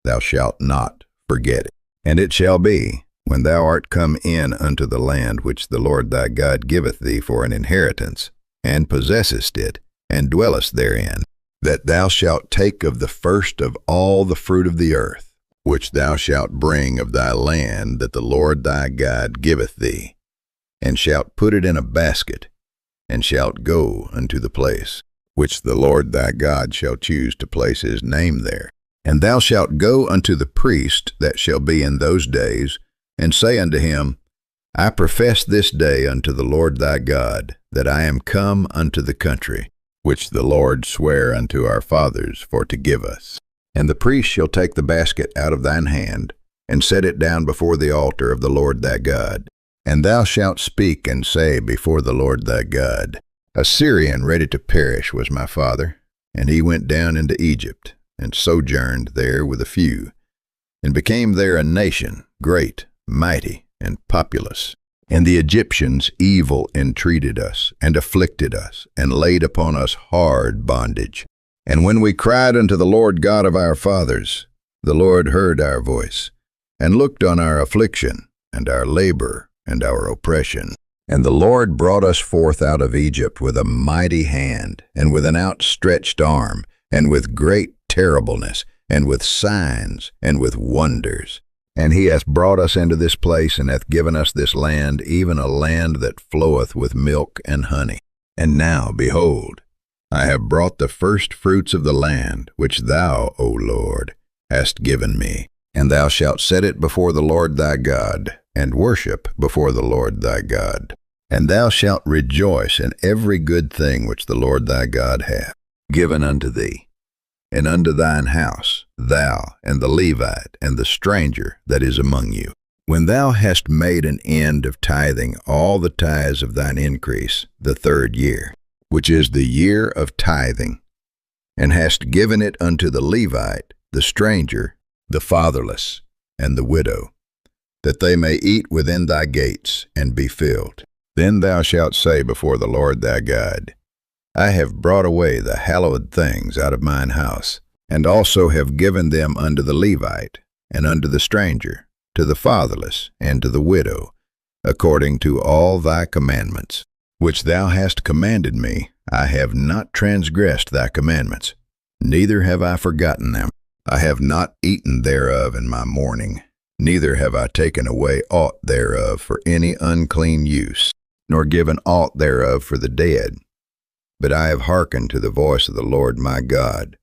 Thou shalt not forget it. And it shall be, when thou art come in unto the land which the Lord thy God giveth thee for an inheritance, and possessest it, and dwellest therein, that thou shalt take of the first of all the fruit of the earth, which thou shalt bring of thy land that the Lord thy God giveth thee, and shalt put it in a basket, and shalt go unto the place which the Lord thy God shall choose to place his name there. And thou shalt go unto the priest that shall be in those days, and say unto him, I profess this day unto the Lord thy God, that I am come unto the country, which the Lord sware unto our fathers for to give us. And the priest shall take the basket out of thine hand, and set it down before the altar of the Lord thy God. And thou shalt speak and say before the Lord thy God, A Syrian ready to perish was my father, and he went down into Egypt, and sojourned there with a few, and became there a nation, great, mighty, and populous. And the Egyptians evil entreated us, and afflicted us, and laid upon us hard bondage. And when we cried unto the Lord God of our fathers, the Lord heard our voice, and looked on our affliction, and our labor, and our oppression. And the Lord brought us forth out of Egypt with a mighty hand, and with an outstretched arm, and with great terribleness, and with signs, and with wonders. And he hath brought us into this place, and hath given us this land, even a land that floweth with milk and honey. And now, behold, I have brought the first fruits of the land, which thou, O Lord, hast given me. And thou shalt set it before the Lord thy God, and worship before the Lord thy God. And thou shalt rejoice in every good thing which the Lord thy God hath given unto thee, and unto thine house, thou, and the Levite, and the stranger that is among you. When thou hast made an end of tithing all the tithes of thine increase, the 3rd year, which is the year of tithing, and hast given it unto the Levite, the stranger, the fatherless, and the widow, that they may eat within thy gates, and be filled. Then thou shalt say before the Lord thy God, I have brought away the hallowed things out of mine house, and also have given them unto the Levite, and unto the stranger, to the fatherless, and to the widow, according to all thy commandments, which thou hast commanded me. I have not transgressed thy commandments, neither have I forgotten them. I have not eaten thereof in my mourning, neither have I taken away aught thereof for any unclean use, nor given aught thereof for the dead. But I have hearkened to the voice of the Lord my God,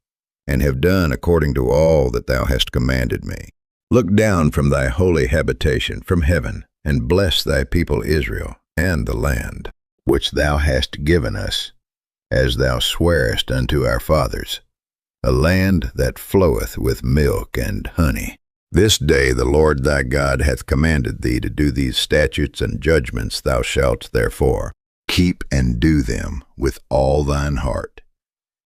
and have done according to all that thou hast commanded me. Look down from thy holy habitation from heaven, and bless thy people Israel, and the land, which thou hast given us, as thou swarest unto our fathers, a land that floweth with milk and honey. This day the Lord thy God hath commanded thee to do these statutes and judgments. Thou shalt therefore keep and do them with all thine heart,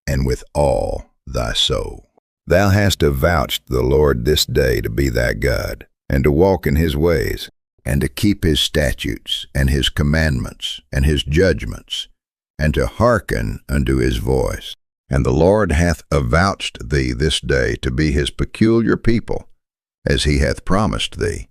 and with all thy soul. Thou hast avouched the Lord this day to be thy God, and to walk in his ways, and to keep his statutes, and his commandments, and his judgments, and to hearken unto his voice. And the Lord hath avouched thee this day to be his peculiar people, as he hath promised thee,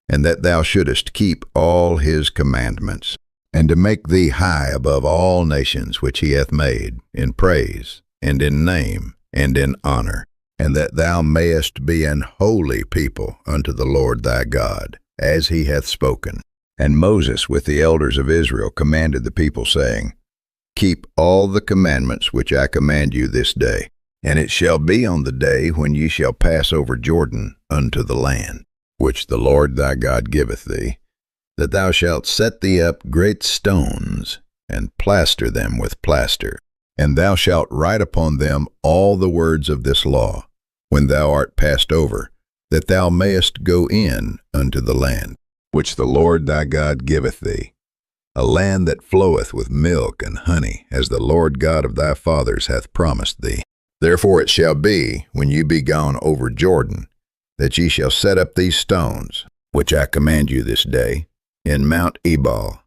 and that thou shouldest keep all his commandments, and to make thee high above all nations which he hath made, in praise, and in name, and in honor, and that thou mayest be an holy people unto the Lord thy God, as he hath spoken. And Moses with the elders of Israel commanded the people, saying, Keep all the commandments which I command you this day. And it shall be on the day when ye shall pass over Jordan unto the land, which the Lord thy God giveth thee, that thou shalt set thee up great stones, and plaster them with plaster, And thou shalt write upon them all the words of this law, when thou art passed over, that thou mayest go in unto the land, which the Lord thy God giveth thee, a land that floweth with milk and honey, as the Lord God of thy fathers hath promised thee. Therefore it shall be, when ye be gone over Jordan, that ye shall set up these stones, which I command you this day, in Mount Ebal,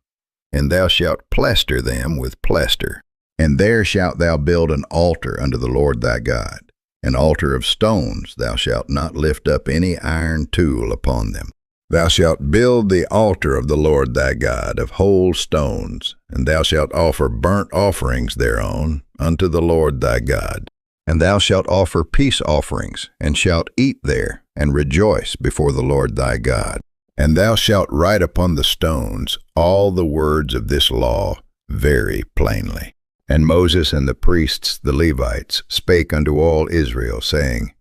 and thou shalt plaster them with plaster. And there shalt thou build an altar unto the Lord thy God, an altar of stones. Thou shalt not lift up any iron tool upon them. Thou shalt build the altar of the Lord thy God of whole stones, and thou shalt offer burnt offerings thereon unto the Lord thy God. And thou shalt offer peace offerings, and shalt eat there, and rejoice before the Lord thy God. And thou shalt write upon the stones all the words of this law very plainly. And Moses and the priests the Levites spake unto all Israel, saying,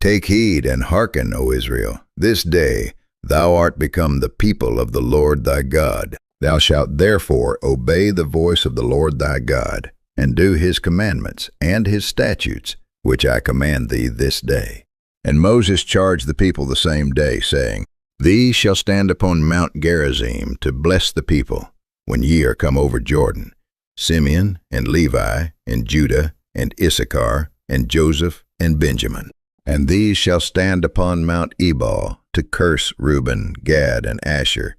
Take heed and hearken, O Israel, this day thou art become the people of the Lord thy God. Thou shalt therefore obey the voice of the Lord thy God, and do his commandments and his statutes, which I command thee this day. And Moses charged the people the same day, saying, These shall stand upon Mount Gerizim to bless the people, when ye are come over Jordan, Simeon and Levi and Judah and Issachar and Joseph and Benjamin. And these shall stand upon Mount Ebal to curse Reuben, Gad, and Asher,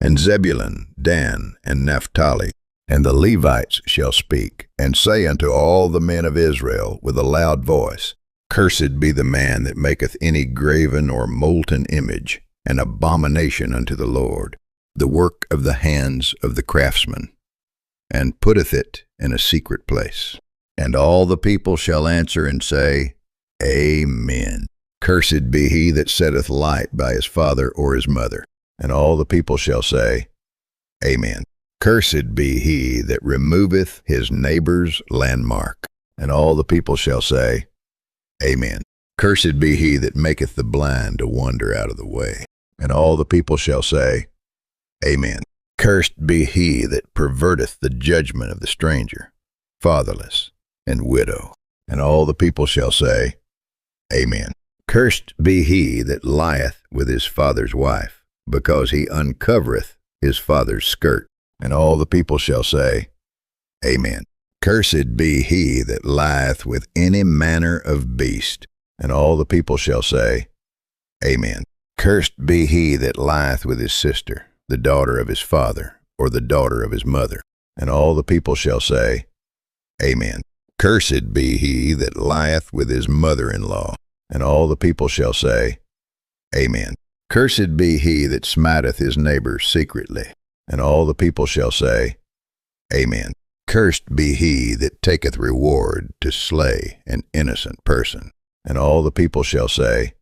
and Zebulun, Dan, and Naphtali. And the Levites shall speak, and say unto all the men of Israel with a loud voice, Cursed be the man that maketh any graven or molten image, an abomination unto the Lord, the work of the hands of the craftsman, and putteth it in a secret place. And all the people shall answer and say, Amen. Cursed be he that setteth light by his father or his mother. And all the people shall say, Amen. Cursed be he that removeth his neighbor's landmark. And all the people shall say, Amen. Cursed be he that maketh the blind to wander out of the way. And all the people shall say, Amen. Cursed be he that perverteth the judgment of the stranger, fatherless, and widow. And all the people shall say, Amen. Cursed be he that lieth with his father's wife, because he uncovereth his father's skirt. And all the people shall say, Amen. Cursed be he that lieth with any manner of beast. And all the people shall say, Amen. Cursed be he that lieth with his sister, the daughter of his father, or the daughter of his mother. And all the people shall say, Amen. Cursed be he that lieth with his mother-in-law. And all the people shall say, Amen. Cursed be he that smiteth his neighbor secretly. And all the people shall say, Amen. Cursed be he that taketh reward to slay an innocent person. And all the people shall say,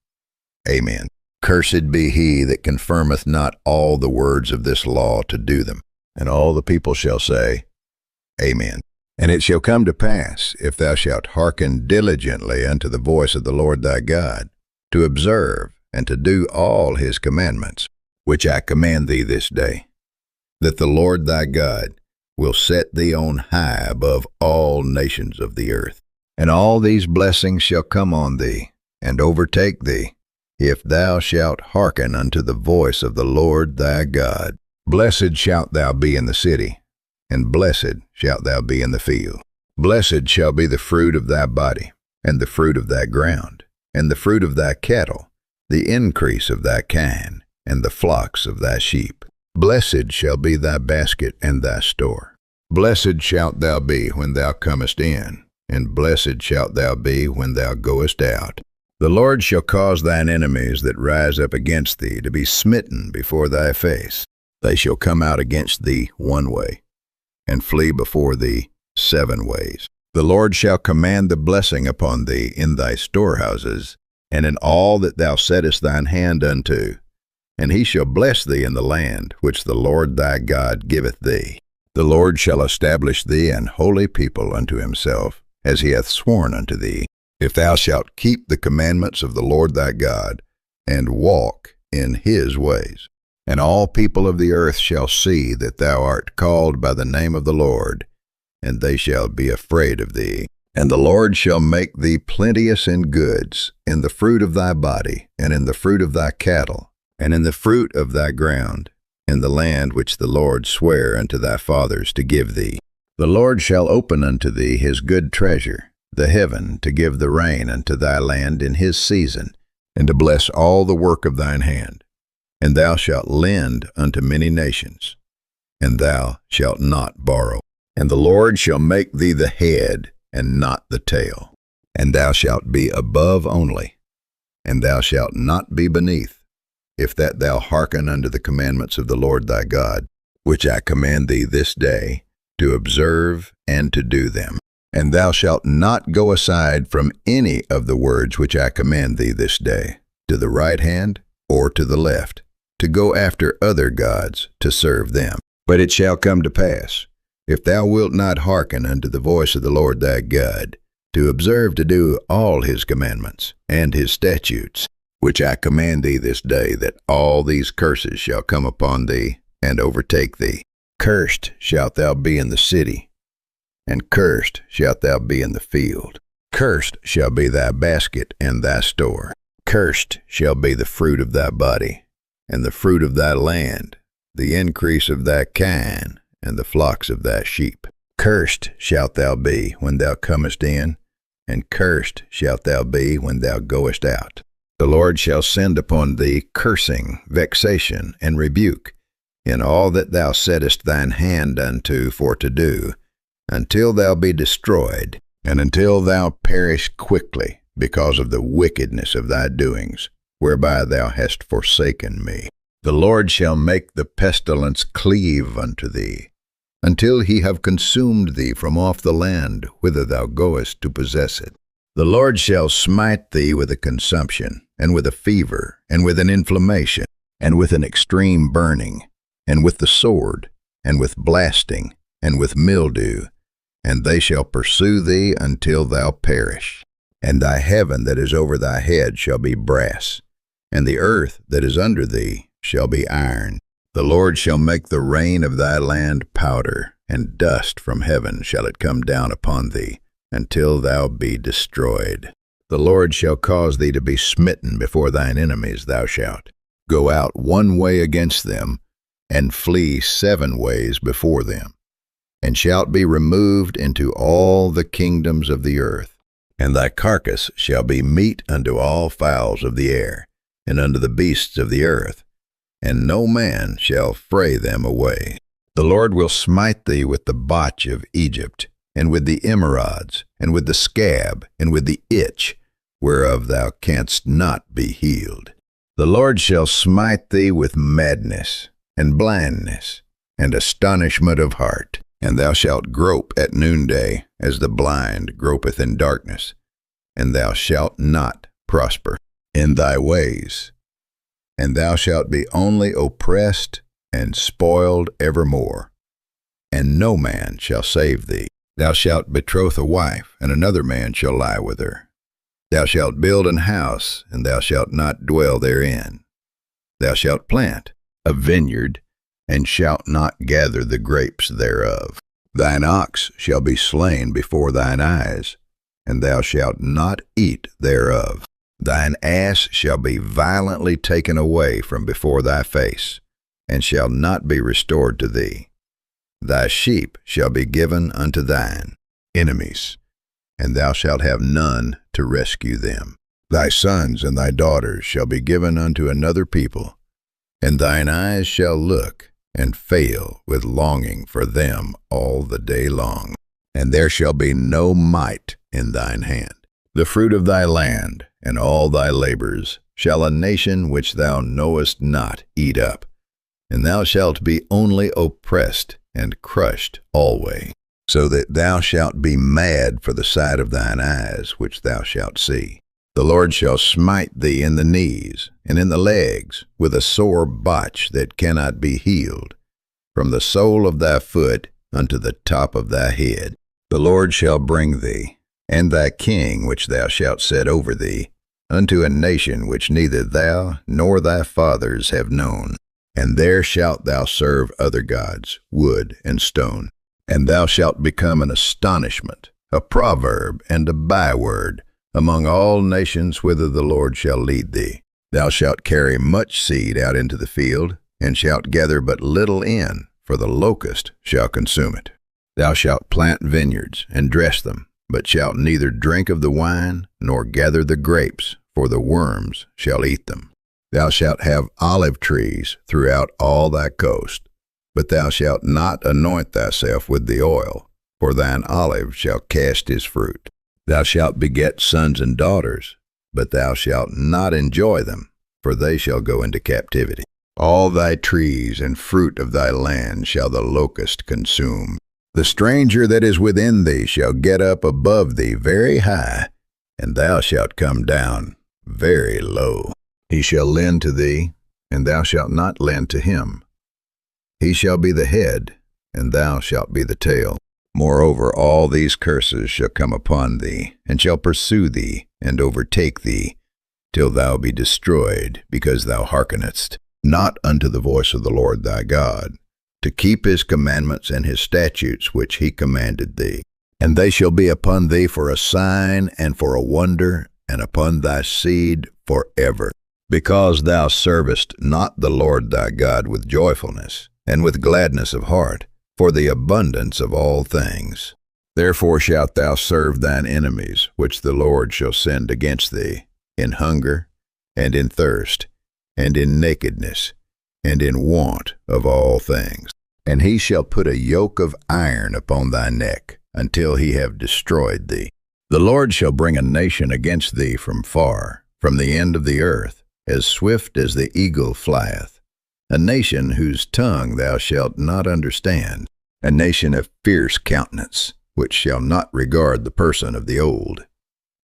Amen. Cursed be he that confirmeth not all the words of this law to do them. And all the people shall say, Amen. And it shall come to pass, if thou shalt hearken diligently unto the voice of the Lord thy God, to observe and to do all his commandments, which I command thee this day, that the Lord thy God will set thee on high above all nations of the earth. And all these blessings shall come on thee, and overtake thee, if thou shalt hearken unto the voice of the Lord thy God. Blessed shalt thou be in the city, and blessed shalt thou be in the field. Blessed shall be the fruit of thy body, and the fruit of thy ground, and the fruit of thy cattle, the increase of thy kine, and the flocks of thy sheep. Blessed shall be thy basket and thy store. Blessed shalt thou be when thou comest in, and blessed shalt thou be when thou goest out. The Lord shall cause thine enemies that rise up against thee to be smitten before thy face. They shall come out against thee one way, and flee before thee 7 ways. The Lord shall command the blessing upon thee in thy storehouses, and in all that thou settest thine hand unto. And he shall bless thee in the land which the Lord thy God giveth thee. The Lord shall establish thee an holy people unto himself, as he hath sworn unto thee, if thou shalt keep the commandments of the Lord thy God, and walk in his ways. And all people of the earth shall see that thou art called by the name of the Lord, and they shall be afraid of thee. And the Lord shall make thee plenteous in goods, in the fruit of thy body, and in the fruit of thy cattle, and in the fruit of thy ground, in the land which the Lord sware unto thy fathers to give thee. The Lord shall open unto thee his good treasure, the heaven, to give the rain unto thy land in his season, and to bless all the work of thine hand. And thou shalt lend unto many nations, and thou shalt not borrow. And the Lord shall make thee the head, and not the tail. And thou shalt be above only, and thou shalt not be beneath, if that thou hearken unto the commandments of the Lord thy God, which I command thee this day, to observe and to do them. And thou shalt not go aside from any of the words which I command thee this day, to the right hand or to the left, to go after other gods to serve them. But it shall come to pass, if thou wilt not hearken unto the voice of the Lord thy God, to observe to do all his commandments and his statutes, which I command thee this day, that all these curses shall come upon thee and overtake thee. Cursed shalt thou be in the city, and cursed shalt thou be in the field. Cursed shall be thy basket and thy store. Cursed shall be the fruit of thy body, and the fruit of thy land, the increase of thy kine, and the flocks of thy sheep. Cursed shalt thou be when thou comest in, and cursed shalt thou be when thou goest out. The Lord shall send upon thee cursing, vexation, and rebuke, in all that thou settest thine hand unto for to do, until thou be destroyed, and until thou perish quickly, because of the wickedness of thy doings, whereby thou hast forsaken me. The Lord shall make the pestilence cleave unto thee, until he have consumed thee from off the land whither thou goest to possess it. The Lord shall smite thee with a consumption, and with a fever, and with an inflammation, and with an extreme burning, and with the sword, and with blasting, and with mildew, and they shall pursue thee until thou perish. And thy heaven that is over thy head shall be brass, and the earth that is under thee shall be iron. The Lord shall make the rain of thy land powder, and dust from heaven shall it come down upon thee, until thou be destroyed. The Lord shall cause thee to be smitten before thine enemies. Thou shalt go out one way against them, and flee 7 ways before them, and shalt be removed into all the kingdoms of the earth. And thy carcass shall be meat unto all fowls of the air, and unto the beasts of the earth, and no man shall fray them away. The Lord will smite thee with the botch of Egypt, and with the emerods, and with the scab, and with the itch, whereof thou canst not be healed. The Lord shall smite thee with madness, and blindness, and astonishment of heart, and thou shalt grope at noonday, as the blind gropeth in darkness, and thou shalt not prosper in thy ways. And thou shalt be only oppressed and spoiled evermore, and no man shall save thee. Thou shalt betroth a wife, and another man shall lie with her. Thou shalt build an house, and thou shalt not dwell therein. Thou shalt plant a vineyard, and shalt not gather the grapes thereof. Thine ox shall be slain before thine eyes, and thou shalt not eat thereof. Thine ass shall be violently taken away from before thy face, and shall not be restored to thee. Thy sheep shall be given unto thine enemies, and thou shalt have none to rescue them. Thy sons and thy daughters shall be given unto another people, and thine eyes shall look and fail with longing for them all the day long. And there shall be no might in thine hand. The fruit of thy land and all thy labors shall a nation which thou knowest not eat up, and thou shalt be only oppressed and crushed alway, so that thou shalt be mad for the sight of thine eyes which thou shalt see. The Lord shall smite thee in the knees and in the legs with a sore botch that cannot be healed, from the sole of thy foot unto the top of thy head. The Lord shall bring thee, and thy king which thou shalt set over thee, unto a nation which neither thou nor thy fathers have known. And there shalt thou serve other gods, wood and stone. And thou shalt become an astonishment, a proverb, and a byword among all nations whither the Lord shall lead thee. Thou shalt carry much seed out into the field, and shalt gather but little in, for the locust shall consume it. Thou shalt plant vineyards, and dress them, but shalt neither drink of the wine, nor gather the grapes, for the worms shall eat them. Thou shalt have olive trees throughout all thy coast, but thou shalt not anoint thyself with the oil, for thine olive shall cast his fruit. Thou shalt beget sons and daughters, but thou shalt not enjoy them, for they shall go into captivity. All thy trees and fruit of thy land shall the locust consume. The stranger that is within thee shall get up above thee very high, and thou shalt come down very low. He shall lend to thee, and thou shalt not lend to him. He shall be the head, and thou shalt be the tail. Moreover, all these curses shall come upon thee, and shall pursue thee, and overtake thee, till thou be destroyed, because thou hearkenest not unto the voice of the Lord thy God, to keep his commandments and his statutes which he commanded thee. And they shall be upon thee for a sign and for a wonder, and upon thy seed forever, because thou servest not the Lord thy God with joyfulness, and with gladness of heart, for the abundance of all things. Therefore shalt thou serve thine enemies, which the Lord shall send against thee, in hunger, and in thirst, and in nakedness, and in want of all things. And he shall put a yoke of iron upon thy neck, until he have destroyed thee. The Lord shall bring a nation against thee from far, from the end of the earth, as swift as the eagle flieth, a nation whose tongue thou shalt not understand, a nation of fierce countenance, which shall not regard the person of the old,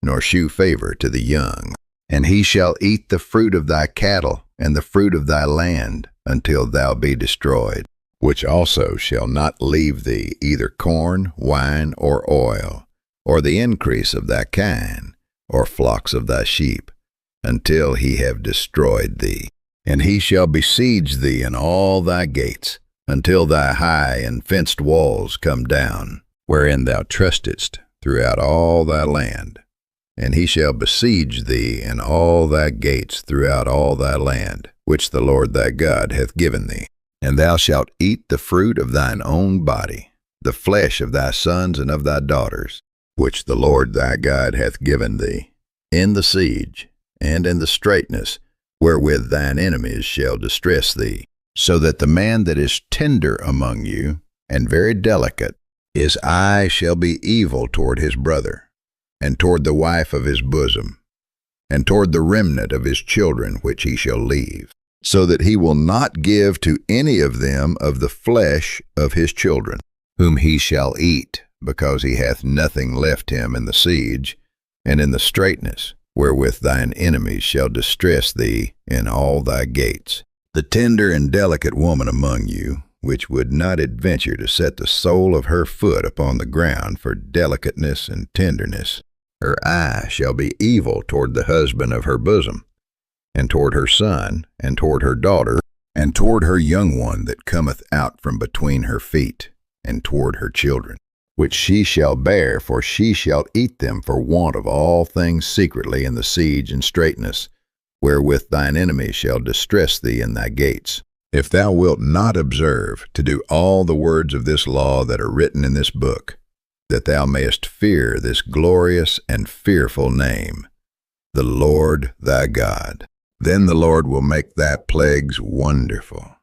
nor shew favor to the young. And he shall eat the fruit of thy cattle, and the fruit of thy land, until thou be destroyed, which also shall not leave thee either corn, wine, or oil, or the increase of thy kine, or flocks of thy sheep, until he have destroyed thee. And he shall besiege thee in all thy gates, until thy high and fenced walls come down, wherein thou trustedst throughout all thy land. And he shall besiege thee in all thy gates throughout all thy land, which the Lord thy God hath given thee. And thou shalt eat the fruit of thine own body, the flesh of thy sons and of thy daughters, which the Lord thy God hath given thee, in the siege, and in the straitness, wherewith thine enemies shall distress thee, so that the man that is tender among you, and very delicate, his eye shall be evil toward his brother, and toward the wife of his bosom, and toward the remnant of his children which he shall leave, so that he will not give to any of them of the flesh of his children, whom he shall eat, because he hath nothing left him in the siege, and in the straitness, wherewith thine enemies shall distress thee in all thy gates. The tender and delicate woman among you, which would not adventure to set the sole of her foot upon the ground for delicateness and tenderness, her eye shall be evil toward the husband of her bosom, and toward her son, and toward her daughter, and toward her young one that cometh out from between her feet, and toward her children, which she shall bear, for she shall eat them for want of all things secretly in the siege and straitness, wherewith thine enemies shall distress thee in thy gates. If thou wilt not observe to do all the words of this law that are written in this book, that thou mayest fear this glorious and fearful name, the Lord thy God, then the Lord will make thy plagues wonderful,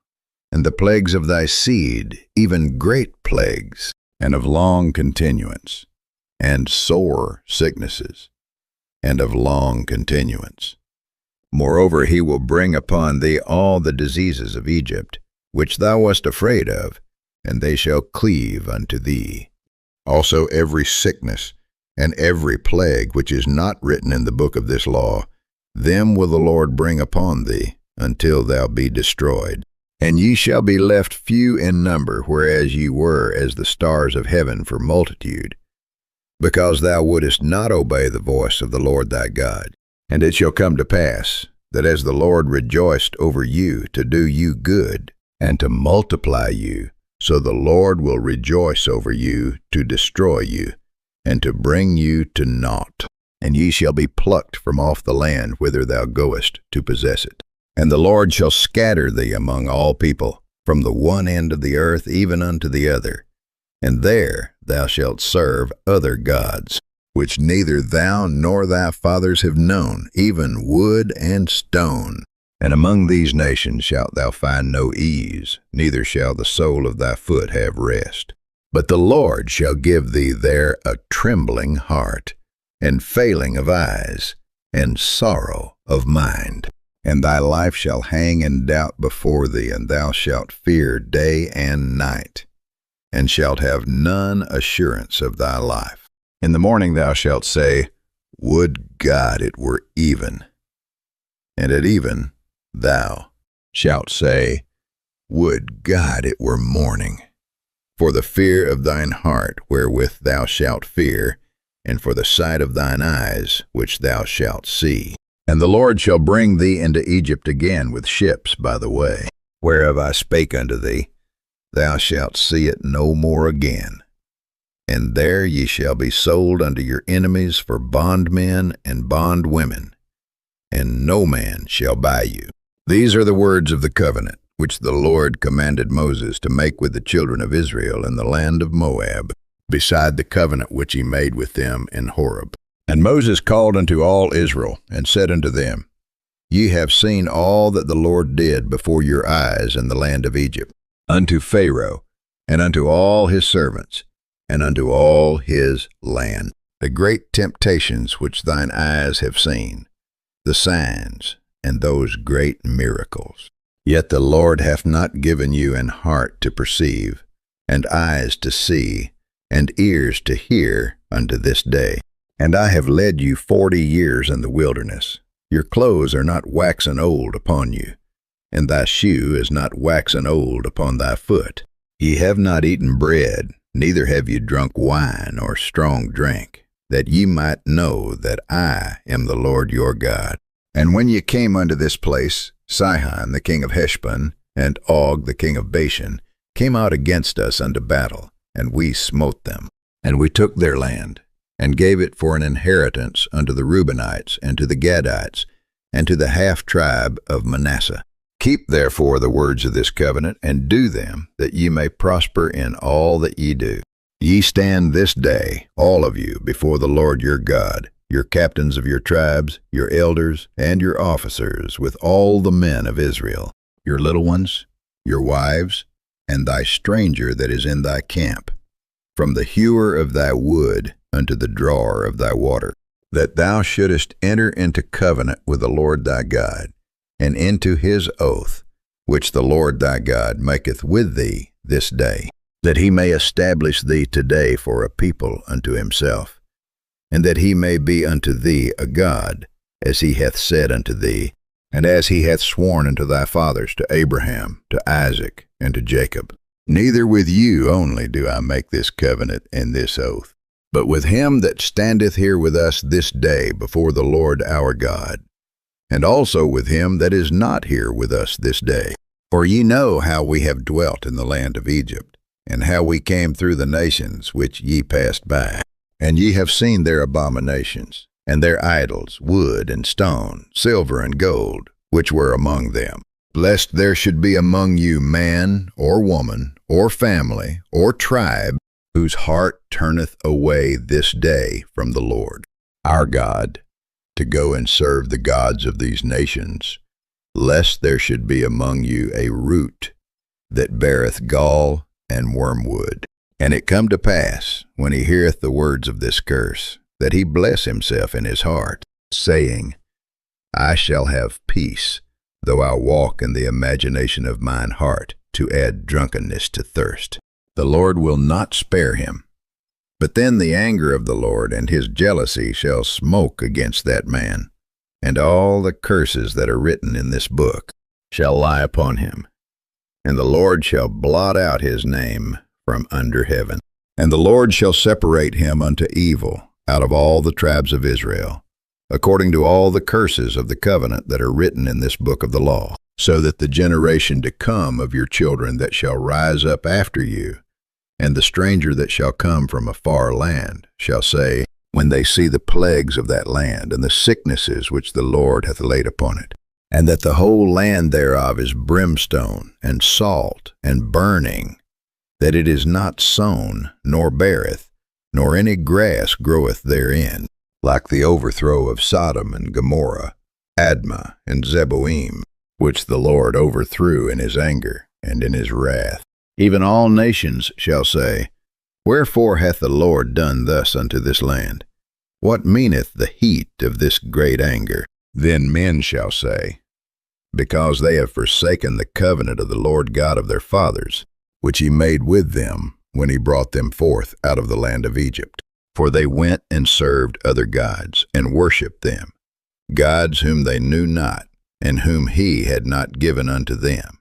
and the plagues of thy seed even great plagues, and of long continuance, and sore sicknesses, and of long continuance. Moreover, he will bring upon thee all the diseases of Egypt, which thou wast afraid of, and they shall cleave unto thee. Also every sickness, and every plague which is not written in the book of this law, them will the Lord bring upon thee, until thou be destroyed. And ye shall be left few in number, whereas ye were as the stars of heaven for multitude, because thou wouldest not obey the voice of the Lord thy God. And it shall come to pass, that as the Lord rejoiced over you to do you good, and to multiply you, So the Lord will rejoice over you to destroy you, and to bring you to naught. And ye shall be plucked from off the land whither thou goest to possess it. And the Lord shall scatter thee among all people, from the one end of the earth even unto the other. And there thou shalt serve other gods, which neither thou nor thy fathers have known, even wood and stone. And among these nations shalt thou find no ease, neither shall the sole of thy foot have rest. But the Lord shall give thee there a trembling heart, and failing of eyes, and sorrow of mind. And thy life shall hang in doubt before thee, and thou shalt fear day and night, and shalt have none assurance of thy life. In the morning thou shalt say, Would God it were even. And at even thou shalt say, Would God it were morning. For the fear of thine heart wherewith thou shalt fear, and for the sight of thine eyes which thou shalt see. And the Lord shall bring thee into Egypt again with ships by the way, whereof I spake unto thee. Thou shalt see it no more again. And there ye shall be sold unto your enemies for bondmen and bondwomen, and no man shall buy you. These are the words of the covenant, which the Lord commanded Moses to make with the children of Israel in the land of Moab, beside the covenant which he made with them in Horeb. And Moses called unto all Israel, and said unto them, Ye have seen all that the Lord did before your eyes in the land of Egypt, unto Pharaoh, and unto all his servants, and unto all his land, the great temptations which thine eyes have seen, the signs, and those great miracles. Yet the Lord hath not given you an heart to perceive, and eyes to see, and ears to hear unto this day. And I have led you 40 years in the wilderness. Your clothes are not waxen old upon you, and thy shoe is not waxen old upon thy foot. Ye have not eaten bread, neither have ye drunk wine or strong drink, that ye might know that I am the Lord your God. And when ye came unto this place, Sihon the king of Heshbon, and Og the king of Bashan, came out against us unto battle, and we smote them. And we took their land, and gave it for an inheritance unto the Reubenites, and to the Gadites, and to the half-tribe of Manasseh. Keep therefore the words of this covenant, and do them, that ye may prosper in all that ye do. Ye stand this day, all of you, before the Lord your God, your captains of your tribes, your elders, and your officers, with all the men of Israel, your little ones, your wives, and thy stranger that is in thy camp, from the hewer of thy wood unto the drawer of thy water, that thou shouldest enter into covenant with the Lord thy God, and into his oath, which the Lord thy God maketh with thee this day, that he may establish thee today for a people unto himself, and that he may be unto thee a God, as he hath said unto thee, and as he hath sworn unto thy fathers, to Abraham, to Isaac, and to Jacob. Neither with you only do I make this covenant and this oath, but with him that standeth here with us this day before the Lord our God, and also with him that is not here with us this day. For ye know how we have dwelt in the land of Egypt, and how we came through the nations which ye passed by. And ye have seen their abominations, and their idols, wood and stone, silver and gold, which were among them. Lest there should be among you man, or woman, or family, or tribe, whose heart turneth away this day from the Lord our God, to go and serve the gods of these nations, lest there should be among you a root that beareth gall and wormwood. And it come to pass, when he heareth the words of this curse, that he bless himself in his heart, saying, I shall have peace, though I walk in the imagination of mine heart, to add drunkenness to thirst. The Lord will not spare him. But then the anger of the Lord and his jealousy shall smoke against that man, and all the curses that are written in this book shall lie upon him. And the Lord shall blot out his name from under heaven. And the Lord shall separate him unto evil out of all the tribes of Israel, according to all the curses of the covenant that are written in this book of the law. so that the generation to come of your children that shall rise up after you, and the stranger that shall come from a far land, shall say, when they see the plagues of that land, and the sicknesses which the Lord hath laid upon it, and that the whole land thereof is brimstone, and salt, and burning, that it is not sown, nor beareth, nor any grass groweth therein, like the overthrow of Sodom and Gomorrah, Admah and Zeboim, which the Lord overthrew in his anger and in his wrath. Even all nations shall say, wherefore hath the Lord done thus unto this land? What meaneth the heat of this great anger? Then men shall say, because they have forsaken the covenant of the Lord God of their fathers, which he made with them when he brought them forth out of the land of Egypt. For they went and served other gods, and worshipped them, gods whom they knew not, and whom he had not given unto them.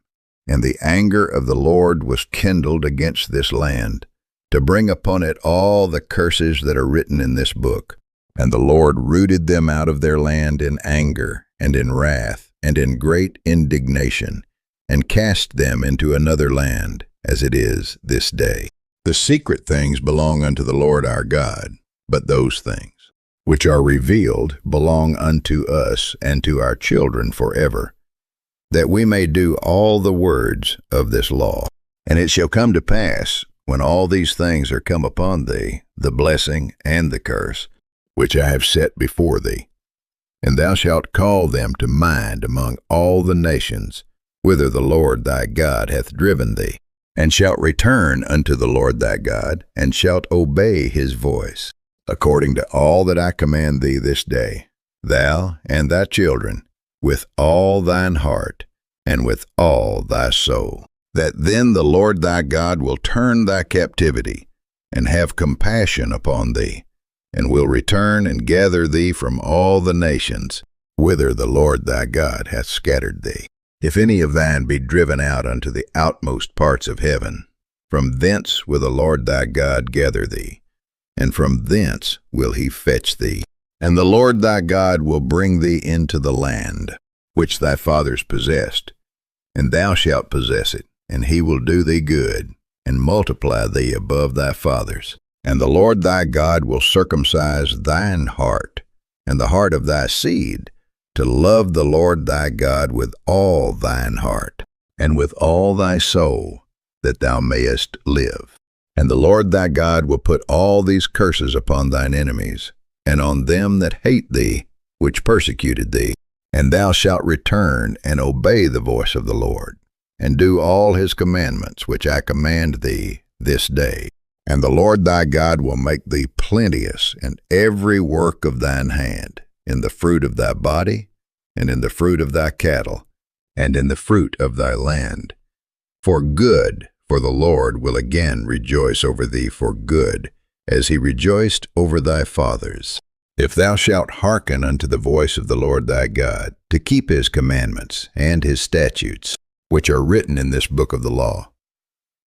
And the anger of the Lord was kindled against this land, to bring upon it all the curses that are written in this book. And the Lord rooted them out of their land in anger, and in wrath, and in great indignation, and cast them into another land, as it is this day. The secret things belong unto the Lord our God, but those things which are revealed belong unto us and to our children forever, that we may do all the words of this law. And it shall come to pass, when all these things are come upon thee, the blessing and the curse, which I have set before thee, and thou shalt call them to mind among all the nations, whither the Lord thy God hath driven thee, and shalt return unto the Lord thy God, and shalt obey his voice, according to all that I command thee this day, thou and thy children, with all thine heart, and with all thy soul. That then the Lord thy God will turn thy captivity, and have compassion upon thee, and will return and gather thee from all the nations, whither the Lord thy God hath scattered thee. If any of thine be driven out unto the outmost parts of heaven, from thence will the Lord thy God gather thee, and from thence will he fetch thee. And the Lord thy God will bring thee into the land, which thy fathers possessed, and thou shalt possess it, and he will do thee good, and multiply thee above thy fathers. And the Lord thy God will circumcise thine heart, and the heart of thy seed, to love the Lord thy God with all thine heart, and with all thy soul, that thou mayest live. And the Lord thy God will put all these curses upon thine enemies, and on them that hate thee, which persecuted thee. And thou shalt return and obey the voice of the Lord, and do all his commandments which I command thee this day. And the Lord thy God will make thee plenteous in every work of thine hand, in the fruit of thy body, and in the fruit of thy cattle, and in the fruit of thy land. For the Lord will again rejoice over thee for good, as he rejoiced over thy fathers. If thou shalt hearken unto the voice of the Lord thy God, to keep his commandments and his statutes, which are written in this book of the law,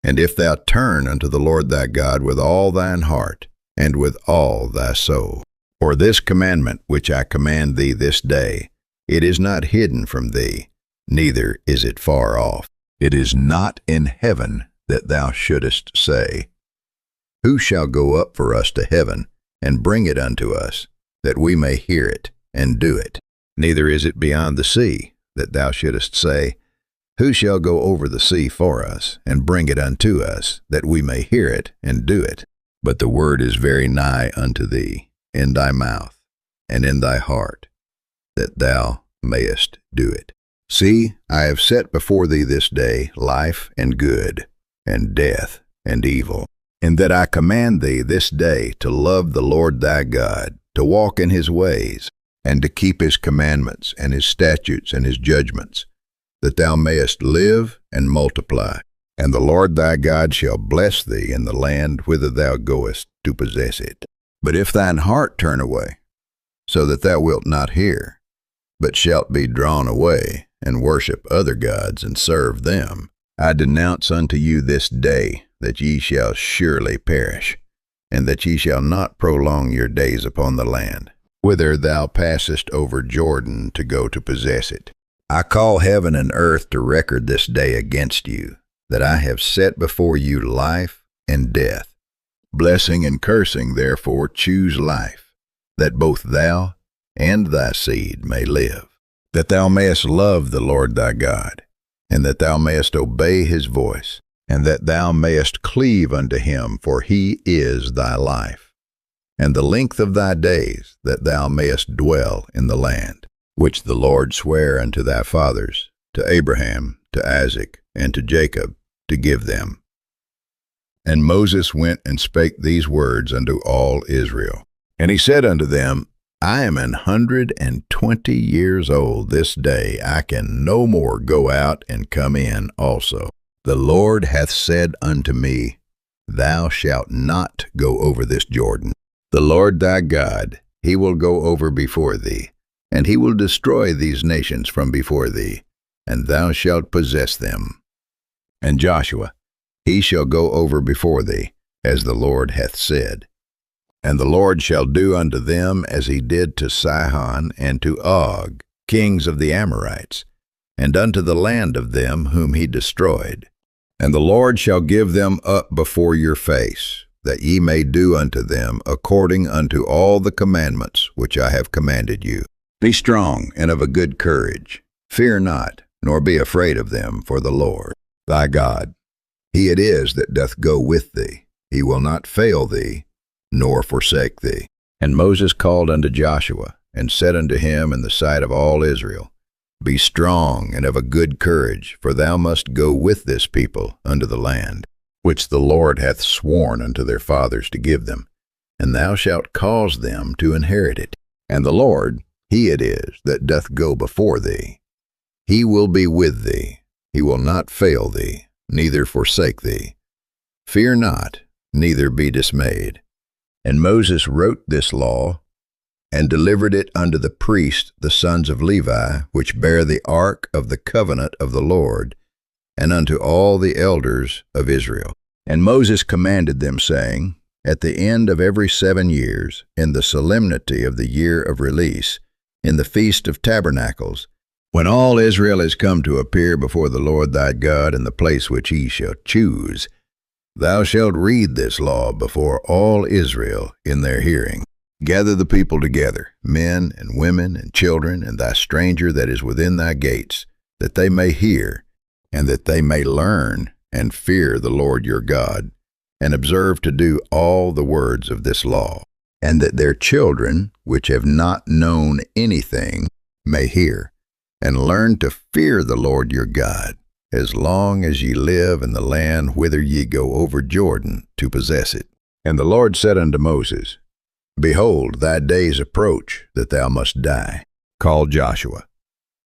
and if thou turn unto the Lord thy God with all thine heart, and with all thy soul. For this commandment which I command thee this day, it is not hidden from thee, neither is it far off. It is not in heaven that thou shouldest say, who shall go up for us to heaven, and bring it unto us, that we may hear it, and do it? Neither is it beyond the sea, that thou shouldest say, who shall go over the sea for us, and bring it unto us, that we may hear it, and do it? But the word is very nigh unto thee, in thy mouth, and in thy heart, that thou mayest do it. See, I have set before thee this day life and good, and death and evil, and that I command thee this day to love the Lord thy God, to walk in his ways, and to keep his commandments, and his statutes, and his judgments, that thou mayest live and multiply. And the Lord thy God shall bless thee in the land whither thou goest to possess it. But if thine heart turn away, so that thou wilt not hear, but shalt be drawn away, and worship other gods, and serve them, I denounce unto you this day that ye shall surely perish, and that ye shall not prolong your days upon the land, whither thou passest over Jordan to go to possess it. I call heaven and earth to record this day against you, that I have set before you life and death. Blessing and cursing, therefore, choose life, that both thou and thy seed may live, that thou mayest love the Lord thy God, and that thou mayest obey his voice, and that thou mayest cleave unto him, for he is thy life, and the length of thy days, that thou mayest dwell in the land, which the Lord sware unto thy fathers, to Abraham, to Isaac, and to Jacob, to give them. And Moses went and spake these words unto all Israel. And he said unto them, I am 120 years old this day. I can no more go out and come in also. The Lord hath said unto me, Thou shalt not go over this Jordan. The Lord thy God, he will go over before thee, and he will destroy these nations from before thee, and thou shalt possess them. And Joshua, he shall go over before thee, as the Lord hath said. And the Lord shall do unto them as he did to Sihon and to Og, kings of the Amorites, and unto the land of them whom he destroyed. And the Lord shall give them up before your face, that ye may do unto them according unto all the commandments which I have commanded you. Be strong and of a good courage. Fear not, nor be afraid of them, for the Lord thy God, he it is that doth go with thee. He will not fail thee, nor forsake thee. And Moses called unto Joshua, and said unto him in the sight of all Israel, Be strong and of a good courage, for thou must go with this people unto the land, which the Lord hath sworn unto their fathers to give them, and thou shalt cause them to inherit it. And the Lord, he it is that doth go before thee. He will be with thee. He will not fail thee, neither forsake thee. Fear not, neither be dismayed. And Moses wrote this law, and delivered it unto the priests, the sons of Levi, which bear the ark of the covenant of the Lord, and unto all the elders of Israel. And Moses commanded them, saying, At the end of every 7 years, in the solemnity of the year of release, in the feast of tabernacles, when all Israel is come to appear before the Lord thy God in the place which he shall choose, thou shalt read this law before all Israel in their hearing. Gather the people together, men and women and children, and thy stranger that is within thy gates, that they may hear, and that they may learn and fear the Lord your God, and observe to do all the words of this law, and that their children, which have not known anything, may hear, and learn to fear the Lord your God, as long as ye live in the land whither ye go over Jordan to possess it. And the Lord said unto Moses, Behold, thy days approach, that thou must die. Call Joshua,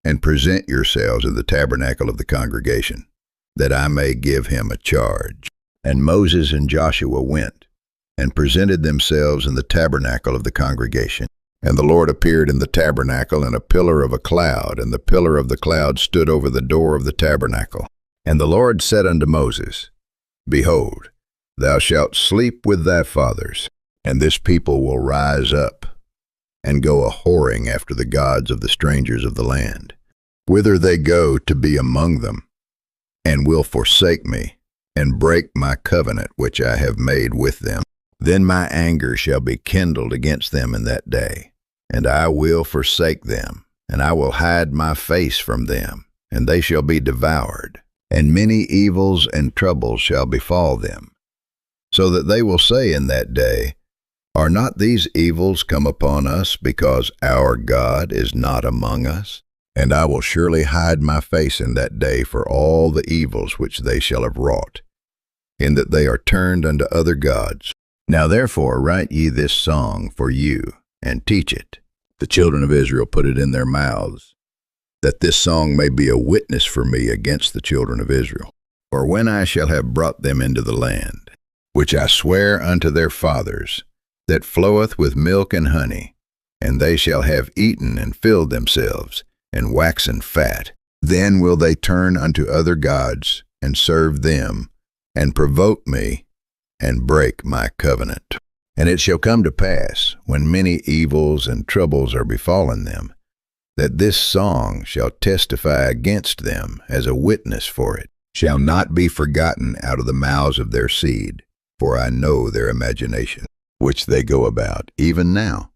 and present yourselves in the tabernacle of the congregation, that I may give him a charge. And Moses and Joshua went, and presented themselves in the tabernacle of the congregation. And the Lord appeared in the tabernacle in a pillar of a cloud, and the pillar of the cloud stood over the door of the tabernacle. And the Lord said unto Moses, Behold, thou shalt sleep with thy fathers, and this people will rise up, and go a-whoring after the gods of the strangers of the land, whither they go to be among them, and will forsake me, and break my covenant which I have made with them. Then my anger shall be kindled against them in that day, and I will forsake them, and I will hide my face from them, and they shall be devoured, and many evils and troubles shall befall them, so that they will say in that day, Are not these evils come upon us because our God is not among us? And I will surely hide my face in that day for all the evils which they shall have wrought, in that they are turned unto other gods. Now therefore write ye this song for you, and teach it. The children of Israel put it in their mouths, that this song may be a witness for me against the children of Israel. For when I shall have brought them into the land, which I swear unto their fathers, that floweth with milk and honey, and they shall have eaten and filled themselves, and waxen fat, then will they turn unto other gods, and serve them, and provoke me, and break my covenant. And it shall come to pass, when many evils and troubles are befallen them, that this song shall testify against them as a witness for it, shall not be forgotten out of the mouths of their seed, for I know their imagination, which they go about, even now,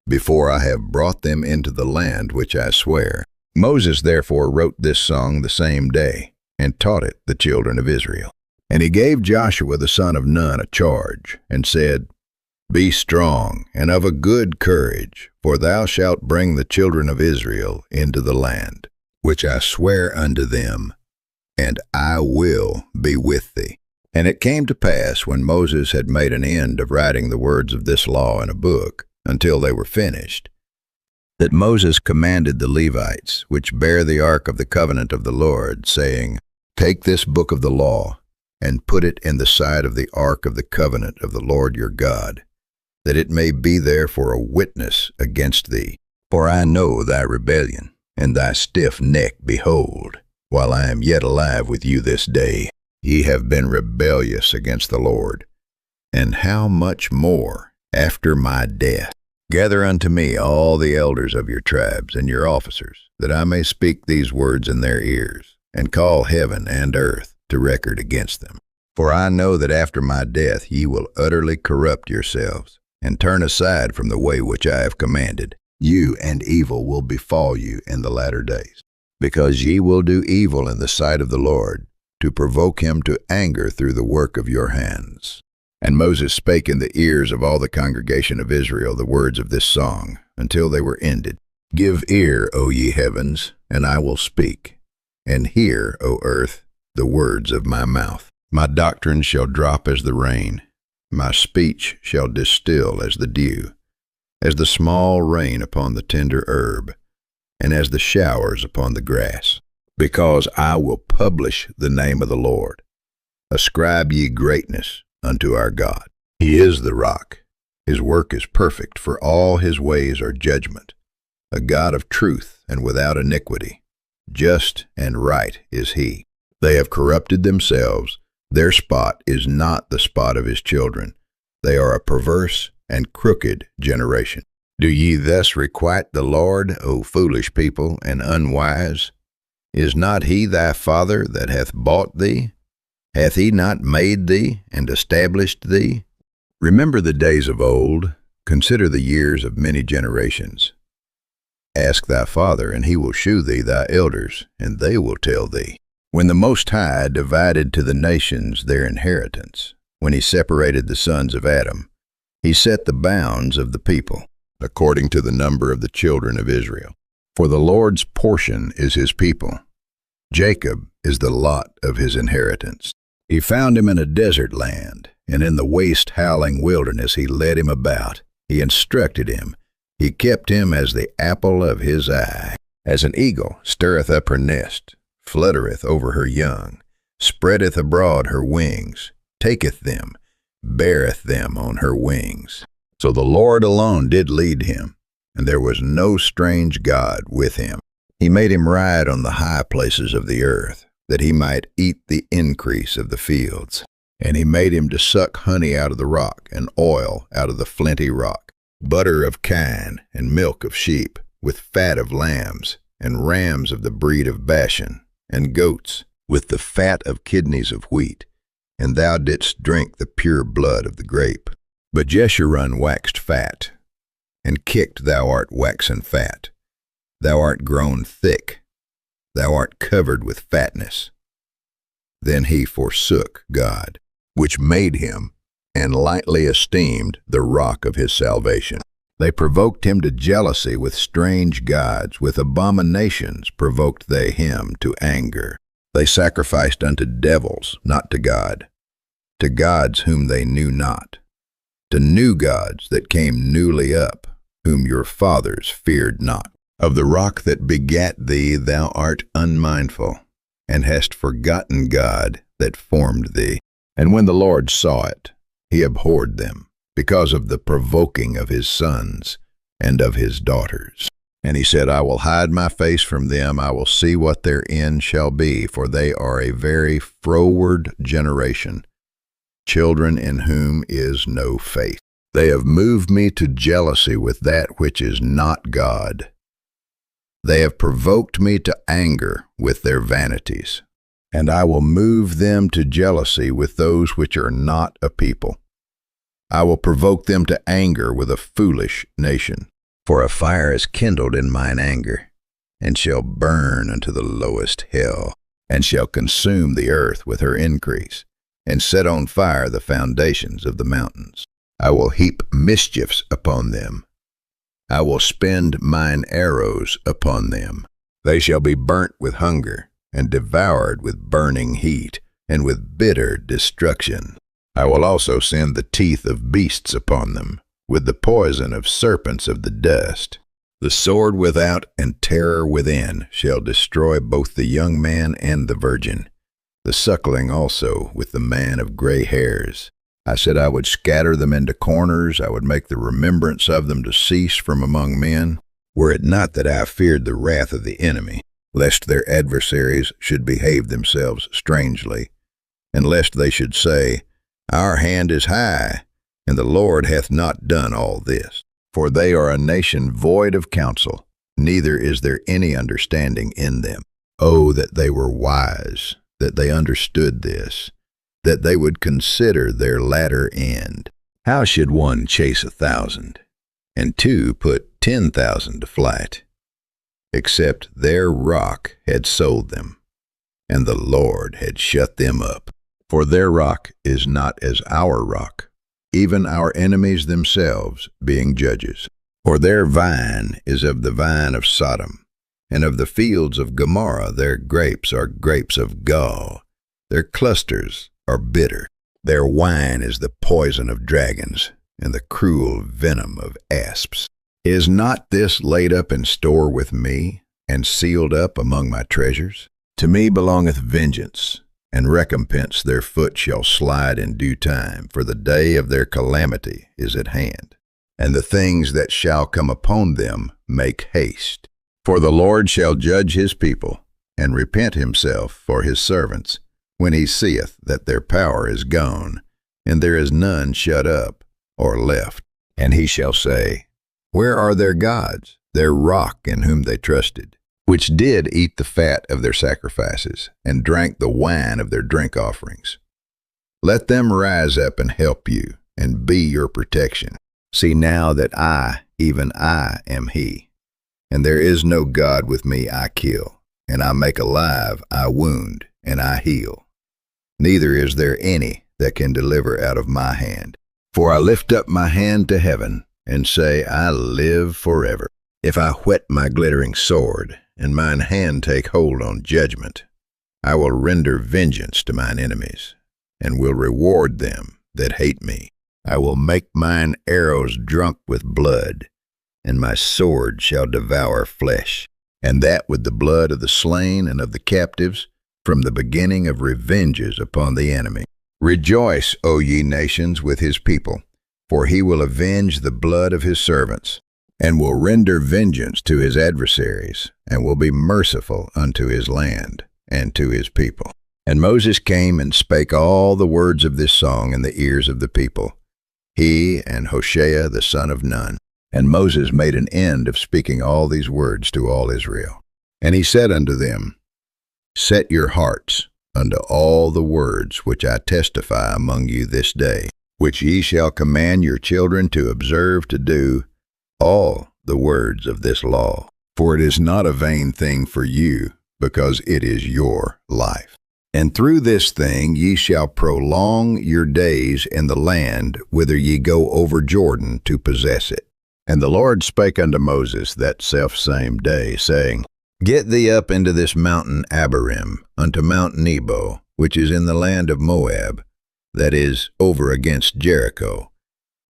before I have brought them into the land which I swear. Moses therefore wrote this song the same day, and taught it the children of Israel. And he gave Joshua the son of Nun a charge, and said, Be strong and of a good courage, for thou shalt bring the children of Israel into the land, which I swear unto them, and I will be with thee. And it came to pass, when Moses had made an end of writing the words of this law in a book, until they were finished, that Moses commanded the Levites, which bear the ark of the covenant of the Lord, saying, Take this book of the law, and put it in the side of the ark of the covenant of the Lord your God, that it may be there for a witness against thee. For I know thy rebellion, and thy stiff neck. Behold, while I am yet alive with you this day, ye have been rebellious against the Lord. And how much more after my death? Gather unto me all the elders of your tribes and your officers, that I may speak these words in their ears, and call heaven and earth to record against them. For I know that after my death ye will utterly corrupt yourselves, and turn aside from the way which I have commanded you, and evil will befall you in the latter days, because ye will do evil in the sight of the Lord, to provoke him to anger through the work of your hands. And Moses spake in the ears of all the congregation of Israel the words of this song, until they were ended. Give ear, O ye heavens, and I will speak, and hear, O earth, the words of my mouth. My doctrine shall drop as the rain, my speech shall distill as the dew, as the small rain upon the tender herb, and as the showers upon the grass. Because I will publish the name of the Lord. Ascribe ye greatness unto our God. He is the rock. His work is perfect, for all his ways are judgment. A God of truth and without iniquity. Just and right is he. They have corrupted themselves. Their spot is not the spot of his children. They are a perverse and crooked generation. Do ye thus requite the Lord, O foolish people and unwise? Is not he thy father that hath bought thee? Hath he not made thee and established thee? Remember the days of old, consider the years of many generations. Ask thy father, and he will shew thee thy elders, and they will tell thee. When the Most High divided to the nations their inheritance, when he separated the sons of Adam, he set the bounds of the people, according to the number of the children of Israel. For the Lord's portion is his people. Jacob is the lot of his inheritance. He found him in a desert land, and in the waste howling wilderness he led him about. He instructed him. He kept him as the apple of his eye. As an eagle stirreth up her nest, fluttereth over her young, spreadeth abroad her wings, taketh them, beareth them on her wings. So the Lord alone did lead him, and there was no strange God with him. He made him ride on the high places of the earth, that he might eat the increase of the fields. And he made him to suck honey out of the rock, and oil out of the flinty rock, butter of kine, and milk of sheep, with fat of lambs, and rams of the breed of Bashan, and goats, with the fat of kidneys of wheat. And thou didst drink the pure blood of the grape. But Jeshurun waxed fat, and kicked thou art waxen fat. Thou art grown thick, thou art covered with fatness. Then he forsook God, which made him, and lightly esteemed the rock of his salvation. They provoked him to jealousy with strange gods, with abominations provoked they him to anger. They sacrificed unto devils, not to God, to gods whom they knew not, to new gods that came newly up, whom your fathers feared not. Of the rock that begat thee thou art unmindful, and hast forgotten God that formed thee. And when the Lord saw it, he abhorred them, because of the provoking of his sons and of his daughters. And he said, I will hide my face from them, I will see what their end shall be, for they are a very froward generation, children in whom is no faith. They have moved me to jealousy with that which is not God. They have provoked me to anger with their vanities, and I will move them to jealousy with those which are not a people. I will provoke them to anger with a foolish nation. For a fire is kindled in mine anger, and shall burn unto the lowest hell, and shall consume the earth with her increase, and set on fire the foundations of the mountains. I will heap mischiefs upon them. I will spend mine arrows upon them. They shall be burnt with hunger, and devoured with burning heat, and with bitter destruction. I will also send the teeth of beasts upon them, with the poison of serpents of the dust. The sword without and terror within shall destroy both the young man and the virgin, the suckling also with the man of gray hairs. I said I would scatter them into corners, I would make the remembrance of them to cease from among men, were it not that I feared the wrath of the enemy, lest their adversaries should behave themselves strangely, and lest they should say, Our hand is high, and the Lord hath not done all this. For they are a nation void of counsel, neither is there any understanding in them. Oh, that they were wise, that they understood this, that they would consider their latter end. How should one chase 1,000, and two put 10,000 to flight, except their rock had sold them, and the Lord had shut them up? For their rock is not as our rock, even our enemies themselves being judges. For their vine is of the vine of Sodom, and of the fields of Gomorrah their grapes are grapes of gall. Their clusters are bitter. Their wine is the poison of dragons, and the cruel venom of asps. Is not this laid up in store with me, and sealed up among my treasures? To me belongeth vengeance, and recompense their foot shall slide in due time, for the day of their calamity is at hand, and the things that shall come upon them make haste. For the Lord shall judge his people, and repent himself for his servants, when he seeth that their power is gone, and there is none shut up or left. And he shall say, Where are their gods, their rock in whom they trusted, which did eat the fat of their sacrifices, and drank the wine of their drink offerings? Let them rise up and help you, and be your protection. See now that I, even I, am he, and there is no God with me. I kill, and I make alive, I wound, and I heal. Neither is there any that can deliver out of my hand. For I lift up my hand to heaven, and say, I live forever. If I whet my glittering sword, and mine hand take hold on judgment, I will render vengeance to mine enemies, and will reward them that hate me. I will make mine arrows drunk with blood, and my sword shall devour flesh, and that with the blood of the slain and of the captives, from the beginning of revenges upon the enemy. Rejoice, O ye nations, with his people, for he will avenge the blood of his servants, and will render vengeance to his adversaries, and will be merciful unto his land and to his people. And Moses came and spake all the words of this song in the ears of the people, he and Hoshea the son of Nun. And Moses made an end of speaking all these words to all Israel. And he said unto them, Set your hearts unto all the words which I testify among you this day, which ye shall command your children to observe to do all the words of this law. For it is not a vain thing for you, because it is your life. And through this thing ye shall prolong your days in the land whither ye go over Jordan to possess it. And the Lord spake unto Moses that selfsame day, saying, Get thee up into this mountain Abarim, unto Mount Nebo, which is in the land of Moab, that is over against Jericho.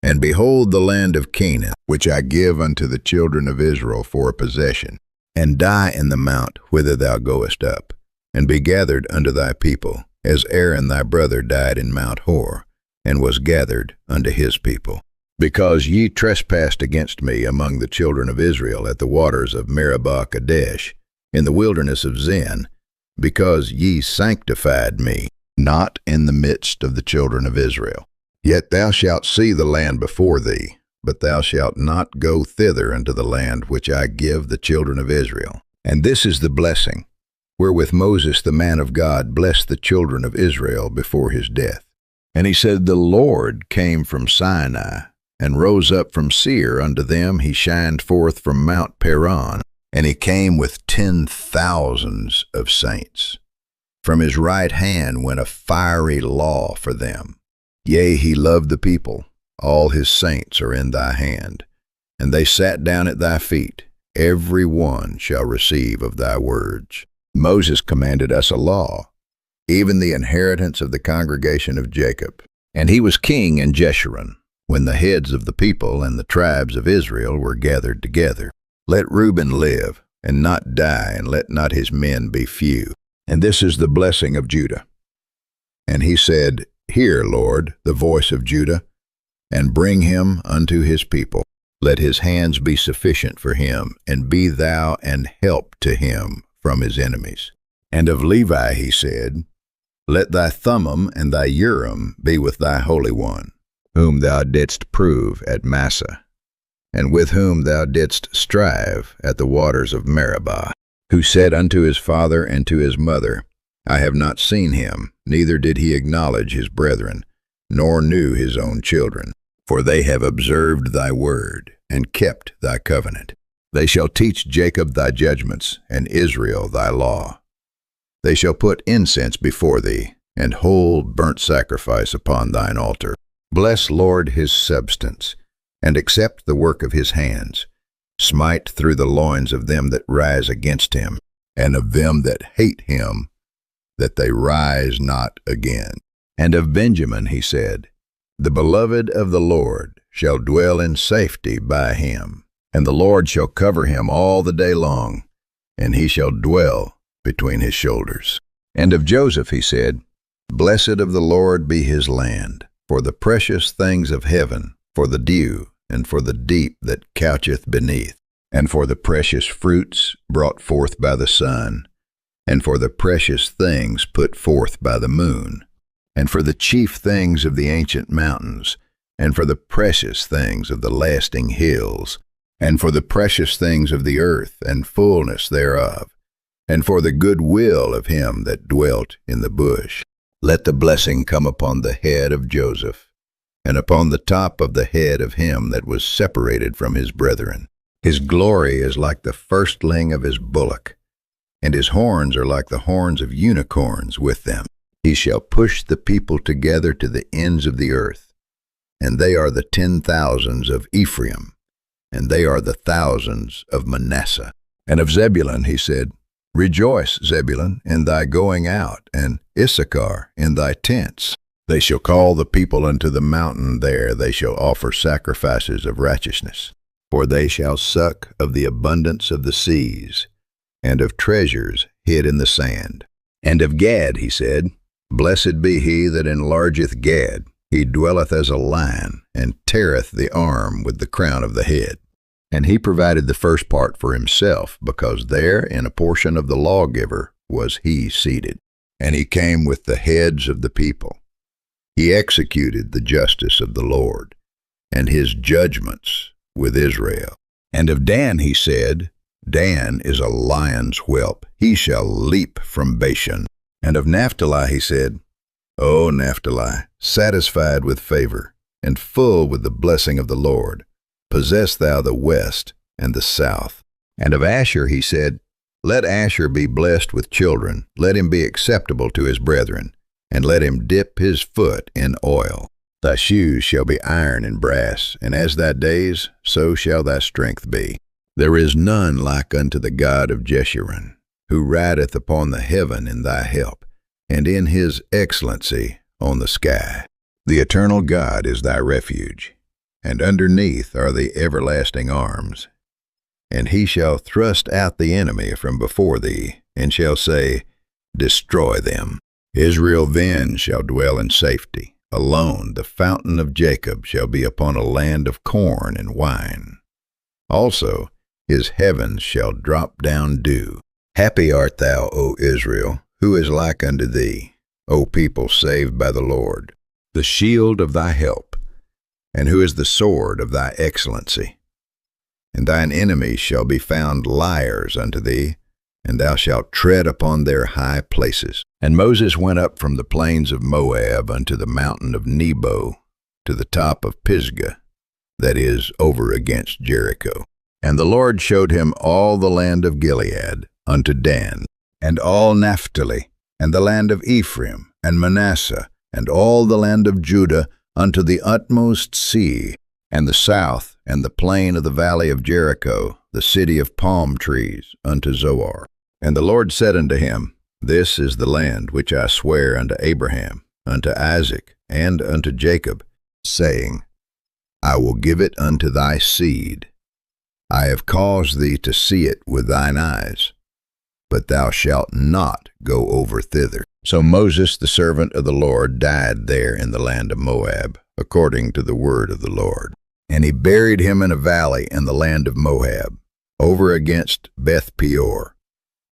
And behold the land of Canaan, which I give unto the children of Israel for a possession. And die in the mount whither thou goest up, and be gathered unto thy people, as Aaron thy brother died in Mount Hor, and was gathered unto his people. Because ye trespassed against me among the children of Israel at the waters of Meribah Kadesh, in the wilderness of Zin, because ye sanctified me not in the midst of the children of Israel. Yet thou shalt see the land before thee, but thou shalt not go thither into the land which I give the children of Israel. And this is the blessing, wherewith Moses the man of God blessed the children of Israel before his death. And he said, The Lord came from Sinai, and rose up from Seir unto them. He shined forth from Mount Paran, and he came with 10,000s of saints. From his right hand went a fiery law for them. Yea, he loved the people. All his saints are in thy hand. And they sat down at thy feet. Every one shall receive of thy words. Moses commanded us a law, even the inheritance of the congregation of Jacob. And he was king in Jeshurun, when the heads of the people and the tribes of Israel were gathered together. Let Reuben live, and not die, and let not his men be few. And this is the blessing of Judah. And he said, Hear, Lord, the voice of Judah, and bring him unto his people. Let his hands be sufficient for him, and be thou an help to him from his enemies. And of Levi he said, Let thy Thummim and thy Urim be with thy Holy One, whom thou didst prove at Massah, and with whom thou didst strive at the waters of Meribah, who said unto his father and to his mother, I have not seen him, neither did he acknowledge his brethren, nor knew his own children. For they have observed thy word, and kept thy covenant. They shall teach Jacob thy judgments, and Israel thy law. They shall put incense before thee, and whole burnt sacrifice upon thine altar. Bless, Lord, his substance, and accept the work of his hands. Smite through the loins of them that rise against him, and of them that hate him, that they rise not again. And of Benjamin he said, The beloved of the Lord shall dwell in safety by him, and the Lord shall cover him all the day long, and he shall dwell between his shoulders. And of Joseph he said, Blessed of the Lord be his land, for the precious things of heaven, for the dew, and for the deep that coucheth beneath, and for the precious fruits brought forth by the sun, and for the precious things put forth by the moon, and for the chief things of the ancient mountains, and for the precious things of the lasting hills, and for the precious things of the earth and fullness thereof, and for the good will of him that dwelt in the bush. Let the blessing come upon the head of Joseph, and upon the top of the head of him that was separated from his brethren. His glory is like the firstling of his bullock, and his horns are like the horns of unicorns with them. He shall push the people together to the ends of the earth, and they are the 10,000s of Ephraim, and they are the thousands of Manasseh. And of Zebulun he said, Rejoice, Zebulun, in thy going out, and Issachar in thy tents. They shall call the people unto the mountain, there they shall offer sacrifices of righteousness. For they shall suck of the abundance of the seas, and of treasures hid in the sand. And of Gad he said, Blessed be he that enlargeth Gad. He dwelleth as a lion, and teareth the arm with the crown of the head. And he provided the first part for himself, because there in a portion of the lawgiver was he seated. And he came with the heads of the people. He executed the justice of the Lord, and his judgments with Israel. And of Dan he said, Dan is a lion's whelp, he shall leap from Bashan. And of Naphtali he said, O Naphtali, satisfied with favor, and full with the blessing of the Lord, possess thou the west and the south. And of Asher he said, Let Asher be blessed with children, let him be acceptable to his brethren, and let him dip his foot in oil. Thy shoes shall be iron and brass, and as thy days, so shall thy strength be. There is none like unto the God of Jeshurun, who rideth upon the heaven in thy help, and in his excellency on the sky. The eternal God is thy refuge, and underneath are the everlasting arms. And he shall thrust out the enemy from before thee, and shall say, Destroy them. Israel then shall dwell in safety. Alone the fountain of Jacob shall be upon a land of corn and wine. Also his heavens shall drop down dew. Happy art thou, O Israel, who is like unto thee, O people saved by the Lord, the shield of thy help. and who is the sword of thy excellency? And thine enemies shall be found liars unto thee, and thou shalt tread upon their high places. And Moses went up from the plains of Moab unto the mountain of Nebo, to the top of Pisgah, that is, over against Jericho. And the Lord showed him all the land of Gilead unto Dan, and all Naphtali, and the land of Ephraim, and Manasseh, and all the land of Judah unto the utmost sea, and the south, and the plain of the valley of Jericho, the city of palm trees, unto Zoar. And the Lord said unto him, This is the land which I swear unto Abraham, unto Isaac, and unto Jacob, saying, I will give it unto thy seed. I have caused thee to see it with thine eyes, but thou shalt not go over thither. So Moses, the servant of the Lord, died there in the land of Moab, according to the word of the Lord. And he buried him in a valley in the land of Moab, over against Beth Peor.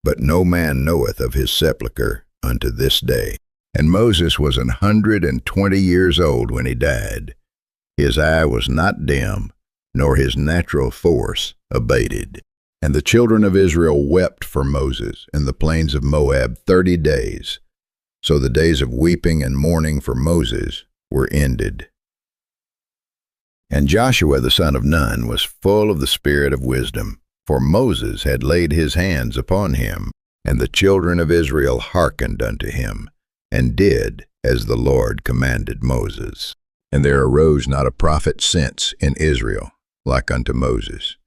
But no man knoweth of his sepulchre unto this day. And Moses was 120 years old when he died. His eye was not dim, nor his natural force abated. And the children of Israel wept for Moses in the plains of Moab 30 days. So the days of weeping and mourning for Moses were ended. And Joshua the son of Nun was full of the spirit of wisdom, for Moses had laid his hands upon him, and the children of Israel hearkened unto him, and did as the Lord commanded Moses. And there arose not a prophet since in Israel like unto Moses,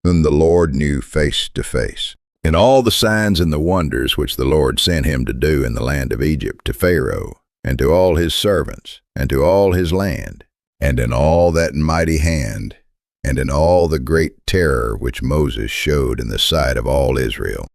whom the Lord knew face to face. In all the signs and the wonders which the Lord sent him to do in the land of Egypt to Pharaoh, and to all his servants, and to all his land, and in all that mighty hand, and in all the great terror which Moses showed in the sight of all Israel.